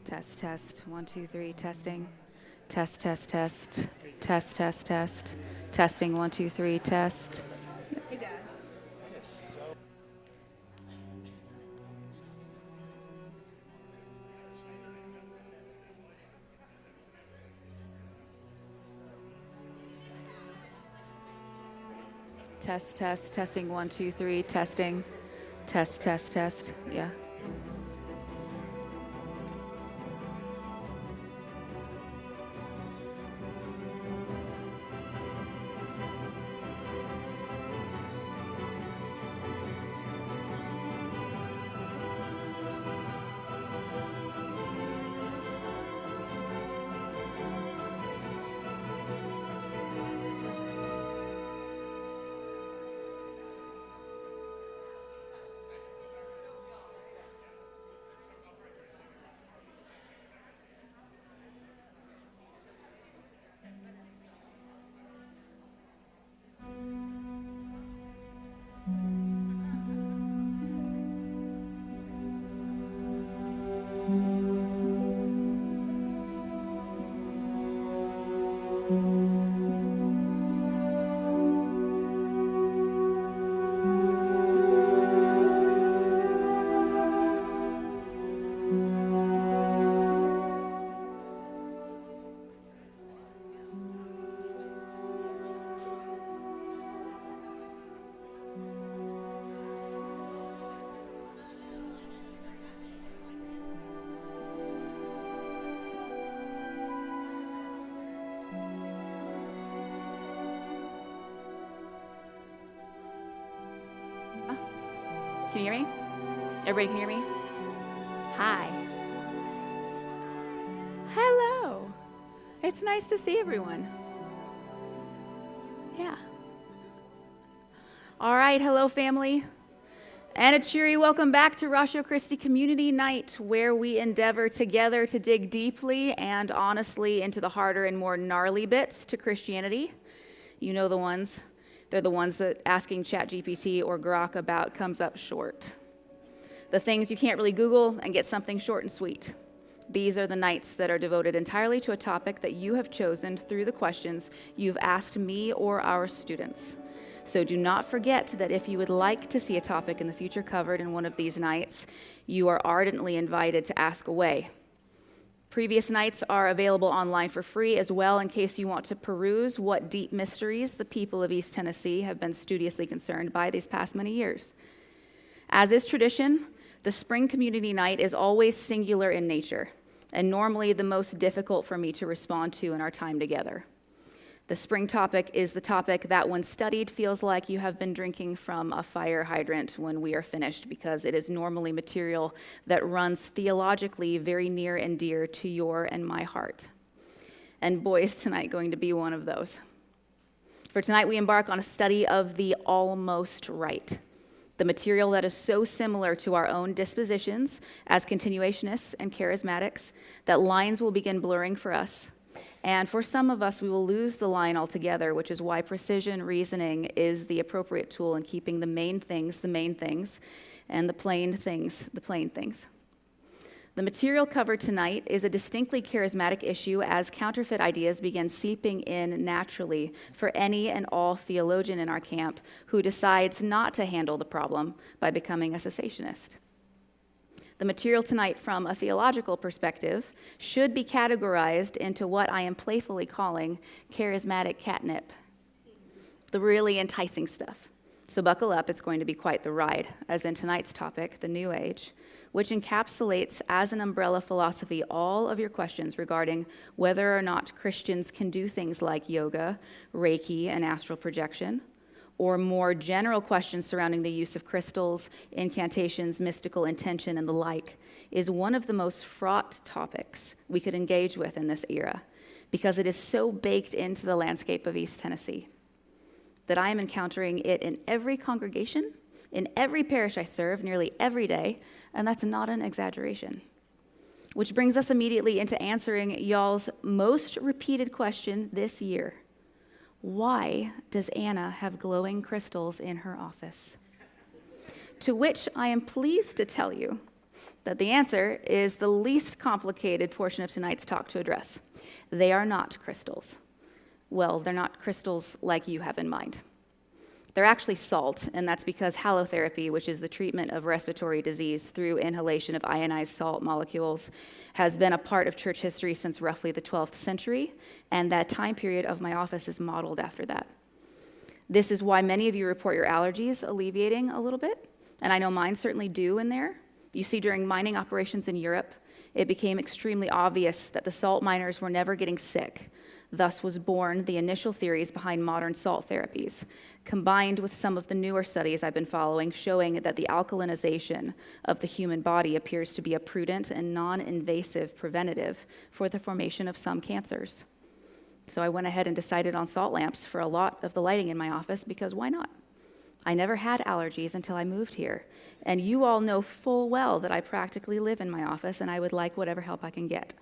Test, test. 1, 2, 3, testing. Test, test, test. Test, test, test. Testing, 1, 2, 3, test. Hey, Dad. Test, test, testing, 1, 2, 3, testing. Test, test, test. Yeah. Can you hear me? Everybody can hear me? Hi. Hello. It's nice to see everyone. Yeah. All right, hello family. And a cheery welcome back to Ratio Christi Community Night, where we endeavor together to dig deeply and honestly into the harder and more gnarly bits to Christianity. You know the ones. They're the ones that asking ChatGPT or Grok about comes up short. The things you can't really Google and get something short and sweet. These are the nights that are devoted entirely to a topic that you have chosen through the questions you've asked me or our students. So do not forget that if you would like to see a topic in the future covered in one of these nights, you are ardently invited to ask away. Previous nights are available online for free as well in case you want to peruse what deep mysteries the people of East Tennessee have been studiously concerned by these past many years. As is tradition, the Spring Community Night is always singular in nature and normally the most difficult for me to respond to in our time together. The spring topic is the topic that when studied feels like you have been drinking from a fire hydrant when we are finished, because it is normally material that runs theologically very near and dear to your and my heart. And boy, is tonight going to be one of those. For tonight, we embark on a study of the almost right, the material that is so similar to our own dispositions as continuationists and charismatics that lines will begin blurring for us. And for some of us, we will lose the line altogether, which is why precision reasoning is the appropriate tool in keeping the main things, and the plain things, the plain things. The material covered tonight is a distinctly charismatic issue as counterfeit ideas begin seeping in naturally for any and all theologian in our camp who decides not to handle the problem by becoming a cessationist. The material tonight from a theological perspective should be categorized into what I am playfully calling charismatic catnip, the really enticing stuff. So buckle up, it's going to be quite the ride, as in tonight's topic, the New Age, which encapsulates as an umbrella philosophy all of your questions regarding whether or not Christians can do things like yoga, Reiki, and astral projection, or more general questions surrounding the use of crystals, incantations, mystical intention, and the like, is one of the most fraught topics we could engage with in this era, because it is so baked into the landscape of East Tennessee that I am encountering it in every congregation, in every parish I serve, nearly every day, and that's not an exaggeration. Which brings us immediately into answering y'all's most repeated question this year. Why does Anna have glowing crystals in her office? To which I am pleased to tell you that the answer is the least complicated portion of tonight's talk to address. They are not crystals. Well, they're not crystals like you have in mind. They're actually salt, and that's because halotherapy, which is the treatment of respiratory disease through inhalation of ionized salt molecules, has been a part of church history since roughly the 12th century, and that time period of my office is modeled after that. This is why many of you report your allergies alleviating a little bit, and I know mine certainly do in there. You see, during mining operations in Europe, it became extremely obvious that the salt miners were never getting sick. Thus was born the initial theories behind modern salt therapies, combined with some of the newer studies I've been following showing that the alkalinization of the human body appears to be a prudent and non-invasive preventative for the formation of some cancers. So I went ahead and decided on salt lamps for a lot of the lighting in my office because why not? I never had allergies until I moved here, and you all know full well that I practically live in my office and I would like whatever help I can get.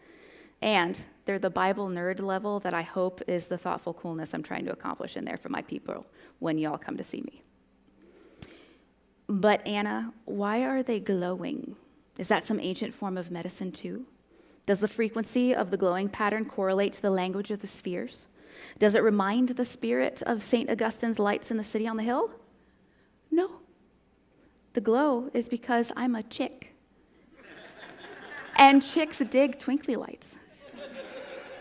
And they're the Bible nerd level that I hope is the thoughtful coolness I'm trying to accomplish in there for my people when y'all come to see me. But Anna, why are they glowing? Is that some ancient form of medicine too? Does the frequency of the glowing pattern correlate to the language of the spheres? Does it remind the spirit of St. Augustine's lights in the city on the hill? No. The glow is because I'm a chick. And chicks dig twinkly lights.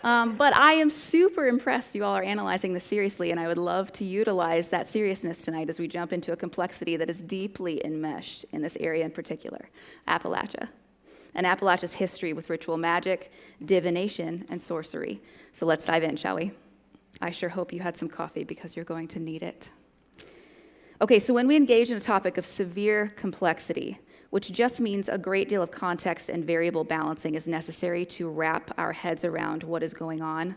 But I am super impressed you all are analyzing this seriously, and I would love to utilize that seriousness tonight as we jump into a complexity that is deeply enmeshed in this area in particular, Appalachia, and Appalachia's history with ritual magic, divination, and sorcery. So let's dive in, shall we? I sure hope you had some coffee because you're going to need it. Okay, so when we engage in a topic of severe complexity, which just means a great deal of context and variable balancing is necessary to wrap our heads around what is going on,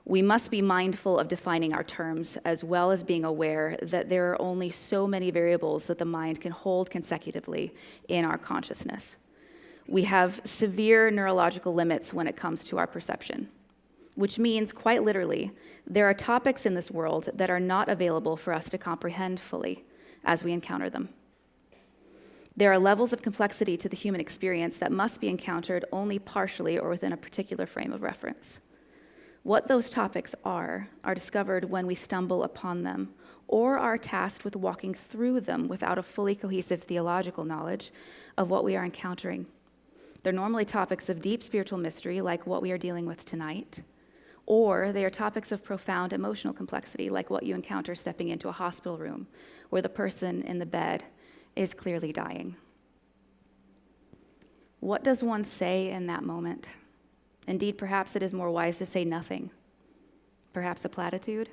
we must be mindful of defining our terms as well as being aware that there are only so many variables that the mind can hold consecutively in our consciousness. We have severe neurological limits when it comes to our perception, which means, quite literally, there are topics in this world that are not available for us to comprehend fully as we encounter them. There are levels of complexity to the human experience that must be encountered only partially or within a particular frame of reference. What those topics are discovered when we stumble upon them or are tasked with walking through them without a fully cohesive theological knowledge of what we are encountering. They're normally topics of deep spiritual mystery, like what we are dealing with tonight, or they are topics of profound emotional complexity, like what you encounter stepping into a hospital room where the person in the bed is clearly dying. What does one say in that moment? Indeed, perhaps it is more wise to say nothing. Perhaps a platitude,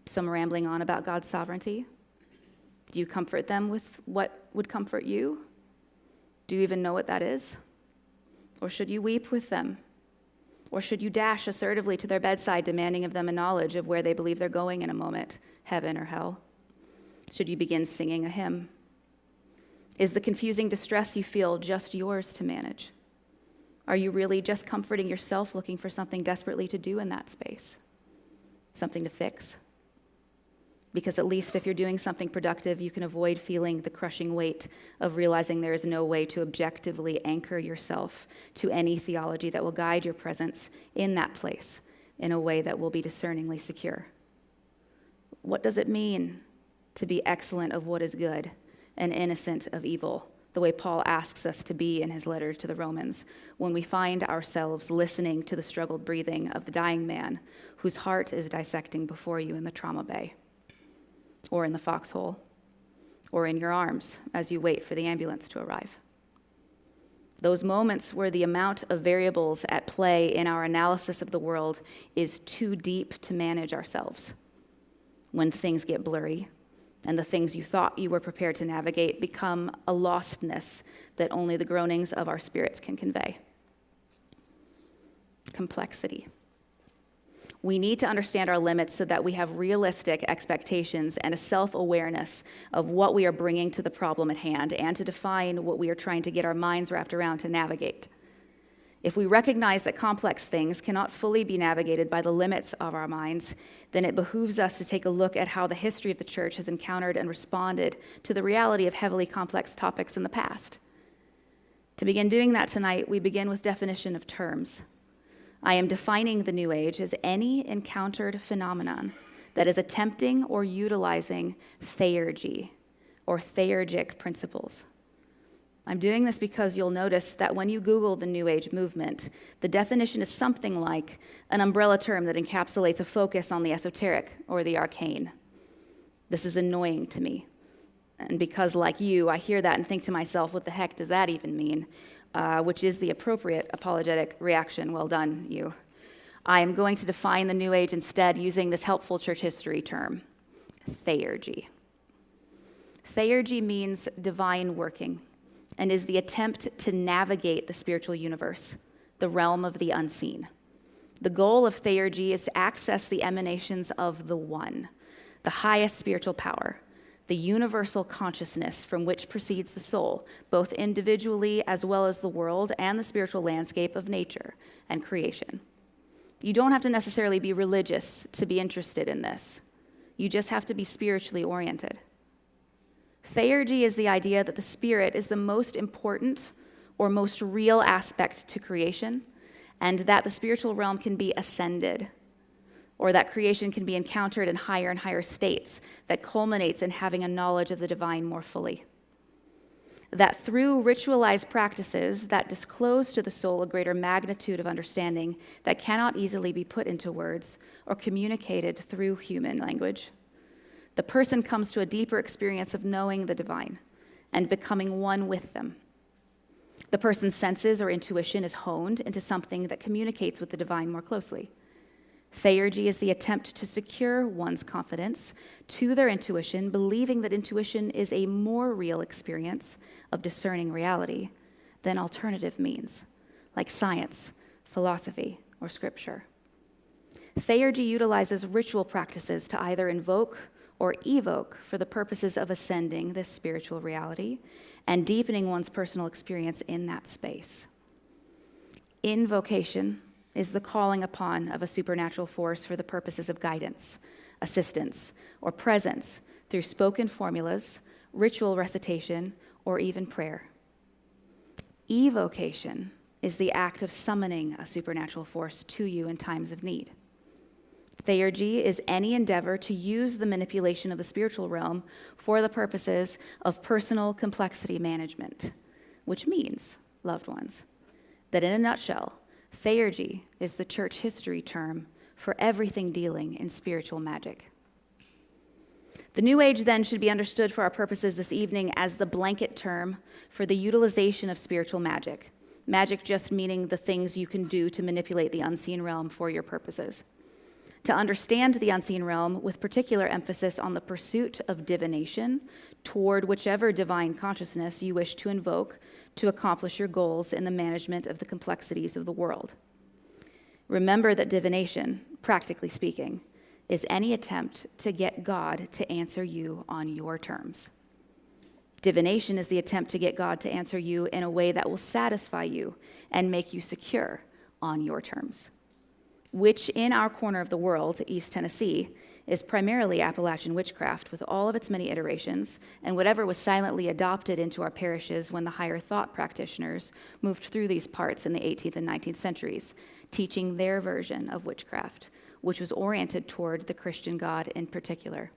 some rambling on about God's sovereignty. Do you comfort them with what would comfort you? Do you even know what that is? Or should you weep with them? Or should you dash assertively to their bedside, demanding of them a knowledge of where they believe they're going in a moment, heaven or hell? Should you begin singing a hymn? Is the confusing distress you feel just yours to manage? Are you really just comforting yourself, looking for something desperately to do in that space? Something to fix? Because at least if you're doing something productive, you can avoid feeling the crushing weight of realizing there is no way to objectively anchor yourself to any theology that will guide your presence in that place in a way that will be discerningly secure. What does it mean to be excellent of what is good and innocent of evil, the way Paul asks us to be in his letter to the Romans, when we find ourselves listening to the struggled breathing of the dying man whose heart is dissecting before you in the trauma bay, or in the foxhole, or in your arms as you wait for the ambulance to arrive? Those moments where the amount of variables at play in our analysis of the world is too deep to manage ourselves, when things get blurry, and the things you thought you were prepared to navigate become a lostness that only the groanings of our spirits can convey. Complexity. We need to understand our limits so that we have realistic expectations and a self-awareness of what we are bringing to the problem at hand and to define what we are trying to get our minds wrapped around to navigate. If we recognize that complex things cannot fully be navigated by the limits of our minds, then it behooves us to take a look at how the history of the church has encountered and responded to the reality of heavily complex topics in the past. To begin doing that tonight, we begin with definition of terms. I am defining the New Age as any encountered phenomenon that is attempting or utilizing theurgy or theurgic principles. I'm doing this because you'll notice that when you Google the New Age movement, the definition is something like an umbrella term that encapsulates a focus on the esoteric or the arcane. This is annoying to me. And because, like you, I hear that and think to myself, what the heck does that even mean? Which is the appropriate apologetic reaction. Well done, you. I am going to define the New Age instead using this helpful church history term, theurgy. Theurgy means divine working, and is the attempt to navigate the spiritual universe, the realm of the unseen. The goal of theurgy is to access the emanations of the One, the highest spiritual power, the universal consciousness from which proceeds the soul, both individually as well as the world and the spiritual landscape of nature and creation. You don't have to necessarily be religious to be interested in this. You just have to be spiritually oriented. Theurgy is the idea that the spirit is the most important or most real aspect to creation, and that the spiritual realm can be ascended, or that creation can be encountered in higher and higher states that culminates in having a knowledge of the divine more fully. That through ritualized practices that disclose to the soul a greater magnitude of understanding that cannot easily be put into words or communicated through human language, the person comes to a deeper experience of knowing the divine and becoming one with them. The person's senses or intuition is honed into something that communicates with the divine more closely. Theurgy is the attempt to secure one's confidence to their intuition, believing that intuition is a more real experience of discerning reality than alternative means, like science, philosophy, or scripture. Theurgy utilizes ritual practices to either invoke or evoke for the purposes of ascending this spiritual reality and deepening one's personal experience in that space. Invocation is the calling upon of a supernatural force for the purposes of guidance, assistance, or presence through spoken formulas, ritual recitation, or even prayer. Evocation is the act of summoning a supernatural force to you in times of need. Theurgy is any endeavor to use the manipulation of the spiritual realm for the purposes of personal complexity management, which means, loved ones, that in a nutshell, theurgy is the church history term for everything dealing in spiritual magic. The New Age then should be understood for our purposes this evening as the blanket term for the utilization of spiritual magic. Magic just meaning the things you can do to manipulate the unseen realm for your purposes. To understand the unseen realm with particular emphasis on the pursuit of divination toward whichever divine consciousness you wish to invoke to accomplish your goals in the management of the complexities of the world. Remember that divination, practically speaking, is any attempt to get God to answer you on your terms. Divination is the attempt to get God to answer you in a way that will satisfy you and make you secure on your terms, which in our corner of the world, East Tennessee, is primarily Appalachian witchcraft with all of its many iterations and whatever was silently adopted into our parishes when the higher thought practitioners moved through these parts in the 18th and 19th centuries, teaching their version of witchcraft, which was oriented toward the Christian God in particular.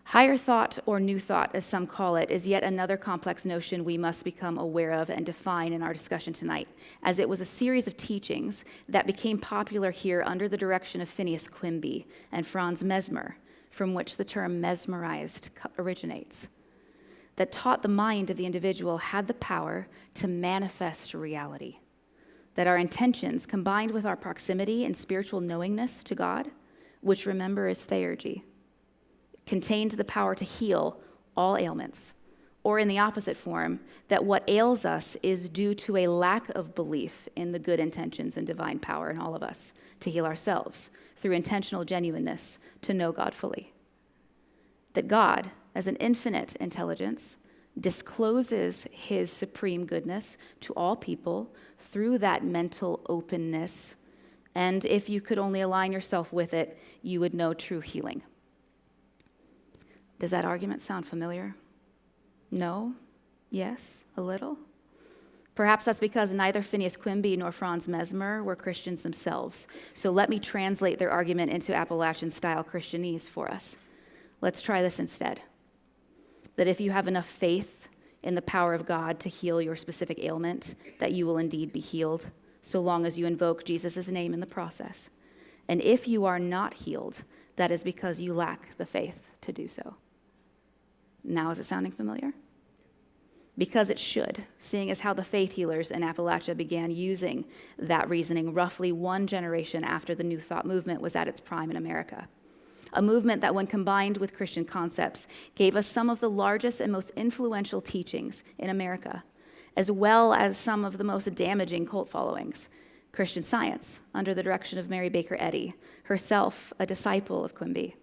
Higher thought, or new thought, as some call it, is yet another complex notion we must become aware of and define in our discussion tonight, as it was a series of teachings that became popular here under the direction of Phineas Quimby and Franz Mesmer, from which the term mesmerized originates, that taught the mind of the individual had the power to manifest reality, that our intentions, combined with our proximity and spiritual knowingness to God, which remember is theurgy, contained the power to heal all ailments, or in the opposite form, that what ails us is due to a lack of belief in the good intentions and divine power in all of us to heal ourselves through intentional genuineness to know God fully. That God, as an infinite intelligence, discloses his supreme goodness to all people through that mental openness, and if you could only align yourself with it, you would know true healing. Does that argument sound familiar? No? Yes? A little? Perhaps that's because neither Phineas Quimby nor Franz Mesmer were Christians themselves. So let me translate their argument into Appalachian-style Christianese for us. Let's try this instead. That if you have enough faith in the power of God to heal your specific ailment, that you will indeed be healed, so long as you invoke Jesus' name in the process. And if you are not healed, that is because you lack the faith to do so. Now, is it sounding familiar? Because it should, seeing as how the faith healers in Appalachia began using that reasoning roughly one generation after the New Thought movement was at its prime in America. A movement that, when combined with Christian concepts, gave us some of the largest and most influential teachings in America, as well as some of the most damaging cult followings. Christian Science, under the direction of Mary Baker Eddy, herself a disciple of Quimby.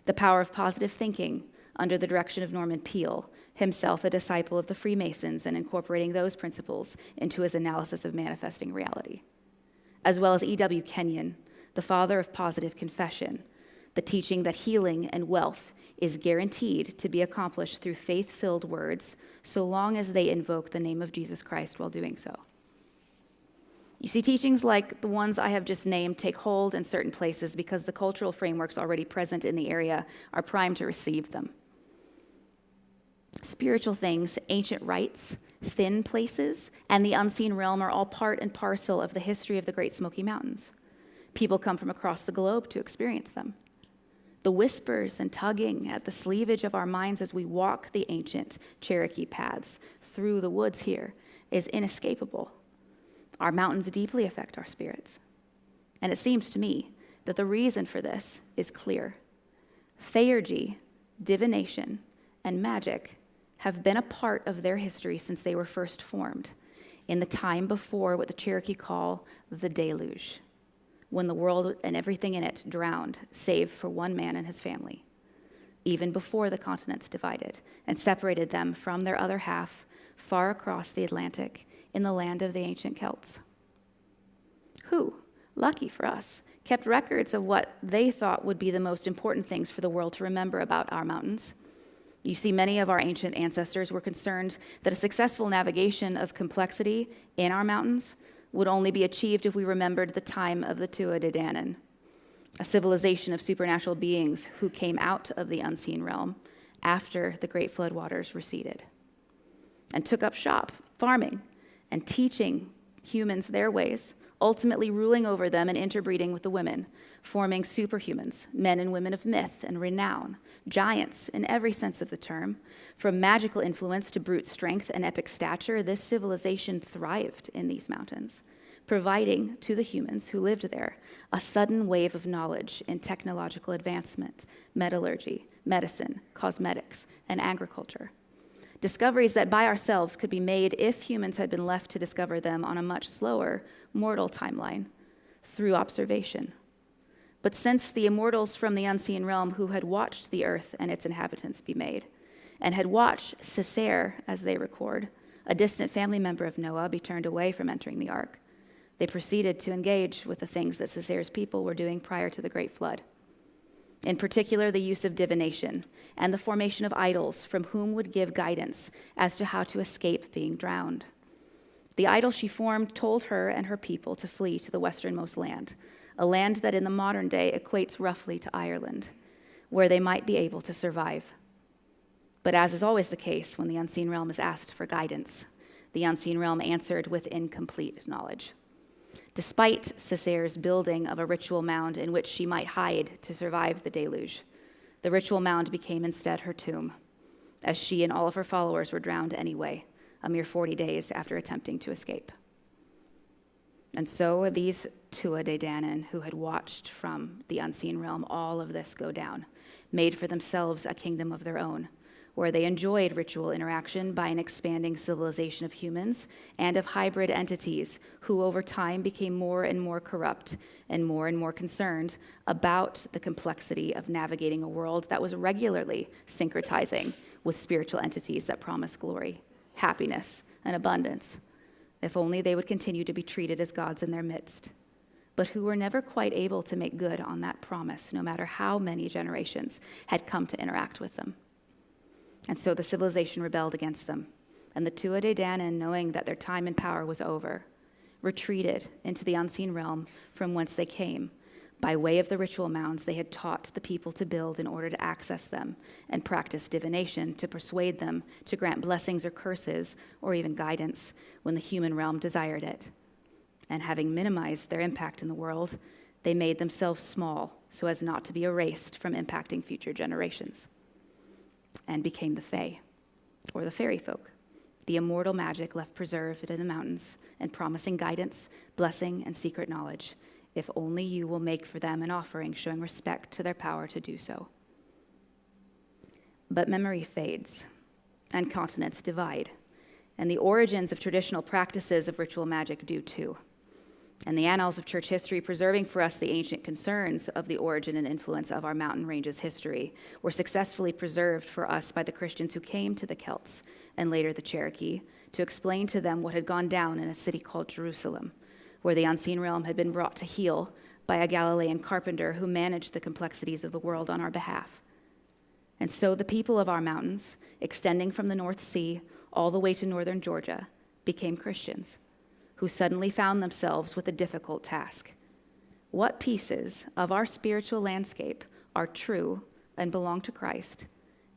The Power of Positive Thinking, under the direction of Norman Peale, himself a disciple of the Freemasons and incorporating those principles into his analysis of manifesting reality. As well as E.W. Kenyon, the father of positive confession, the teaching that healing and wealth is guaranteed to be accomplished through faith-filled words so long as they invoke the name of Jesus Christ while doing so. You see, teachings like the ones I have just named take hold in certain places because the cultural frameworks already present in the area are primed to receive them. Spiritual things, ancient rites, thin places, and the unseen realm are all part and parcel of the history of the Great Smoky Mountains. People come from across the globe to experience them. The whispers and tugging at the sleevage of our minds as we walk the ancient Cherokee paths through the woods here is inescapable. Our mountains deeply affect our spirits. And it seems to me that the reason for this is clear. Theurgy, divination, and magic have been a part of their history since they were first formed, in the time before what the Cherokee call the deluge, when the world and everything in it drowned, save for one man and his family, even before the continents divided and separated them from their other half far across the Atlantic in the land of the ancient Celts, who, lucky for us, kept records of what they thought would be the most important things for the world to remember about our mountains. You see, many of our ancient ancestors were concerned that a successful navigation of complexity in our mountains would only be achieved if we remembered the time of the Tua de Danann, a civilization of supernatural beings who came out of the unseen realm after the great floodwaters receded and took up shop, farming, and teaching humans their ways, ultimately ruling over them and interbreeding with the women, forming superhumans, men and women of myth and renown, giants in every sense of the term. From magical influence to brute strength and epic stature, this civilization thrived in these mountains, providing to the humans who lived there a sudden wave of knowledge in technological advancement, metallurgy, medicine, cosmetics, and agriculture. Discoveries that by ourselves could be made if humans had been left to discover them on a much slower, mortal timeline through observation. But since the immortals from the unseen realm who had watched the earth and its inhabitants be made, and had watched Sisera, as they record, a distant family member of Noah, be turned away from entering the ark, they proceeded to engage with the things that Sisera's people were doing prior to the great flood. In particular, the use of divination and the formation of idols from whom would give guidance as to how to escape being drowned. The idol she formed told her and her people to flee to the westernmost land, a land that in the modern day equates roughly to Ireland, where they might be able to survive. But as is always the case when the unseen realm is asked for guidance, the unseen realm answered with incomplete knowledge. Despite Sisera's building of a ritual mound in which she might hide to survive the deluge, the ritual mound became instead her tomb, as she and all of her followers were drowned anyway, a mere 40 days after attempting to escape. And so these Tua de Danann, who had watched from the unseen realm all of this go down, made for themselves a kingdom of their own, where they enjoyed ritual interaction by an expanding civilization of humans and of hybrid entities who over time became more and more corrupt and more concerned about the complexity of navigating a world that was regularly syncretizing with spiritual entities that promise glory, happiness, and abundance, if only they would continue to be treated as gods in their midst, but who were never quite able to make good on that promise, no matter how many generations had come to interact with them. And so the civilization rebelled against them, And the Tuatha De Danann, knowing that their time and power was over, retreated into the unseen realm from whence they came. By way of the ritual mounds they had taught the people to build in order to access them, and practice divination to persuade them to grant blessings or curses or even guidance when the human realm desired it. And having minimized their impact in the world, they made themselves small so as not to be erased from impacting future generations, and became the Fae, or the fairy folk, the immortal magic left preserved in the mountains and promising guidance, blessing, and secret knowledge, if only you will make for them an offering showing respect to their power to do so. But memory fades, and continents divide, and the origins of traditional practices of ritual magic do too. And the annals of church history, preserving for us the ancient concerns of the origin and influence of our mountain ranges' history, were successfully preserved for us by the Christians who came to the Celts, and later the Cherokee, to explain to them what had gone down in a city called Jerusalem, where the unseen realm had been brought to heel by a Galilean carpenter who managed the complexities of the world on our behalf. And so the people of our mountains, extending from the North Sea all the way to northern Georgia, became Christians, who suddenly found themselves with a difficult task. What pieces of our spiritual landscape are true and belong to Christ,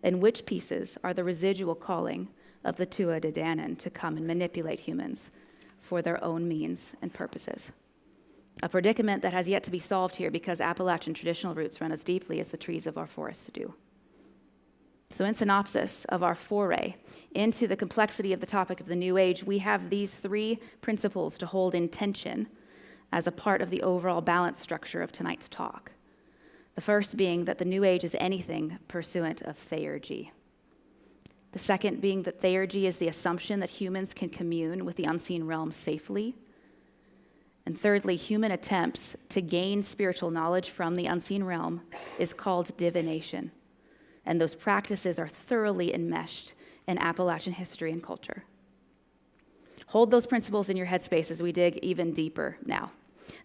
and which pieces are the residual calling of the Tuatha De Danann to come and manipulate humans for their own means and purposes? A predicament that has yet to be solved here because Appalachian traditional roots run as deeply as the trees of our forests do. So in synopsis of our foray into the complexity of the topic of the New Age, we have these three principles to hold in tension as a part of the overall balance structure of tonight's talk. The first being that the New Age is anything pursuant of theurgy. The second being that theurgy is the assumption that humans can commune with the unseen realm safely. And thirdly, human attempts to gain spiritual knowledge from the unseen realm is called divination. And those practices are thoroughly enmeshed in Appalachian history and culture. Hold those principles in your headspace as we dig even deeper now.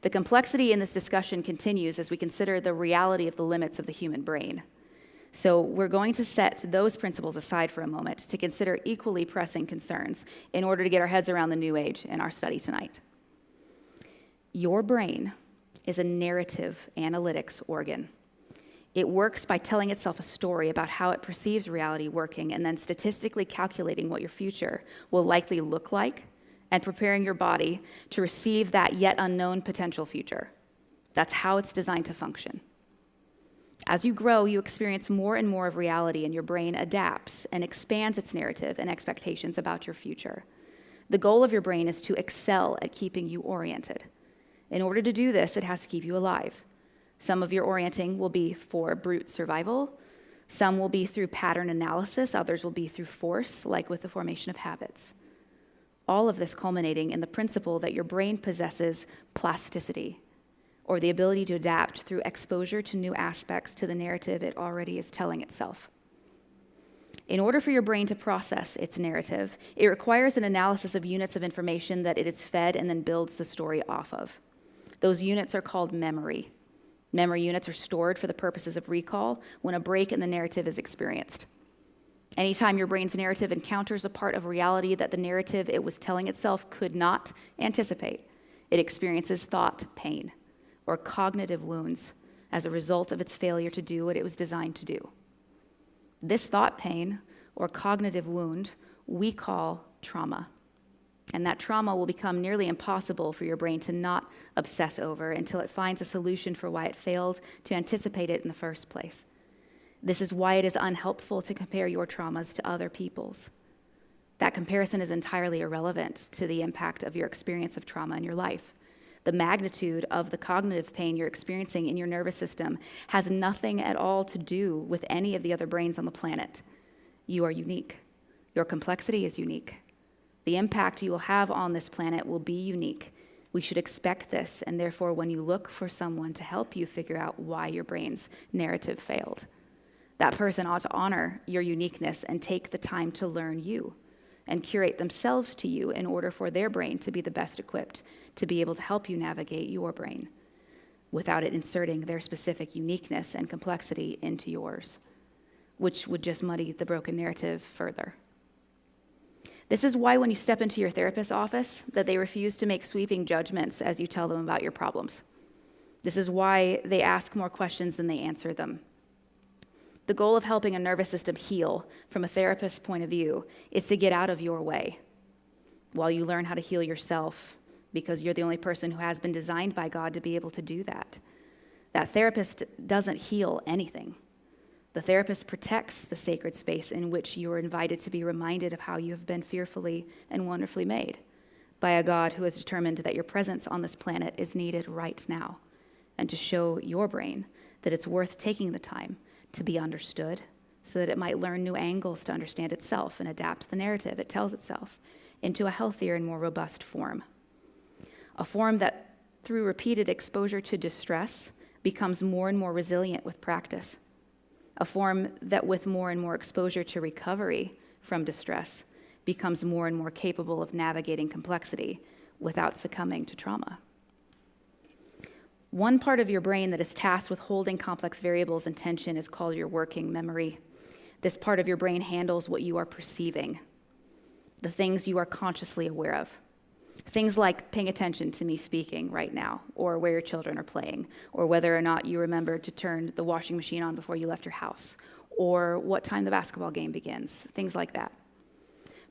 The complexity in this discussion continues as we consider the reality of the limits of the human brain. So we're going to set those principles aside for a moment to consider equally pressing concerns in order to get our heads around the New Age in our study tonight. Your brain is a narrative analytics organ. It works by telling itself a story about how it perceives reality working and then statistically calculating what your future will likely look like and preparing your body to receive that yet unknown potential future. That's how it's designed to function. As you grow, you experience more and more of reality, and your brain adapts and expands its narrative and expectations about your future. The goal of your brain is to excel at keeping you oriented. In order to do this, it has to keep you alive. Some of your orienting will be for brute survival. Some will be through pattern analysis. Others will be through force, like with the formation of habits. All of this culminating in the principle that your brain possesses plasticity, or the ability to adapt through exposure to new aspects to the narrative it already is telling itself. In order for your brain to process its narrative, it requires an analysis of units of information that it is fed and then builds the story off of. Those units are called memory. Memory units are stored for the purposes of recall when a break in the narrative is experienced. Anytime your brain's narrative encounters a part of reality that the narrative it was telling itself could not anticipate, it experiences thought pain or cognitive wounds as a result of its failure to do what it was designed to do. This thought pain or cognitive wound we call trauma. And that trauma will become nearly impossible for your brain to not obsess over until it finds a solution for why it failed to anticipate it in the first place. This is why it is unhelpful to compare your traumas to other people's. That comparison is entirely irrelevant to the impact of your experience of trauma in your life. The magnitude of the cognitive pain you're experiencing in your nervous system has nothing at all to do with any of the other brains on the planet. You are unique. Your complexity is unique. The impact you will have on this planet will be unique. We should expect this, and therefore when you look for someone to help you figure out why your brain's narrative failed, that person ought to honor your uniqueness and take the time to learn you and curate themselves to you in order for their brain to be the best equipped to be able to help you navigate your brain without it inserting their specific uniqueness and complexity into yours, which would just muddy the broken narrative further. This is why when you step into your therapist's office, that they refuse to make sweeping judgments as you tell them about your problems. This is why they ask more questions than they answer them. The goal of helping a nervous system heal from a therapist's point of view is to get out of your way while you learn how to heal yourself, because you're the only person who has been designed by God to be able to do that. That therapist doesn't heal anything. The therapist protects the sacred space in which you are invited to be reminded of how you have been fearfully and wonderfully made by a God who has determined that your presence on this planet is needed right now, and to show your brain that it's worth taking the time to be understood so that it might learn new angles to understand itself and adapt the narrative it tells itself into a healthier and more robust form. A form that, through repeated exposure to distress, becomes more and more resilient with practice. A form that, with more and more exposure to recovery from distress, becomes more and more capable of navigating complexity without succumbing to trauma. One part of your brain that is tasked with holding complex variables in tension is called your working memory. This part of your brain handles what you are perceiving, the things you are consciously aware of. Things like paying attention to me speaking right now, or where your children are playing, or whether or not you remembered to turn the washing machine on before you left your house, or what time the basketball game begins, things like that.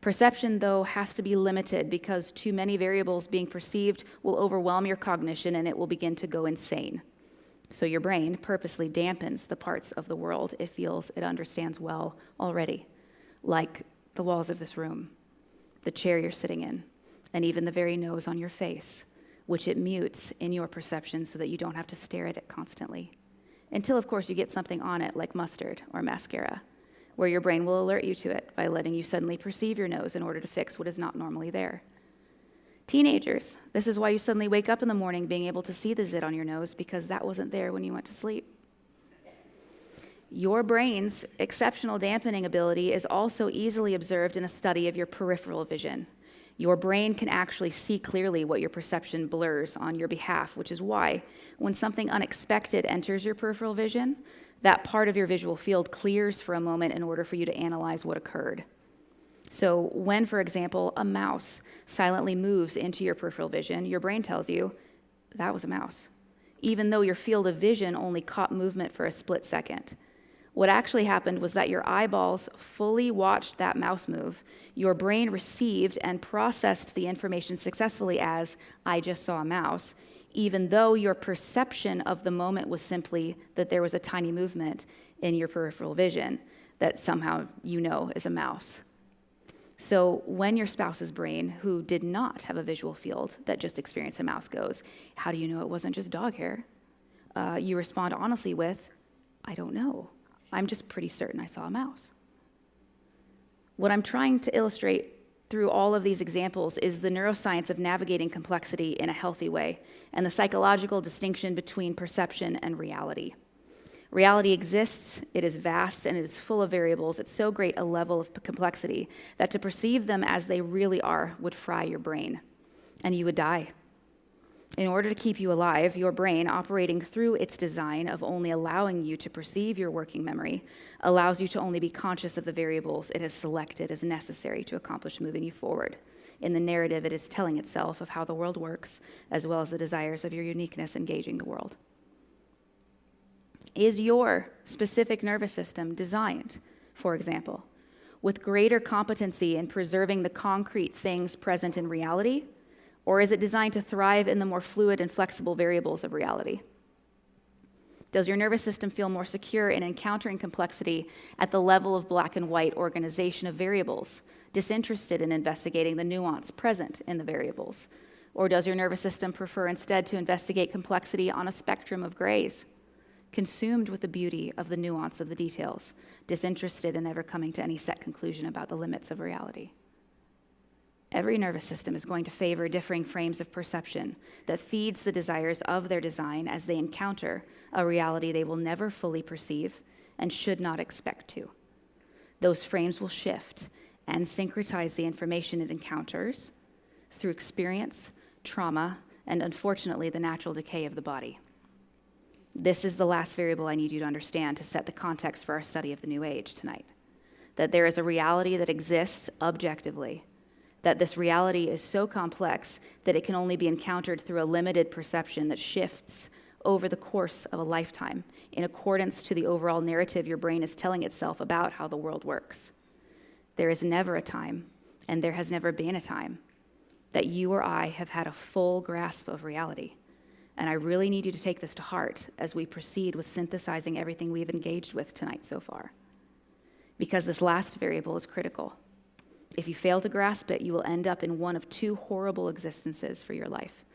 Perception, though, has to be limited because too many variables being perceived will overwhelm your cognition and it will begin to go insane. So your brain purposely dampens the parts of the world it feels it understands well already, like the walls of this room, the chair you're sitting in, and even the very nose on your face, which it mutes in your perception so that you don't have to stare at it constantly. Until, of course, you get something on it like mustard or mascara, where your brain will alert you to it by letting you suddenly perceive your nose in order to fix what is not normally there. Teenagers, this is why you suddenly wake up in the morning being able to see the zit on your nose, because that wasn't there when you went to sleep. Your brain's exceptional dampening ability is also easily observed in a study of your peripheral vision. Your brain can actually see clearly what your perception blurs on your behalf, which is why when something unexpected enters your peripheral vision, that part of your visual field clears for a moment in order for you to analyze what occurred. So when, for example, a mouse silently moves into your peripheral vision, your brain tells you, that was a mouse, even though your field of vision only caught movement for a split second. What actually happened was that your eyeballs fully watched that mouse move. Your brain received and processed the information successfully as, I just saw a mouse, even though your perception of the moment was simply that there was a tiny movement in your peripheral vision that somehow you know is a mouse. So when your spouse's brain, who did not have a visual field that just experienced a mouse, goes, how do you know it wasn't just dog hair? You respond honestly with, I don't know. I'm just pretty certain I saw a mouse. What I'm trying to illustrate through all of these examples is the neuroscience of navigating complexity in a healthy way and the psychological distinction between perception and reality. Reality exists, it is vast, and it is full of variables at so great a level of complexity that to perceive them as they really are would fry your brain, and you would die. In order to keep you alive, your brain, operating through its design of only allowing you to perceive your working memory, allows you to only be conscious of the variables it has selected as necessary to accomplish moving you forward in the narrative it is telling itself of how the world works, as well as the desires of your uniqueness engaging the world. Is your specific nervous system designed, for example, with greater competency in preserving the concrete things present in reality? Or is it designed to thrive in the more fluid and flexible variables of reality? Does your nervous system feel more secure in encountering complexity at the level of black and white organization of variables, disinterested in investigating the nuance present in the variables? Or does your nervous system prefer instead to investigate complexity on a spectrum of grays, consumed with the beauty of the nuance of the details, disinterested in ever coming to any set conclusion about the limits of reality? Every nervous system is going to favor differing frames of perception that feeds the desires of their design as they encounter a reality they will never fully perceive and should not expect to. Those frames will shift and syncretize the information it encounters through experience, trauma, and unfortunately, the natural decay of the body. This is the last variable I need you to understand to set the context for our study of the New Age tonight. That there is a reality that exists objectively, that this reality is so complex that it can only be encountered through a limited perception that shifts over the course of a lifetime in accordance to the overall narrative your brain is telling itself about how the world works. There is never a time, and there has never been a time, that you or I have had a full grasp of reality. And I really need you to take this to heart as we proceed with synthesizing everything we've engaged with tonight so far. Because this last variable is critical. If you fail to grasp it, you will end up in one of two horrible existences for your life.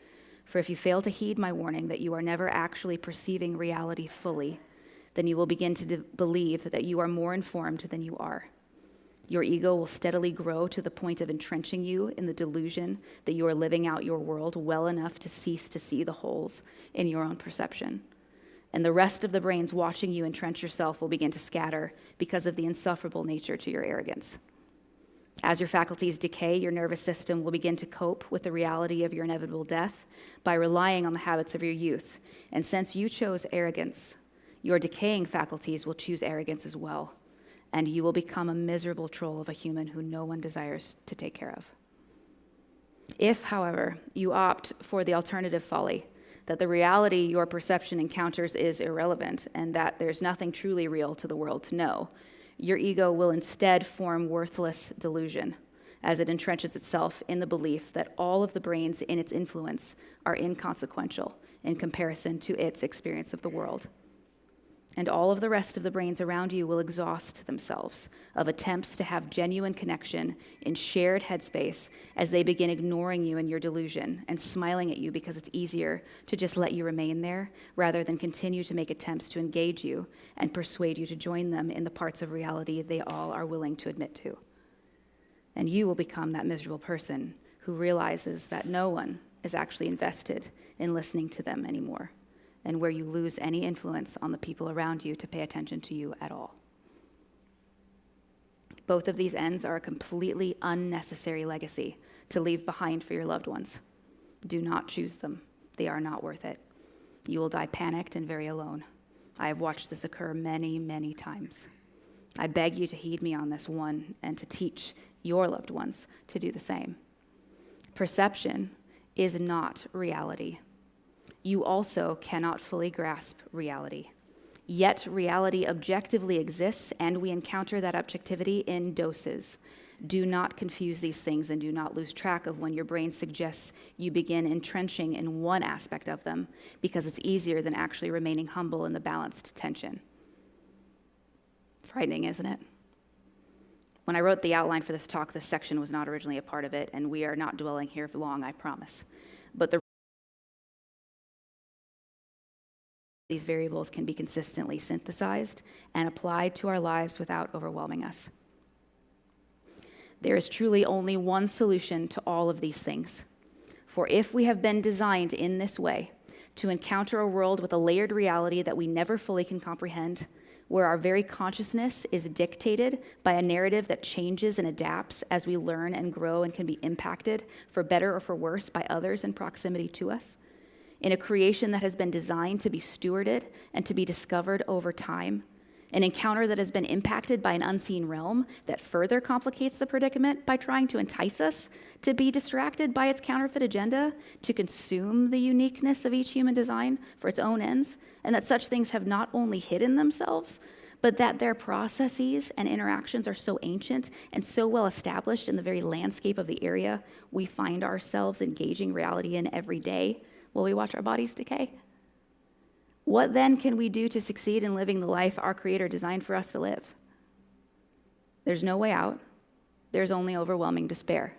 For if you fail to heed my warning that you are never actually perceiving reality fully, then you will begin to believe that you are more informed than you are. Your ego will steadily grow to the point of entrenching you in the delusion that you are living out your world well enough to cease to see the holes in your own perception. And the rest of the brains watching you entrench yourself will begin to scatter because of the insufferable nature to your arrogance. As your faculties decay, your nervous system will begin to cope with the reality of your inevitable death by relying on the habits of your youth. And since you chose arrogance, your decaying faculties will choose arrogance as well. And you will become a miserable troll of a human who no one desires to take care of. If, however, you opt for the alternative folly, that the reality your perception encounters is irrelevant and that there's nothing truly real to the world to know, your ego will instead form worthless delusion as it entrenches itself in the belief that all of the brains in its influence are inconsequential in comparison to its experience of the world. And all of the rest of the brains around you will exhaust themselves of attempts to have genuine connection in shared headspace as they begin ignoring you in your delusion and smiling at you because it's easier to just let you remain there rather than continue to make attempts to engage you and persuade you to join them in the parts of reality they all are willing to admit to. And you will become that miserable person who realizes that no one is actually invested in listening to them anymore, and where you lose any influence on the people around you to pay attention to you at all. Both of these ends are a completely unnecessary legacy to leave behind for your loved ones. Do not choose them. They are not worth it. You will die panicked and very alone. I have watched this occur many, many times. I beg you to heed me on this one and to teach your loved ones to do the same. Perception is not reality. You also cannot fully grasp reality. Yet reality objectively exists, and we encounter that objectivity in doses. Do not confuse these things and do not lose track of when your brain suggests you begin entrenching in one aspect of them, because it's easier than actually remaining humble in the balanced tension. Frightening, isn't it? When I wrote the outline for this talk, this section was not originally a part of it, and we are not dwelling here for long, I promise. But these variables can be consistently synthesized and applied to our lives without overwhelming us. There is truly only one solution to all of these things. For if we have been designed in this way, to encounter a world with a layered reality that we never fully can comprehend, where our very consciousness is dictated by a narrative that changes and adapts as we learn and grow and can be impacted, for better or for worse, by others in proximity to us, in a creation that has been designed to be stewarded and to be discovered over time, an encounter that has been impacted by an unseen realm that further complicates the predicament by trying to entice us to be distracted by its counterfeit agenda, to consume the uniqueness of each human design for its own ends, and that such things have not only hidden themselves, but that their processes and interactions are so ancient and so well established in the very landscape of the area we find ourselves engaging reality in every day while we watch our bodies decay. What then can we do to succeed in living the life our Creator designed for us to live? There's no way out. There's only overwhelming despair.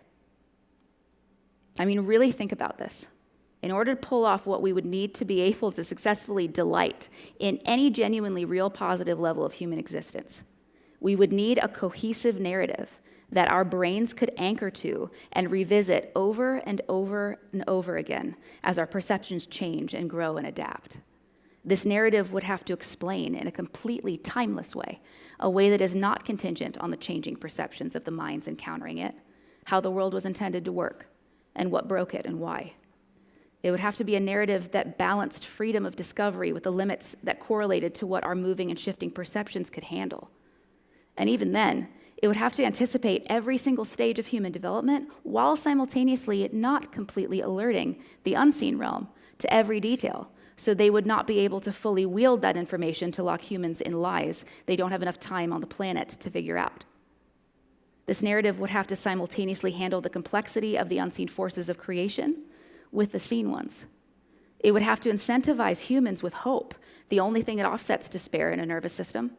I mean, really think about this. In order to pull off what we would need to be able to successfully delight in any genuinely real positive level of human existence, we would need a cohesive narrative that our brains could anchor to and revisit over and over and over again as our perceptions change and grow and adapt. This narrative would have to explain in a completely timeless way, a way that is not contingent on the changing perceptions of the minds encountering it, how the world was intended to work, and what broke it and why. It would have to be a narrative that balanced freedom of discovery with the limits that correlated to what our moving and shifting perceptions could handle. And even then, It would have to anticipate every single stage of human development while simultaneously not completely alerting the unseen realm to every detail, so they would not be able to fully wield that information to lock humans in lies they don't have enough time on the planet to figure out. This narrative would have to simultaneously handle the complexity of the unseen forces of creation with the seen ones. It would have to incentivize humans with hope, the only thing that offsets despair in a nervous system.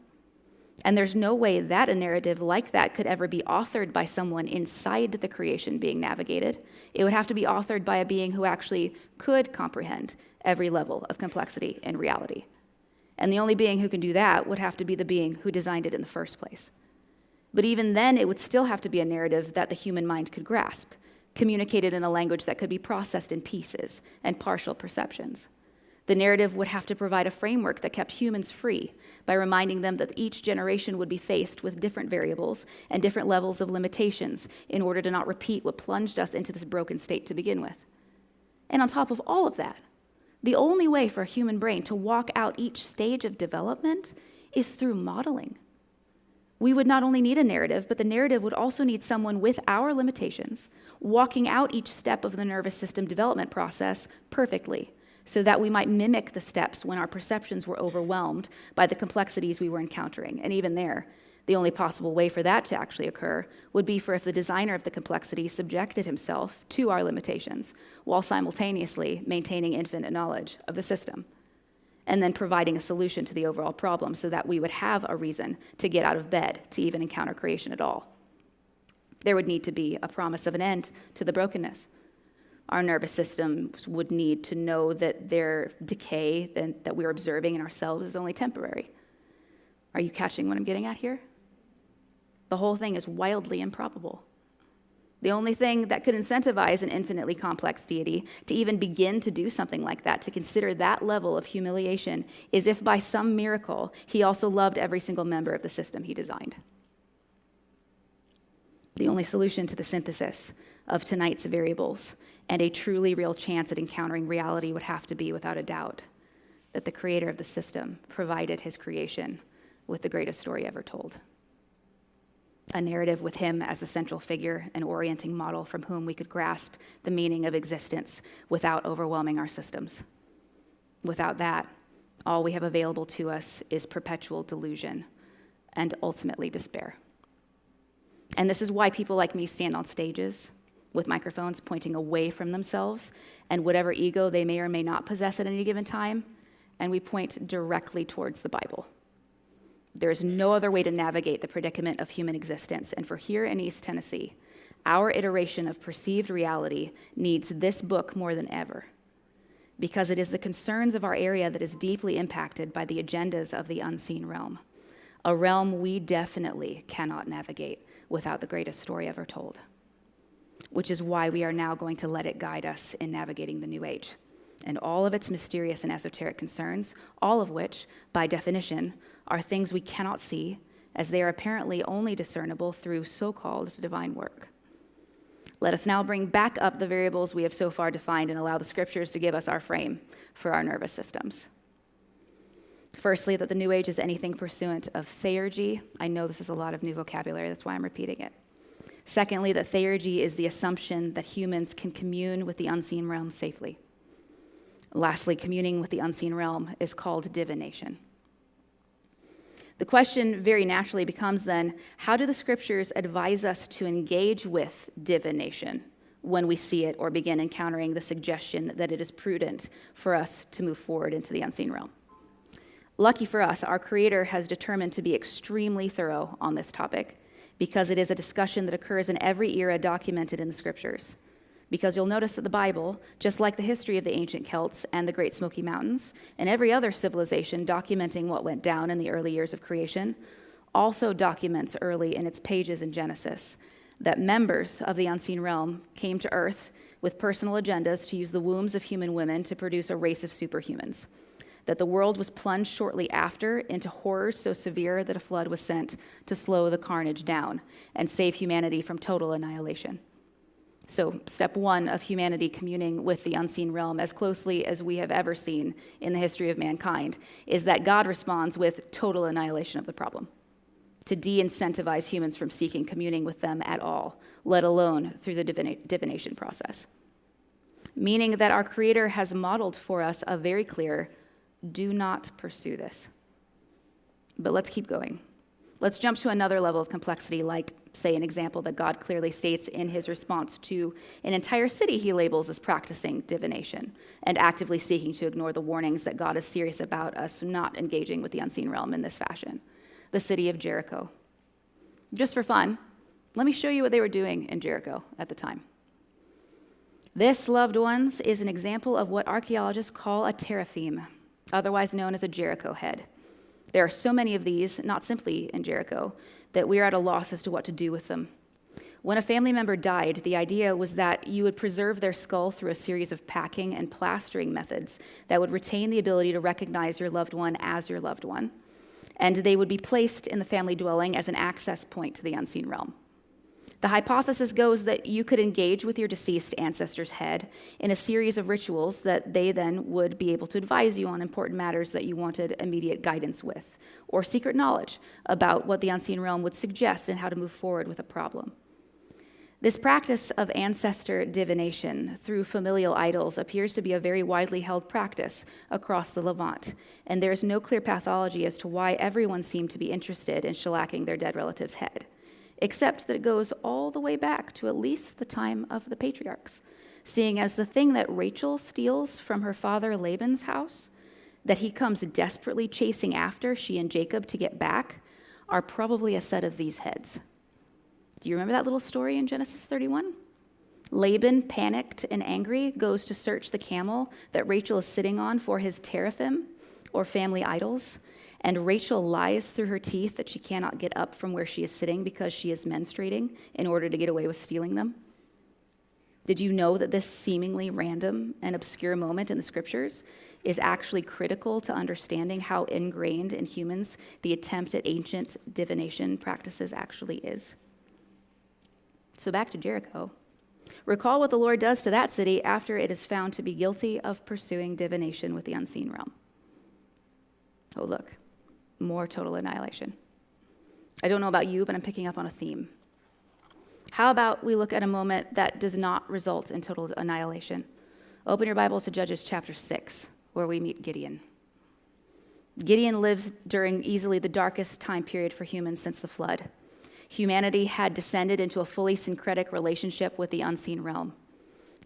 And there's no way that a narrative like that could ever be authored by someone inside the creation being navigated. It would have to be authored by a being who actually could comprehend every level of complexity in reality. And the only being who can do that would have to be the being who designed it in the first place. But even then, it would still have to be a narrative that the human mind could grasp, communicated in a language that could be processed in pieces and partial perceptions. The narrative would have to provide a framework that kept humans free by reminding them that each generation would be faced with different variables and different levels of limitations in order to not repeat what plunged us into this broken state to begin with. And on top of all of that, the only way for a human brain to walk out each stage of development is through modeling. We would not only need a narrative, but the narrative would also need someone with our limitations walking out each step of the nervous system development process perfectly, so that we might mimic the steps when our perceptions were overwhelmed by the complexities we were encountering. And even there, the only possible way for that to actually occur would be for if the designer of the complexity subjected himself to our limitations while simultaneously maintaining infinite knowledge of the system, and then providing a solution to the overall problem so that we would have a reason to get out of bed to even encounter creation at all. There would need to be a promise of an end to the brokenness. Our nervous systems would need to know that their decay that we're observing in ourselves is only temporary. Are you catching what I'm getting at here? The whole thing is wildly improbable. The only thing that could incentivize an infinitely complex deity to even begin to do something like that, to consider that level of humiliation, is if by some miracle he also loved every single member of the system he designed. The only solution to the synthesis of tonight's variables and a truly real chance at encountering reality would have to be, without a doubt, that the creator of the system provided his creation with the greatest story ever told. A narrative with him as the central figure and orienting model from whom we could grasp the meaning of existence without overwhelming our systems. Without that, all we have available to us is perpetual delusion and ultimately despair. And this is why people like me stand on stages with microphones pointing away from themselves and whatever ego they may or may not possess at any given time, and we point directly towards the Bible. There is no other way to navigate the predicament of human existence, and for here in East Tennessee, our iteration of perceived reality needs this book more than ever, because it is the concerns of our area that is deeply impacted by the agendas of the unseen realm, a realm we definitely cannot navigate without the greatest story ever told, which is why we are now going to let it guide us in navigating the New Age and all of its mysterious and esoteric concerns, all of which, by definition, are things we cannot see, as they are apparently only discernible through so-called divine work. Let us now bring back up the variables we have so far defined and allow the scriptures to give us our frame for our nervous systems. Firstly, that the New Age is anything pursuant of theurgy. I know this is a lot of new vocabulary, that's why I'm repeating it. Secondly, that theurgy is the assumption that humans can commune with the unseen realm safely. Lastly, communing with the unseen realm is called divination. The question very naturally becomes then, how do the scriptures advise us to engage with divination when we see it or begin encountering the suggestion that it is prudent for us to move forward into the unseen realm? Lucky for us, our Creator has determined to be extremely thorough on this topic, because it is a discussion that occurs in every era documented in the scriptures. Because you'll notice that the Bible, just like the history of the ancient Celts and the Great Smoky Mountains, and every other civilization documenting what went down in the early years of creation, also documents early in its pages in Genesis that members of the unseen realm came to earth with personal agendas to use the wombs of human women to produce a race of superhumans. That the world was plunged shortly after into horrors so severe that a flood was sent to slow the carnage down and save humanity from total annihilation. So, step one of humanity communing with the unseen realm as closely as we have ever seen in the history of mankind is that God responds with total annihilation of the problem. to de-incentivize humans from seeking communing with them at all, let alone through the divination process. Meaning that our Creator has modeled for us a very clear, do not pursue this. But let's keep going. Let's jump to another level of complexity, like, say, an example that God clearly states in his response to an entire city he labels as practicing divination and actively seeking to ignore the warnings that God is serious about us not engaging with the unseen realm in this fashion. The city of Jericho. Just for fun, let me show you what they were doing in Jericho at the time. This, loved ones, is an example of what archaeologists call a teraphim, otherwise known as a Jericho head. There are so many of these, not simply in Jericho, that we are at a loss as to what to do with them. When a family member died, the idea was that you would preserve their skull through a series of packing and plastering methods that would retain the ability to recognize your loved one as your loved one, and they would be placed in the family dwelling as an access point to the unseen realm. The hypothesis goes that you could engage with your deceased ancestor's head in a series of rituals that they then would be able to advise you on important matters that you wanted immediate guidance with, or secret knowledge about what the unseen realm would suggest and how to move forward with a problem. This practice of ancestor divination through familial idols appears to be a very widely held practice across the Levant, and there is no clear pathology as to why everyone seemed to be interested in shellacking their dead relative's head, except that it goes all the way back to at least the time of the patriarchs, seeing as the thing that Rachel steals from her father Laban's house, that he comes desperately chasing after she and Jacob to get back, are probably a set of these heads. Do you remember that little story in Genesis 31? Laban, panicked and angry, goes to search the camel that Rachel is sitting on for his teraphim, or family idols, and Rachel lies through her teeth that she cannot get up from where she is sitting because she is menstruating in order to get away with stealing them. Did you know that this seemingly random and obscure moment in the scriptures is actually critical to understanding how ingrained in humans the attempt at ancient divination practices actually is? So back to Jericho. Recall what the Lord does to that city after it is found to be guilty of pursuing divination with the unseen realm. Oh, look, more total annihilation. I don't know about you, but I'm picking up on a theme. How about we look at a moment that does not result in total annihilation? Open your Bibles to Judges chapter 6, where we meet Gideon. Gideon lives during easily the darkest time period for humans since the flood. Humanity had descended into a fully syncretic relationship with the unseen realm.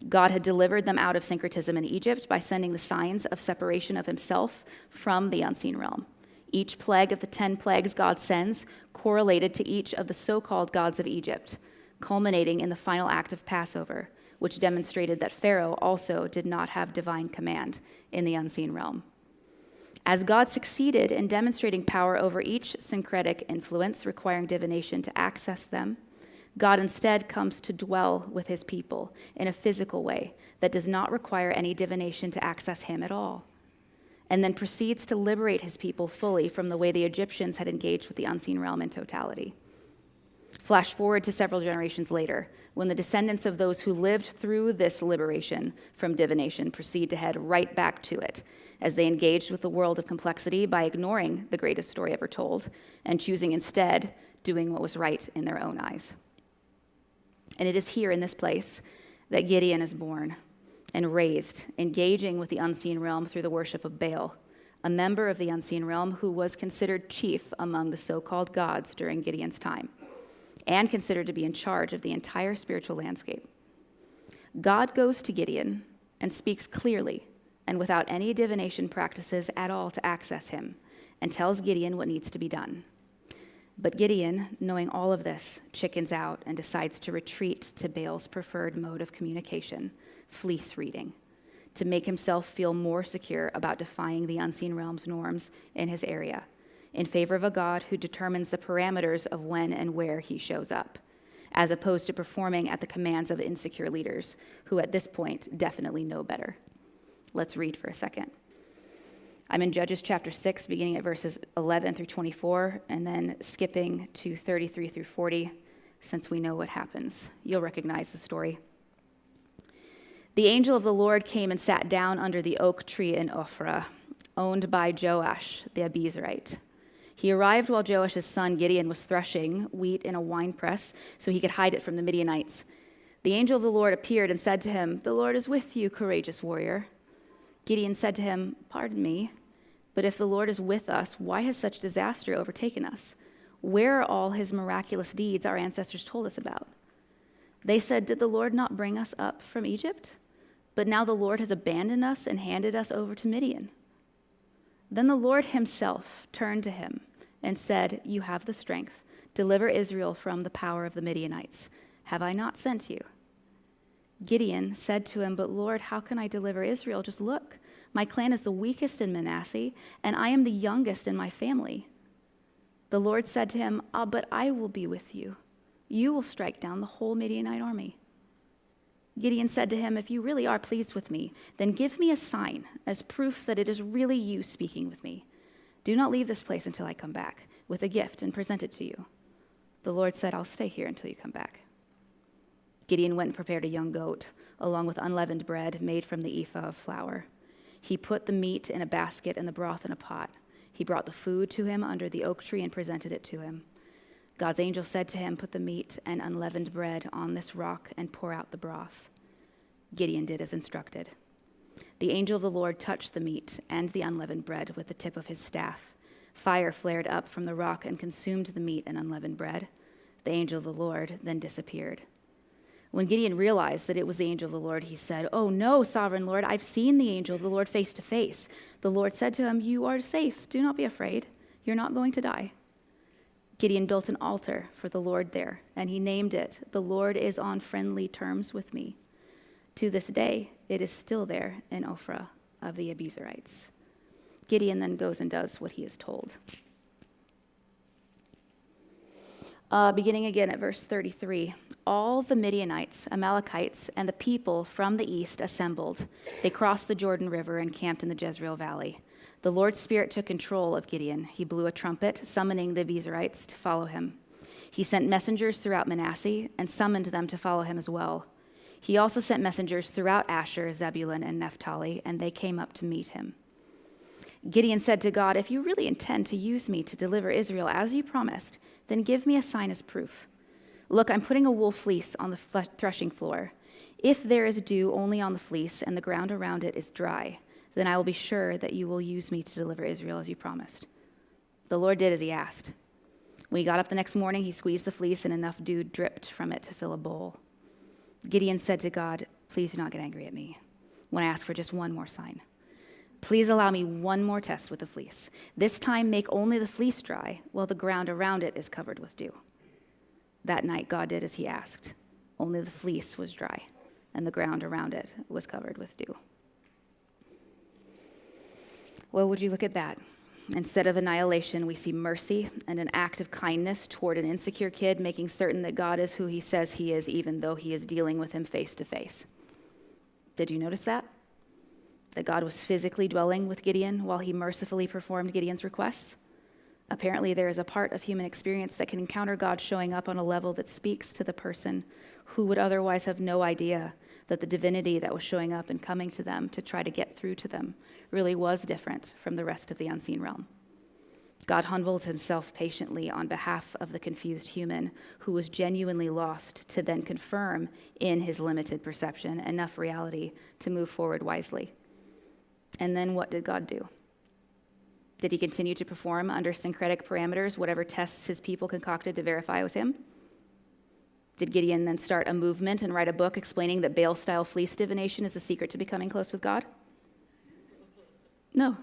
God had delivered them out of syncretism in Egypt by sending the signs of separation of himself from the unseen realm. Each plague of the 10 plagues God sends correlated to each of the so-called gods of Egypt, culminating in the final act of Passover, which demonstrated that Pharaoh also did not have divine command in the unseen realm. As God succeeded in demonstrating power over each syncretic influence requiring divination to access them, God instead comes to dwell with his people in a physical way that does not require any divination to access him at all, and then proceeds to liberate his people fully from the way the Egyptians had engaged with the unseen realm in totality. Flash forward to several generations later, when the descendants of those who lived through this liberation from divination proceed to head right back to it, as they engaged with the world of complexity by ignoring the greatest story ever told and choosing instead doing what was right in their own eyes. And it is here in this place that Gideon is born and raised, engaging with the unseen realm through the worship of Baal, a member of the unseen realm who was considered chief among the so-called gods during Gideon's time, and considered to be in charge of the entire spiritual landscape. God goes to Gideon and speaks clearly and without any divination practices at all to access him, and tells Gideon what needs to be done. But Gideon, knowing all of this, chickens out and decides to retreat to Baal's preferred mode of communication, fleece reading, to make himself feel more secure about defying the unseen realm's norms in his area, in favor of a God who determines the parameters of when and where he shows up, as opposed to performing at the commands of insecure leaders who at this point definitely know better. Let's read for a second. I'm in Judges chapter 6, beginning at verses 11 through 24, and then skipping to 33 through 40, since we know what happens. You'll recognize the story. The angel of the Lord came and sat down under the oak tree in Ophrah, owned by Joash the Abiezrite. He arrived while Joash's son Gideon was threshing wheat in a winepress so he could hide it from the Midianites. The angel of the Lord appeared and said to him, "The Lord is with you, courageous warrior." Gideon said to him, "Pardon me, but if the Lord is with us, why has such disaster overtaken us? Where are all his miraculous deeds our ancestors told us about?" They said, "Did the Lord not bring us up from Egypt? But now the Lord has abandoned us and handed us over to Midian." Then the Lord himself turned to him and said, "You have the strength. Deliver Israel from the power of the Midianites. Have I not sent you?" Gideon said to him, "But Lord, how can I deliver Israel? Just look, my clan is the weakest in Manasseh, and I am the youngest in my family." The Lord said to him, "But I will be with you. You will strike down the whole Midianite army." Gideon said to him, "If you really are pleased with me, then give me a sign as proof that it is really you speaking with me. Do not leave this place until I come back with a gift and present it to you." The Lord said, "I'll stay here until you come back." Gideon went and prepared a young goat, along with unleavened bread made from the ephah of flour. He put the meat in a basket and the broth in a pot. He brought the food to him under the oak tree and presented it to him. God's angel said to him, "Put the meat and unleavened bread on this rock and pour out the broth." Gideon did as instructed. The angel of the Lord touched the meat and the unleavened bread with the tip of his staff. Fire flared up from the rock and consumed the meat and unleavened bread. The angel of the Lord then disappeared. When Gideon realized that it was the angel of the Lord, he said, "Oh no, sovereign Lord, I've seen the angel of the Lord face to face." The Lord said to him, "You are safe. Do not be afraid. You're not going to die." Gideon built an altar for the Lord there, and he named it, "The Lord is on friendly terms with me." To this day, it is still there in Ophrah of the Abiezrites. Gideon then goes and does what he is told. Beginning again at verse 33, all the Midianites, Amalekites, and the people from the east assembled. They crossed the Jordan River and camped in the Jezreel Valley. The Lord's Spirit took control of Gideon. He blew a trumpet, summoning the Abiezrites to follow him. He sent messengers throughout Manasseh and summoned them to follow him as well. He also sent messengers throughout Asher, Zebulun, and Naphtali, and they came up to meet him. Gideon said to God, "If you really intend to use me to deliver Israel as you promised, then give me a sign as proof. Look, I'm putting a wool fleece on the threshing floor. If there is dew only on the fleece and the ground around it is dry, then I will be sure that you will use me to deliver Israel as you promised." The Lord did as he asked. When he got up the next morning, he squeezed the fleece and enough dew dripped from it to fill a bowl. Gideon said to God, "Please do not get angry at me when I ask for just one more sign. Please allow me one more test with the fleece. This time make only the fleece dry while the ground around it is covered with dew." That night God did as he asked. Only the fleece was dry and the ground around it was covered with dew. Well, would you look at that? Instead of annihilation, we see mercy and an act of kindness toward an insecure kid, making certain that God is who he says he is, even though he is dealing with him face to face. Did you notice that? That God was physically dwelling with Gideon while he mercifully performed Gideon's requests? Apparently, there is a part of human experience that can encounter God showing up on a level that speaks to the person who would otherwise have no idea that the divinity that was showing up and coming to them to try to get through to them really was different from the rest of the unseen realm. God humbled himself patiently on behalf of the confused human who was genuinely lost to then confirm in his limited perception enough reality to move forward wisely. And then what did God do? Did he continue to perform under syncretic parameters whatever tests his people concocted to verify it was him? Did Gideon then start a movement and write a book explaining that Baal-style fleece divination is the secret to becoming close with God? No.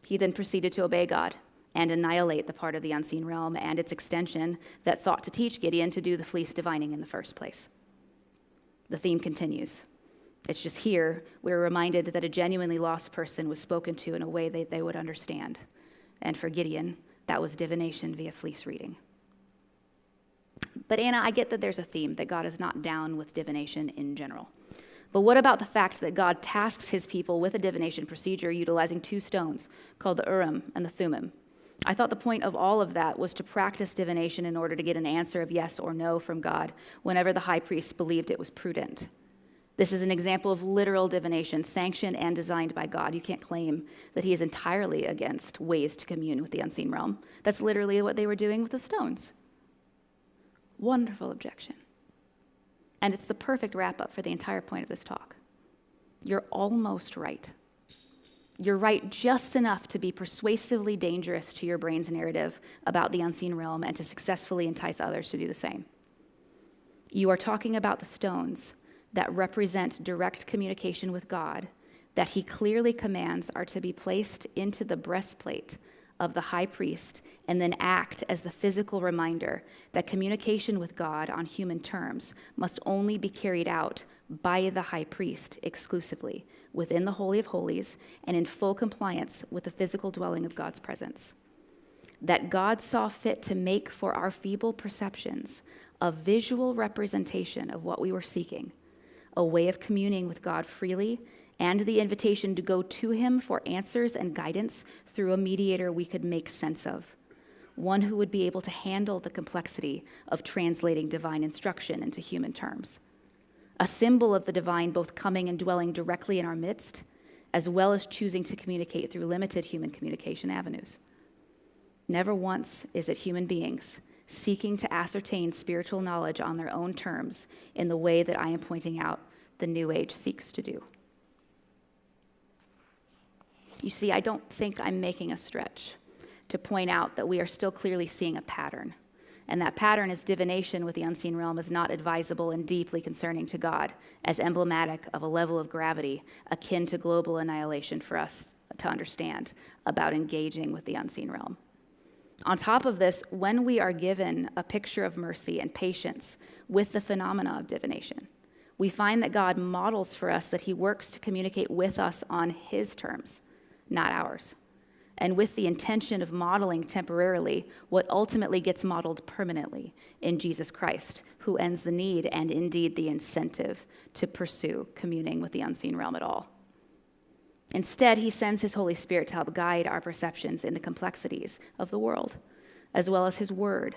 He then proceeded to obey God and annihilate the part of the unseen realm and its extension that thought to teach Gideon to do the fleece divining in the first place. The theme continues. It's just here we're reminded that a genuinely lost person was spoken to in a way that they would understand. And for Gideon, that was divination via fleece reading. But Anna, I get that there's a theme that God is not down with divination in general. But what about the fact that God tasks his people with a divination procedure utilizing two stones called the Urim and the Thummim? I thought the point of all of that was to practice divination in order to get an answer of yes or no from God whenever the high priest believed it was prudent. This is an example of literal divination, sanctioned and designed by God. You can't claim that he is entirely against ways to commune with the unseen realm. That's literally what they were doing with the stones. Wonderful objection. And it's the perfect wrap-up for the entire point of this talk. You're almost right. You're right just enough to be persuasively dangerous to your brain's narrative about the unseen realm and to successfully entice others to do the same. You are talking about the stones that represent direct communication with God, that he clearly commands are to be placed into the breastplate of the high priest and then act as the physical reminder that communication with God on human terms must only be carried out by the high priest exclusively within the Holy of Holies and in full compliance with the physical dwelling of God's presence. That God saw fit to make for our feeble perceptions a visual representation of what we were seeking, a way of communing with God freely, and the invitation to go to him for answers and guidance through a mediator we could make sense of, one who would be able to handle the complexity of translating divine instruction into human terms. A symbol of the divine both coming and dwelling directly in our midst, as well as choosing to communicate through limited human communication avenues. Never once is it human beings seeking to ascertain spiritual knowledge on their own terms in the way that I am pointing out the New Age seeks to do. You see, I don't think I'm making a stretch to point out that we are still clearly seeing a pattern, and that pattern is divination with the unseen realm is not advisable and deeply concerning to God, as emblematic of a level of gravity akin to global annihilation for us to understand about engaging with the unseen realm. On top of this, when we are given a picture of mercy and patience with the phenomena of divination, we find that God models for us that he works to communicate with us on his terms, not ours, and with the intention of modeling temporarily what ultimately gets modeled permanently in Jesus Christ, who ends the need and indeed the incentive to pursue communing with the unseen realm at all. Instead, he sends his Holy Spirit to help guide our perceptions in the complexities of the world, as well as his word,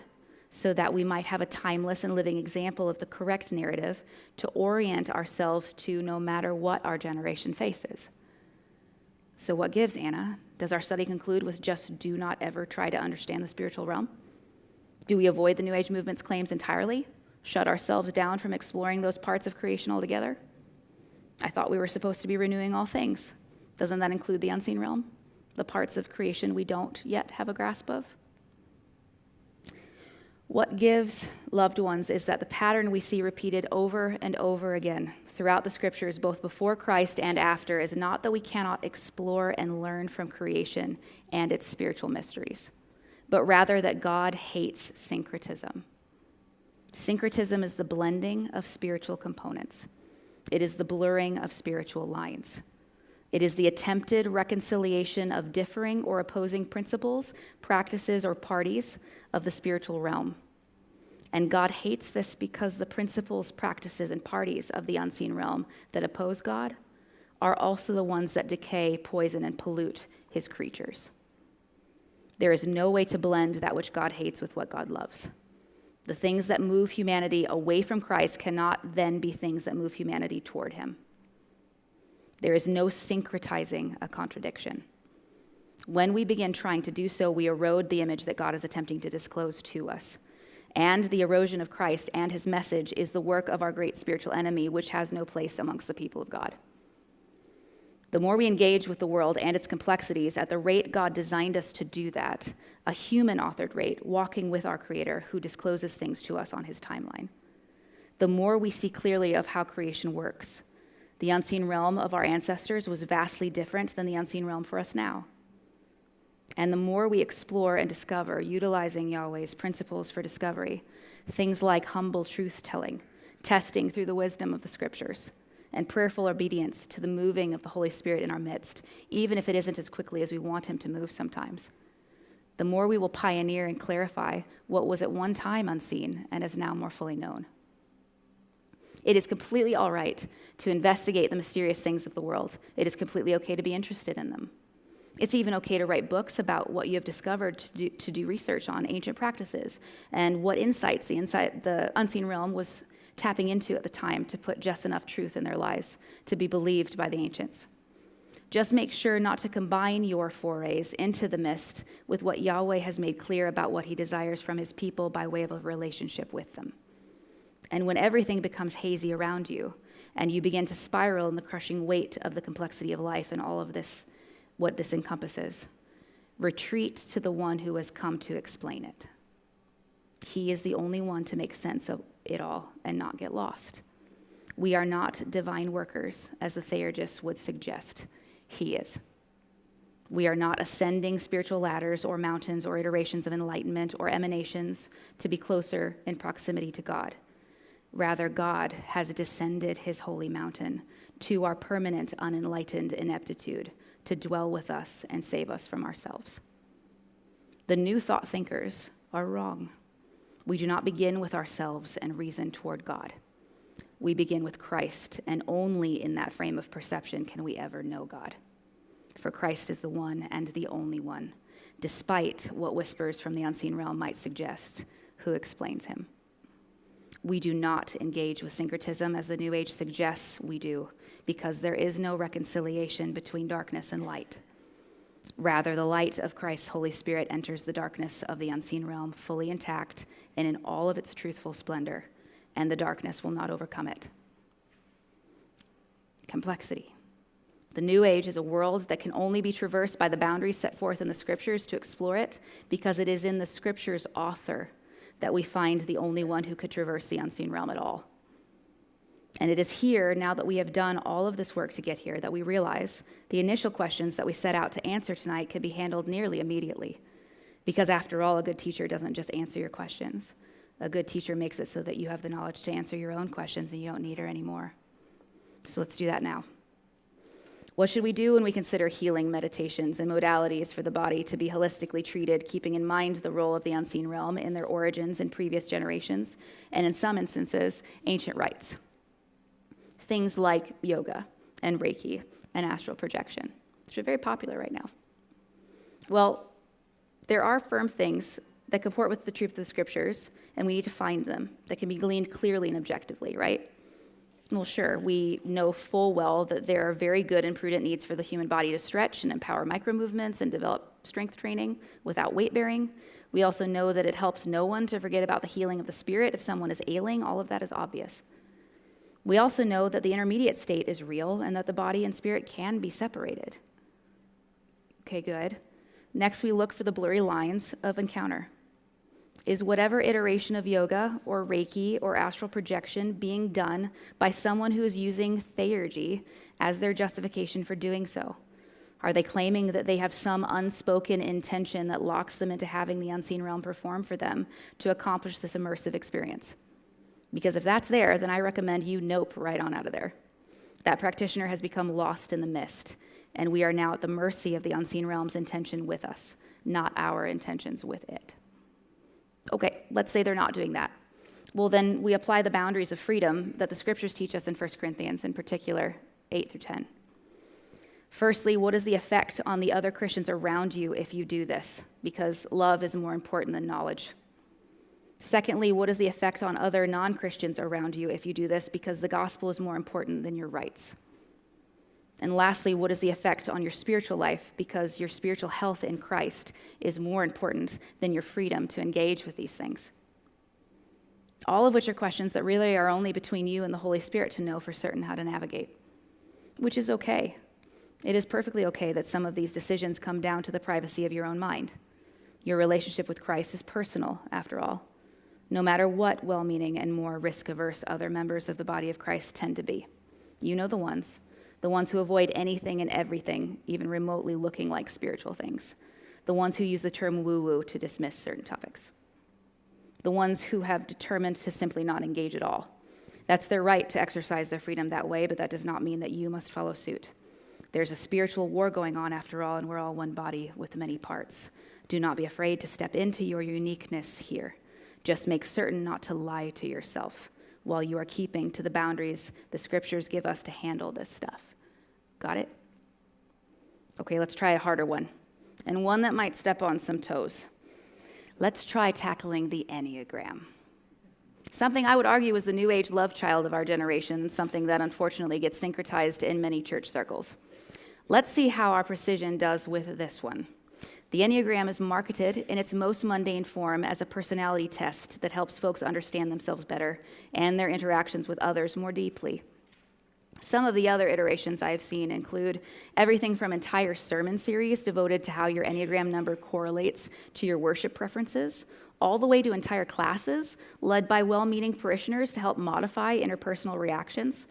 so that we might have a timeless and living example of the correct narrative to orient ourselves to no matter what our generation faces. So what gives, Anna? Does our study conclude with just do not ever try to understand the spiritual realm? Do we avoid the New Age movement's claims entirely? Shut ourselves down from exploring those parts of creation altogether? I thought we were supposed to be renewing all things. Doesn't that include the unseen realm? The parts of creation we don't yet have a grasp of? What gives, loved ones, is that the pattern we see repeated over and over again throughout the scriptures, both before Christ and after, is not that we cannot explore and learn from creation and its spiritual mysteries, but rather that God hates syncretism. Syncretism is the blending of spiritual components. It is the blurring of spiritual lines. It is the attempted reconciliation of differing or opposing principles, practices, or parties of the spiritual realm. And God hates this because the principles, practices, and parties of the unseen realm that oppose God are also the ones that decay, poison, and pollute his creatures. There is no way to blend that which God hates with what God loves. The things that move humanity away from Christ cannot then be things that move humanity toward him. There is no syncretizing a contradiction. When we begin trying to do so, we erode the image that God is attempting to disclose to us. And the erosion of Christ and his message is the work of our great spiritual enemy, which has no place amongst the people of God. The more we engage with the world and its complexities at the rate God designed us to do that, a human-authored rate, walking with our Creator who discloses things to us on his timeline, the more we see clearly of how creation works. The unseen realm of our ancestors was vastly different than the unseen realm for us now. And the more we explore and discover, utilizing Yahweh's principles for discovery, things like humble truth-telling, testing through the wisdom of the scriptures, and prayerful obedience to the moving of the Holy Spirit in our midst, even if it isn't as quickly as we want him to move sometimes, the more we will pioneer and clarify what was at one time unseen and is now more fully known. It is completely all right to investigate the mysterious things of the world. It is completely okay to be interested in them. It's even okay to write books about what you have discovered, to do research on ancient practices and what insights the unseen realm was tapping into at the time to put just enough truth in their lives to be believed by the ancients. Just make sure not to combine your forays into the mist with what Yahweh has made clear about what he desires from his people by way of a relationship with them. And when everything becomes hazy around you, and you begin to spiral in the crushing weight of the complexity of life and all of this, what this encompasses, retreat to the one who has come to explain it. He is the only one to make sense of it all and not get lost. We are not divine workers, as the theurgists would suggest. He is. We are not ascending spiritual ladders or mountains or iterations of enlightenment or emanations to be closer in proximity to God. Rather, God has descended his holy mountain to our permanent unenlightened ineptitude to dwell with us and save us from ourselves. The new thought thinkers are wrong. We do not begin with ourselves and reason toward God. We begin with Christ, and only in that frame of perception can we ever know God. For Christ is the one and the only one, despite what whispers from the unseen realm might suggest, who explains him. We do not engage with syncretism as the New Age suggests we do, because there is no reconciliation between darkness and light. Rather, the light of Christ's Holy Spirit enters the darkness of the unseen realm fully intact and in all of its truthful splendor, and the darkness will not overcome it. Complexity. The New Age is a world that can only be traversed by the boundaries set forth in the Scriptures to explore it, because it is in the Scriptures' author that we find the only one who could traverse the unseen realm at all. And it is here, now that we have done all of this work to get here, that we realize the initial questions that we set out to answer tonight can be handled nearly immediately. Because after all, a good teacher doesn't just answer your questions. A good teacher makes it so that you have the knowledge to answer your own questions and you don't need her anymore. So let's do that now. What should we do when we consider healing meditations and modalities for the body to be holistically treated, keeping in mind the role of the unseen realm in their origins in previous generations, and in some instances, ancient rites? Things like yoga and Reiki and astral projection, which are very popular right now. Well, there are firm things that comport with the truth of the Scriptures, and we need to find them that can be gleaned clearly and objectively, right? Well, sure, we know full well that there are very good and prudent needs for the human body to stretch and empower micromovements and develop strength training without weight bearing. We also know that it helps no one to forget about the healing of the spirit if someone is ailing. All of that is obvious. We also know that the intermediate state is real and that the body and spirit can be separated. Okay, good. Next, we look for the blurry lines of encounter. Is whatever iteration of yoga or Reiki or astral projection being done by someone who is using theurgy as their justification for doing so? Are they claiming that they have some unspoken intention that locks them into having the unseen realm perform for them to accomplish this immersive experience? Because if that's there, then I recommend you nope right on out of there. That practitioner has become lost in the mist, and we are now at the mercy of the unseen realm's intention with us, not our intentions with it. Okay, let's say they're not doing that. Well, then we apply the boundaries of freedom that the Scriptures teach us in 1 Corinthians, in particular, 8 through 10. Firstly, what is the effect on the other Christians around you if you do this? Because love is more important than knowledge. Secondly, what is the effect on other non-Christians around you if you do this? Because the gospel is more important than your rights. And lastly, what is the effect on your spiritual life? Because your spiritual health in Christ is more important than your freedom to engage with these things. All of which are questions that really are only between you and the Holy Spirit to know for certain how to navigate, which is okay. It is perfectly okay that some of these decisions come down to the privacy of your own mind. Your relationship with Christ is personal, after all, no matter what well-meaning and more risk-averse other members of the body of Christ tend to be. You know the ones who avoid anything and everything, even remotely looking like spiritual things, the ones who use the term woo-woo to dismiss certain topics, the ones who have determined to simply not engage at all. That's their right to exercise their freedom that way, but that does not mean that you must follow suit. There's a spiritual war going on after all, and we're all one body with many parts. Do not be afraid to step into your uniqueness here. Just make certain not to lie to yourself while you are keeping to the boundaries the Scriptures give us to handle this stuff. Got it? Okay, let's try a harder one, and one that might step on some toes. Let's try tackling the enneagram. something I would argue is the New Age love child of our generation, something that unfortunately gets syncretized in many church circles. Let's see how our precision does with this one. The Enneagram is marketed in its most mundane form as a personality test that helps folks understand themselves better and their interactions with others more deeply. Some of the other iterations I have seen include everything from entire sermon series devoted to how your Enneagram number correlates to your worship preferences, all the way to entire classes led by well-meaning parishioners to help modify interpersonal reactions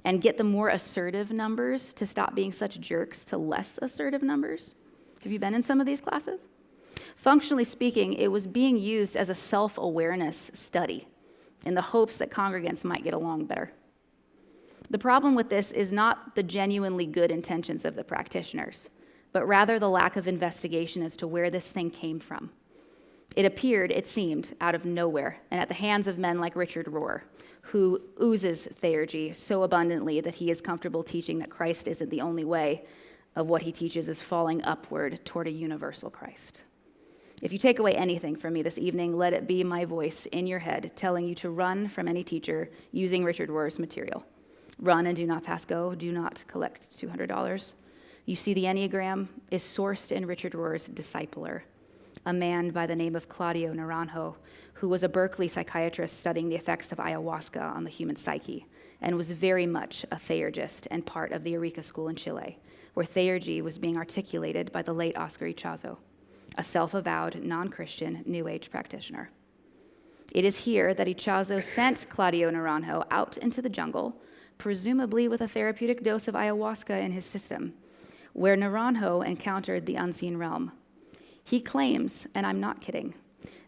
and get the more assertive numbers to stop being such jerks to less assertive numbers. Have you been in some of these classes? Functionally speaking, it was being used as a self-awareness study in the hopes that congregants might get along better. The problem with this is not the genuinely good intentions of the practitioners, but rather the lack of investigation as to where this thing came from. It appeared, it seemed, out of nowhere, and at the hands of men like Richard Rohr, who oozes theurgy so abundantly that he is comfortable teaching that Christ isn't the only way. Of what he teaches is falling upward toward a universal Christ. If you take away anything from me this evening, let it be my voice in your head telling you to run from any teacher using Richard Rohr's material. Run and do not pass go. Do not collect $200. You see, the Enneagram is sourced in Richard Rohr's Discipler, a man by the name of Claudio Naranjo, who was a Berkeley psychiatrist studying the effects of ayahuasca on the human psyche, and was very much a theurgist and part of the Eureka School in Chile, where theurgy was being articulated by the late Oscar Ichazo, a self-avowed, non-Christian New Age practitioner. It is here that Ichazo sent Claudio Naranjo out into the jungle, presumably with a therapeutic dose of ayahuasca in his system, where Naranjo encountered the unseen realm. He claims, and I'm not kidding,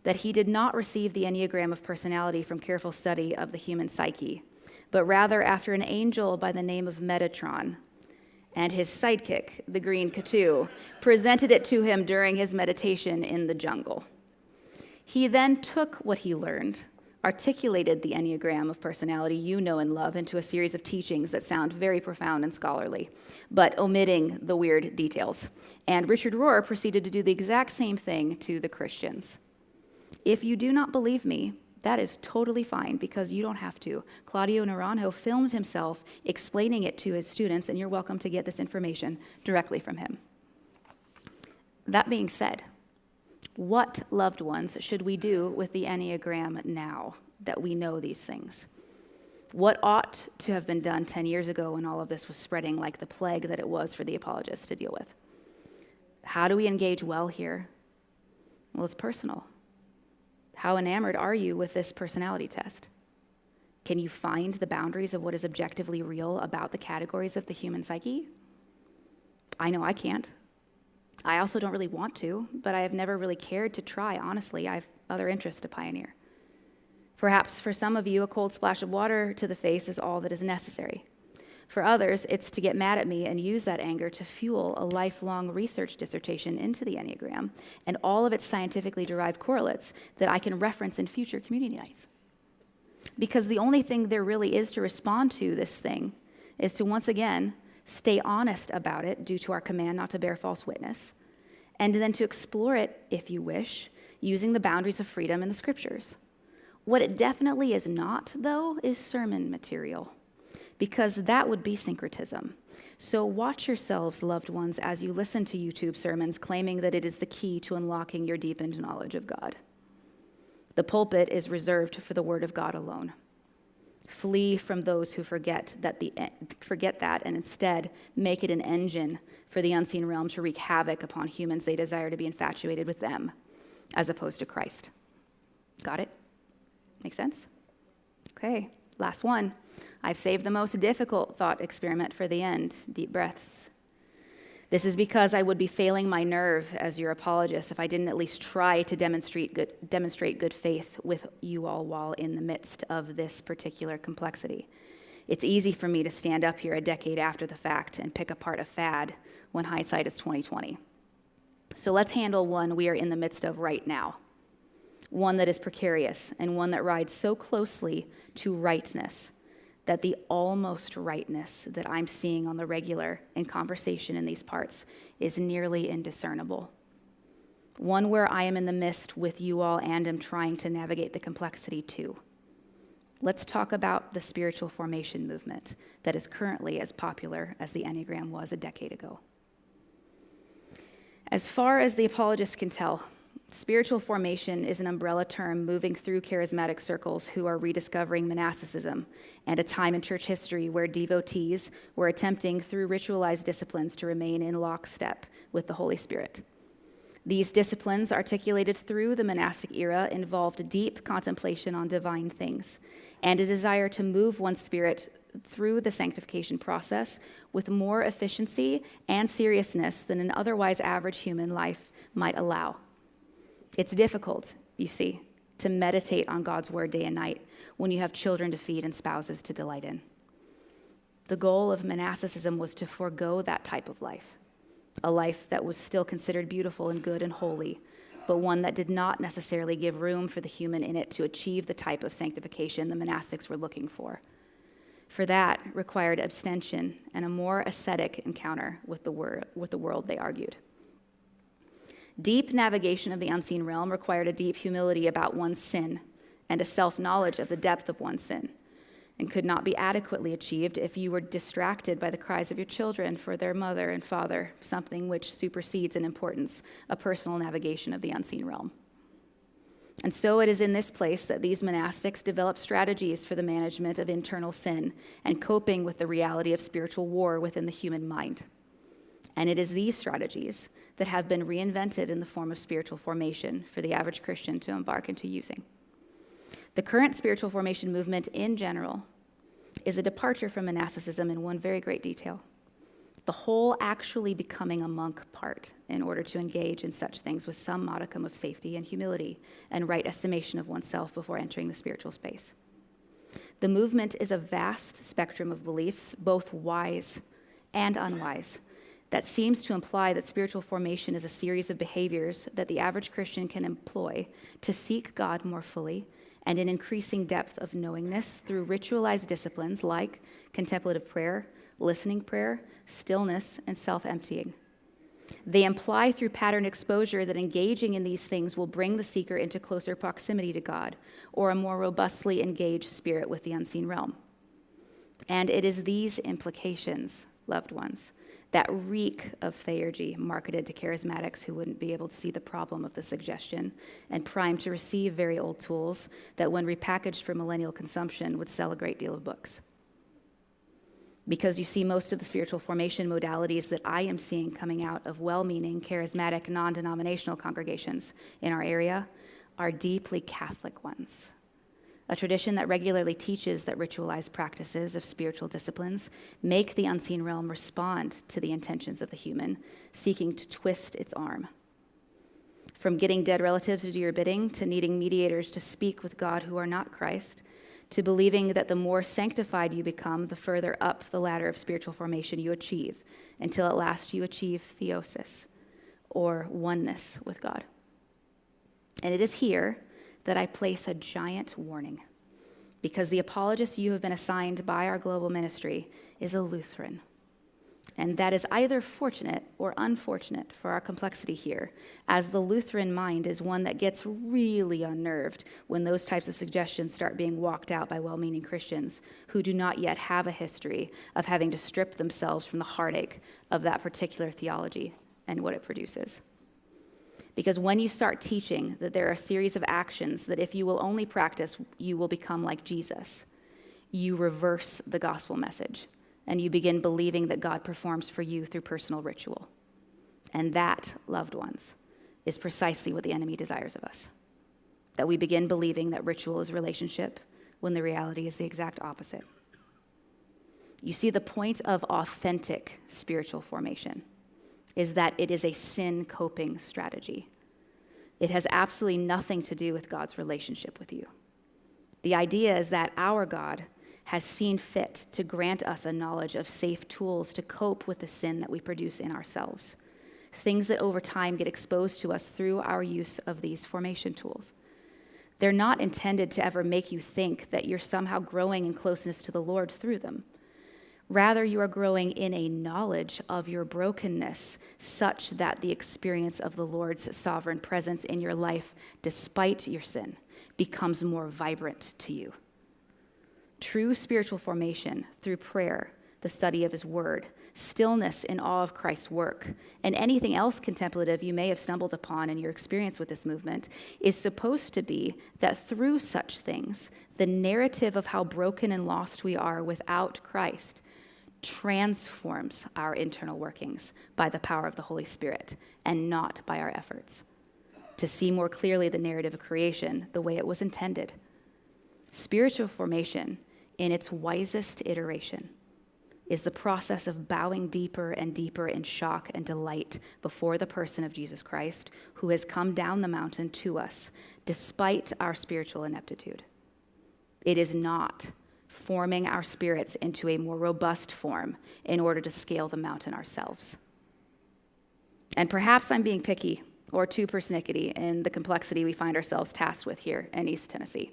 that he did not receive the Enneagram of personality from careful study of the human psyche, but rather after an angel by the name of Metatron and his sidekick, the green Cthulhu, presented it to him during his meditation in the jungle. He then took what he learned, articulated the Enneagram of personality you know and love into a series of teachings that sound very profound and scholarly, but omitting the weird details. And Richard Rohr proceeded to do the exact same thing to the Christians. If you do not believe me, that is totally fine, because you don't have to. Claudio Naranjo filmed himself explaining it to his students, and you're welcome to get this information directly from him. That being said, what, loved ones, should we do with the Enneagram now that we know these things? What ought to have been done 10 years ago when all of this was spreading like the plague that it was for the apologists to deal with? How do we engage well here? Well, it's personal. How enamored are you with this personality test? Can you find the boundaries of what is objectively real about the categories of the human psyche? I know I can't. I also don't really want to, but I have never really cared to try, honestly. I have other interests to pioneer. Perhaps for some of you, a cold splash of water to the face is all that is necessary. For others, it's to get mad at me and use that anger to fuel a lifelong research dissertation into the Enneagram and all of its scientifically derived correlates that I can reference in future community nights. Because the only thing there really is to respond to this thing is to, once again, stay honest about it due to our command not to bear false witness, and then to explore it, if you wish, using the boundaries of freedom in the scriptures. What it definitely is not, though, is sermon material, because that would be syncretism. So watch yourselves, loved ones, as you listen to YouTube sermons claiming that it is the key to unlocking your deepened knowledge of God. The pulpit is reserved for the word of God alone. Flee from those who forget that and instead make it an engine for the unseen realm to wreak havoc upon humans they desire to be infatuated with them, as opposed to Christ. Got it? Make sense? Okay, last one. I've saved the most difficult thought experiment for the end. Deep breaths. This is because I would be failing my nerve as your apologist if I didn't at least try to demonstrate good faith with you all while in the midst of this particular complexity. It's easy for me to stand up here a decade after the fact and pick apart a fad when hindsight is 20/20. So let's handle one we are in the midst of right now. One that is precarious and one that rides so closely to rightness that the almost rightness that I'm seeing on the regular in conversation in these parts is nearly indiscernible. One where I am in the midst with you all and am trying to navigate the complexity too. let's talk about the spiritual formation movement that is currently as popular as the enneagram was a decade ago. As far as the apologists can tell, spiritual formation is an umbrella term moving through charismatic circles who are rediscovering monasticism and a time in church history where devotees were attempting through ritualized disciplines to remain in lockstep with the Holy Spirit. These disciplines, articulated through the monastic era, involved deep contemplation on divine things and a desire to move one's spirit through the sanctification process with more efficiency and seriousness than an otherwise average human life might allow. It's difficult, you see, to meditate on God's word day and night when you have children to feed and spouses to delight in. The goal of monasticism was to forego that type of life, a life that was still considered beautiful and good and holy, but one that did not necessarily give room for the human in it to achieve the type of sanctification the monastics were looking for. For that required abstention and a more ascetic encounter with the world, they argued. Deep navigation of the unseen realm required a deep humility about one's sin and a self-knowledge of the depth of one's sin, and could not be adequately achieved if you were distracted by the cries of your children for their mother and father, something which supersedes in importance a personal navigation of the unseen realm. And so it is in this place that these monastics develop strategies for the management of internal sin and coping with the reality of spiritual war within the human mind. And it is these strategies that have been reinvented in the form of spiritual formation for the average Christian to embark into using. The current spiritual formation movement in general is a departure from monasticism in one very great detail: the whole actually becoming a monk part in order to engage in such things with some modicum of safety and humility and right estimation of oneself before entering the spiritual space. The movement is a vast spectrum of beliefs, both wise and unwise, that seems to imply that spiritual formation is a series of behaviors that the average Christian can employ to seek God more fully and an increasing depth of knowingness through ritualized disciplines like contemplative prayer, listening prayer, stillness, and self-emptying. They imply through pattern exposure that engaging in these things will bring the seeker into closer proximity to God or a more robustly engaged spirit with the unseen realm. And it is these implications, loved ones, that reek of theurgy marketed to charismatics who wouldn't be able to see the problem of the suggestion and primed to receive very old tools that, when repackaged for millennial consumption, would sell a great deal of books. Because you see, most of the spiritual formation modalities that I am seeing coming out of well-meaning, charismatic, non-denominational congregations in our area are deeply Catholic ones. A tradition that regularly teaches that ritualized practices of spiritual disciplines make the unseen realm respond to the intentions of the human, seeking to twist its arm. From getting dead relatives to do your bidding, to needing mediators to speak with God who are not Christ, to believing that the more sanctified you become, the further up the ladder of spiritual formation you achieve, until at last you achieve theosis, or oneness with God. And it is here that I place a giant warning, because the apologist you have been assigned by our global ministry is a Lutheran. And that is either fortunate or unfortunate for our complexity here, as the Lutheran mind is one that gets really unnerved when those types of suggestions start being walked out by well-meaning Christians who do not yet have a history of having to strip themselves from the heartache of that particular theology and what it produces. Because when you start teaching that there are a series of actions that if you will only practice, you will become like Jesus, you reverse the gospel message. And you begin believing that God performs for you through personal ritual. And that, loved ones, is precisely what the enemy desires of us. That we begin believing that ritual is relationship, when the reality is the exact opposite. You see, the point of authentic spiritual formation is that it is a sin coping strategy. It has absolutely nothing to do with God's relationship with you. The idea is that our God has seen fit to grant us a knowledge of safe tools to cope with the sin that we produce in ourselves, things that over time get exposed to us through our use of these formation tools. They're not intended to ever make you think that you're somehow growing in closeness to the Lord through them. Rather, you are growing in a knowledge of your brokenness, such that the experience of the Lord's sovereign presence in your life, despite your sin, becomes more vibrant to you. True spiritual formation through prayer, the study of his word, stillness in awe of Christ's work, and anything else contemplative you may have stumbled upon in your experience with this movement is supposed to be that through such things, the narrative of how broken and lost we are without Christ transforms our internal workings by the power of the Holy Spirit and not by our efforts, to see more clearly the narrative of creation the way it was intended. Spiritual formation, in its wisest iteration, is the process of bowing deeper and deeper in shock and delight before the person of Jesus Christ, who has come down the mountain to us despite our spiritual ineptitude. It is not forming our spirits into a more robust form in order to scale the mountain ourselves. And perhaps I'm being picky or too persnickety in the complexity we find ourselves tasked with here in East Tennessee.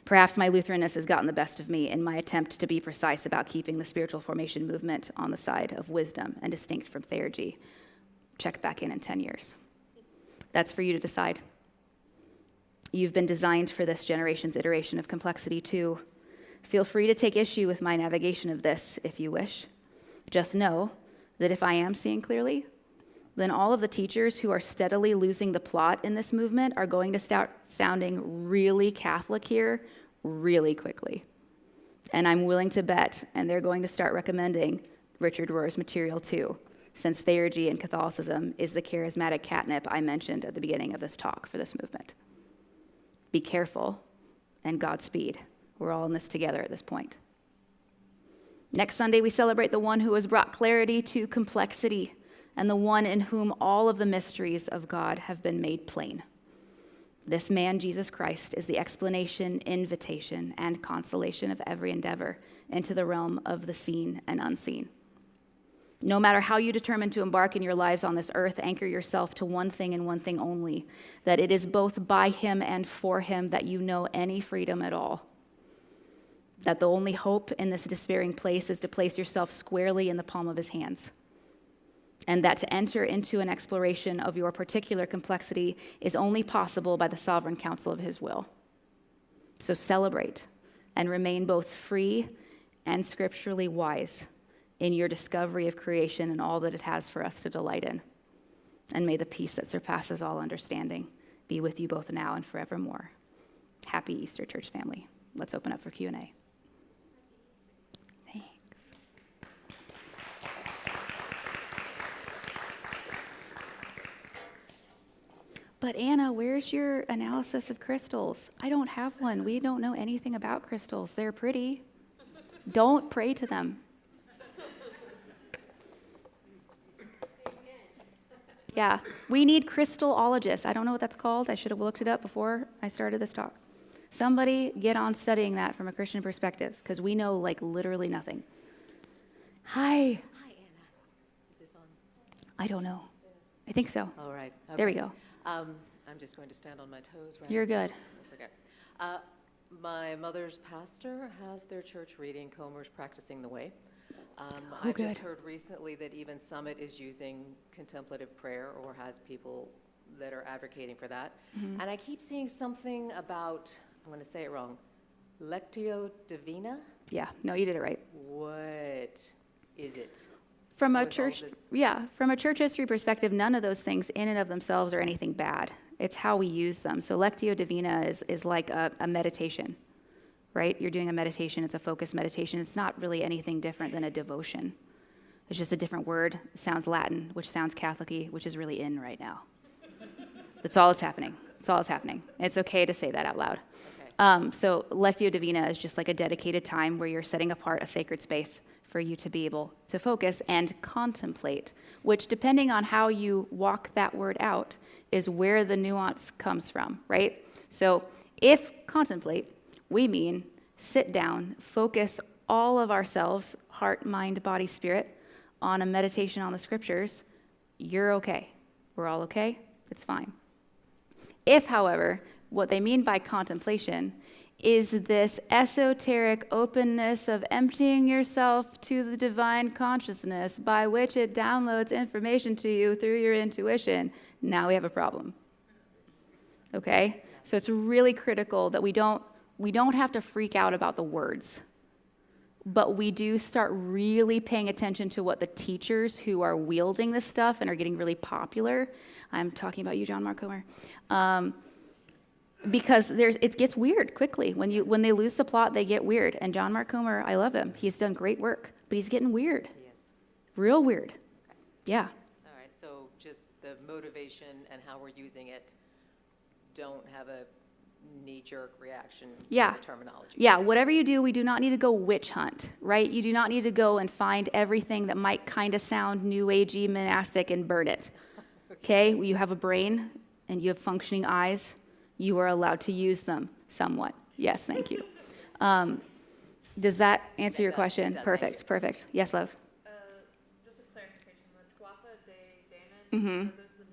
Perhaps my Lutheranness has gotten the best of me in my attempt to be precise about keeping the spiritual formation movement on the side of wisdom and distinct from theurgy. Check back in 10 years. That's for you to decide. You've been designed for this generation's iteration of complexity too. Feel free to take issue with my navigation of this if you wish. Just know that if I am seeing clearly, then all of the teachers who are steadily losing the plot in this movement are going to start sounding really Catholic here really quickly. And I'm willing to bet, and they're going to start recommending Richard Rohr's material too, since theurgy and Catholicism is the charismatic catnip I mentioned at the beginning of this talk for this movement. Be careful, and Godspeed. We're all in this together at this point. Next Sunday, we celebrate the one who has brought clarity to complexity, and the one in whom all of the mysteries of God have been made plain. This man, Jesus Christ, is the explanation, invitation, and consolation of every endeavor into the realm of the seen and unseen. No matter how you determine to embark in your lives on this earth, anchor yourself to one thing and one thing only, that it is both by him and for him that you know any freedom at all. That the only hope in this despairing place is to place yourself squarely in the palm of his hands. And that to enter into an exploration of your particular complexity is only possible by the sovereign counsel of his will. So celebrate and remain both free and scripturally wise in your discovery of creation and all that it has for us to delight in. And may the peace that surpasses all understanding be with you both now and forevermore. Happy Easter, church family. Let's open up for Q&A. But Anna, where's your analysis of crystals? I don't have one. We don't know anything about crystals. They're pretty. Don't pray to them. Yeah, we need crystallologists. I don't know what that's called. I should have looked it up before I started this talk. Somebody get on studying that from a Christian perspective, because we know like literally nothing. Hi. Hi, Anna. Is this on? I don't know. I think so. All right. Okay. There we go. I'm just going to stand on my toes. Right? You're good. That's okay. My mother's pastor has their church reading Comer's Practicing the Way. I've good. just heard recently that even Summit is using contemplative prayer or has people that are advocating for that. Mm-hmm. And I keep seeing something about, I'm going to say it wrong, Lectio Divina? Yeah, no, you did it right. What is it? From a church history perspective, none of those things in and of themselves are anything bad. It's how we use them. So Lectio Divina is like a meditation, right? You're doing a meditation. It's a focused meditation. It's not really anything different than a devotion. It's just a different word. It sounds Latin, which sounds Catholic-y, which is really in right now. That's all that's happening. That's all that's happening. It's okay to say that out loud. Okay. So Lectio Divina is just like a dedicated time where you're setting apart a sacred space for you to be able to focus and contemplate, which, depending on how you walk that word out, is where the nuance comes from, right? So if contemplate, we mean sit down, focus all of ourselves, heart, mind, body, spirit, on a meditation on the scriptures, you're okay. We're all okay. It's fine. If, however, what they mean by contemplation is this esoteric openness of emptying yourself to the divine consciousness by which it downloads information to you through your intuition, now we have a problem. Okay? So it's really critical that we don't have to freak out about the words but we do start really paying attention to what the teachers who are wielding this stuff and are getting really popular. I'm talking about you, John Mark Comer. Because it gets weird quickly. When they lose the plot, they get weird. And John Mark Comer, I love him. He's done great work, but he's getting weird. He is. Real weird. Okay. Yeah. All right, so just the motivation and how we're using it, don't have a knee-jerk reaction to Yeah. the terminology. Yeah, whatever you do, we do not need to go witch hunt, right? You do not need to go and find everything that might kind of sound new agey, monastic, and burn it. Okay? You have a brain and you have functioning eyes. You are allowed to use them somewhat. Yes, thank you. Does that answer your question? It does, Perfect, perfect. Yes, love. Just a clarification, the Tuatha De Danann, are those the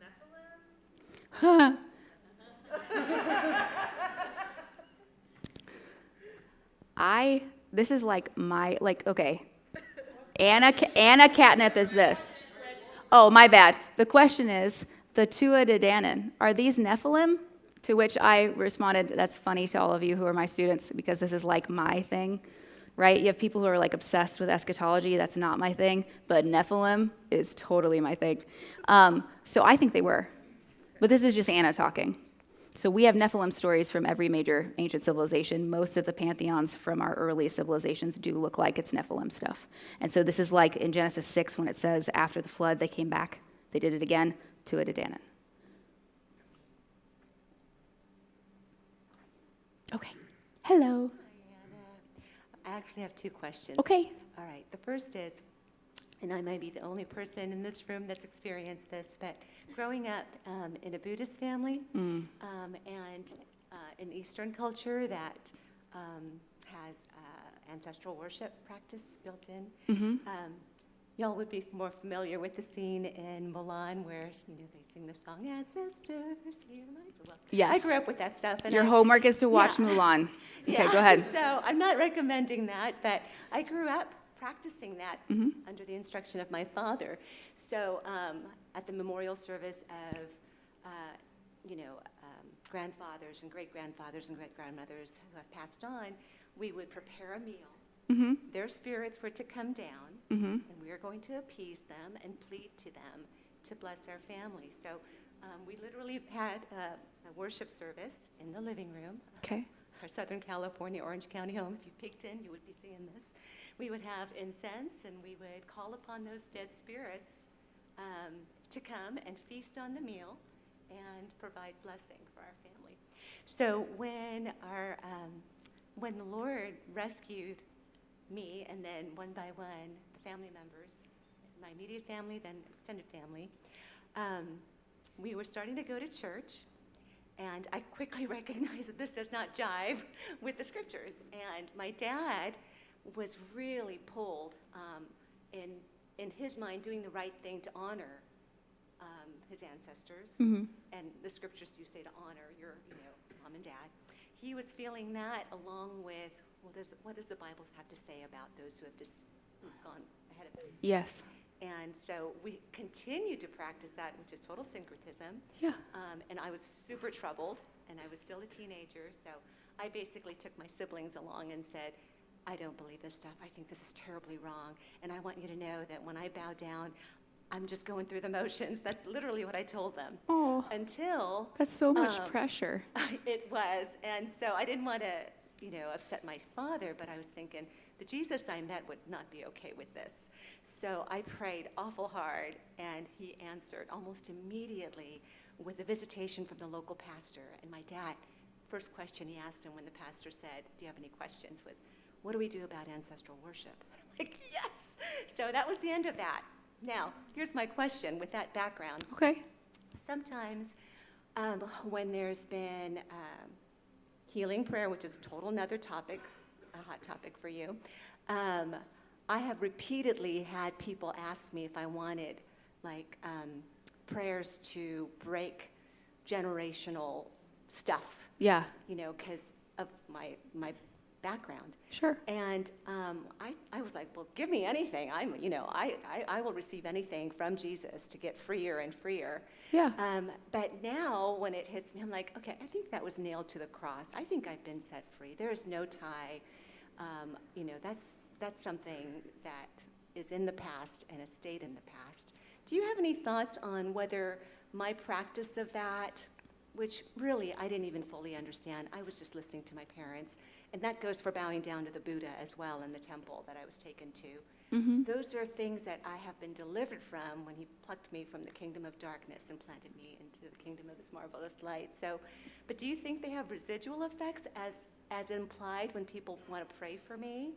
Nephilim? This is like okay. Anna Catnip is this. Oh, my bad. The question is, the Tuatha De Danann, are these Nephilim? To which I responded, that's funny to all of you who are my students, because this is like my thing, right? You have people who are like obsessed with eschatology. That's not my thing, but Nephilim is totally my thing. So I think they were. But this is just Anna talking. So we have Nephilim stories from every major ancient civilization. Most of the pantheons from our early civilizations do look like it's Nephilim stuff. And so this is like in Genesis 6 when it says after the flood they came back. They did it again, Tuatha De Danann. Okay. Hello. I actually have two questions. Okay. All right. The first is, and I might be the only person in this room that's experienced this, but growing up in a Buddhist family and in Eastern culture that has ancestral worship practice built in, y'all would be more familiar with the scene in Mulan where they sing the song "Ancestors, hear my." Well, Yes. I grew up with that stuff. And Your homework is to watch Yeah. Mulan. Okay, Yeah. go ahead. So I'm not recommending that, but I grew up practicing that under the instruction of my father. So at the memorial service of, grandfathers and great-grandfathers and great-grandmothers who have passed on, we would prepare a meal. Their spirits were to come down, and we are going to appease them and plead to them to bless our family. So we literally had a worship service in the living room. Okay. Our Southern California, Orange County home. If you peeked in, you would be seeing this. We would have incense, and we would call upon those dead spirits to come and feast on the meal and provide blessing for our family. So when the Lord rescued me, and then one by one, the family members, my immediate family, then extended family, we were starting to go to church. And I quickly recognized that this does not jive with the scriptures. And my dad was really pulled in his mind doing the right thing to honor his ancestors. And the scriptures do say to honor your mom and dad. He was feeling that along with, what does the Bible have to say about those who have who've gone ahead of us? Yes. And so we continued to practice that, which is total syncretism. Yeah. And I was super troubled, and I was still a teenager, so I basically took my siblings along and said, I don't believe this stuff. I think this is terribly wrong, and I want you to know that when I bow down, I'm just going through the motions. That's literally what I told them. Oh, Until that's so much pressure. it was, and so I didn't want to, upset my father, but I was thinking, the Jesus I met would not be okay with this. So I prayed awful hard, and he answered almost immediately with a visitation from the local pastor. And my dad, first question he asked him when the pastor said, do you have any questions, was, what do we do about ancestral worship? I'm like, yes! So that was the end of that. Now, here's my question with that background. Okay. Sometimes when there's been healing prayer, which is a total another topic, a hot topic for you, I have repeatedly had people ask me if I wanted prayers to break generational stuff. Yeah. Because of my background. Sure. And I was like, well, give me anything. I will receive anything from Jesus to get freer and freer. Yeah. But now when it hits me, I'm like, okay, I think that was nailed to the cross. I think I've been set free. There is no tie. that's something that is in the past and has stayed in the past. Do you have any thoughts on whether my practice of that, which really I didn't even fully understand, I was just listening to my parents, and that goes for bowing down to the Buddha as well in the temple that I was taken to. Those are things that I have been delivered from when he plucked me from the kingdom of darkness and planted me into the kingdom of this marvelous light. So, but do you think they have residual effects as implied when people want to pray for me?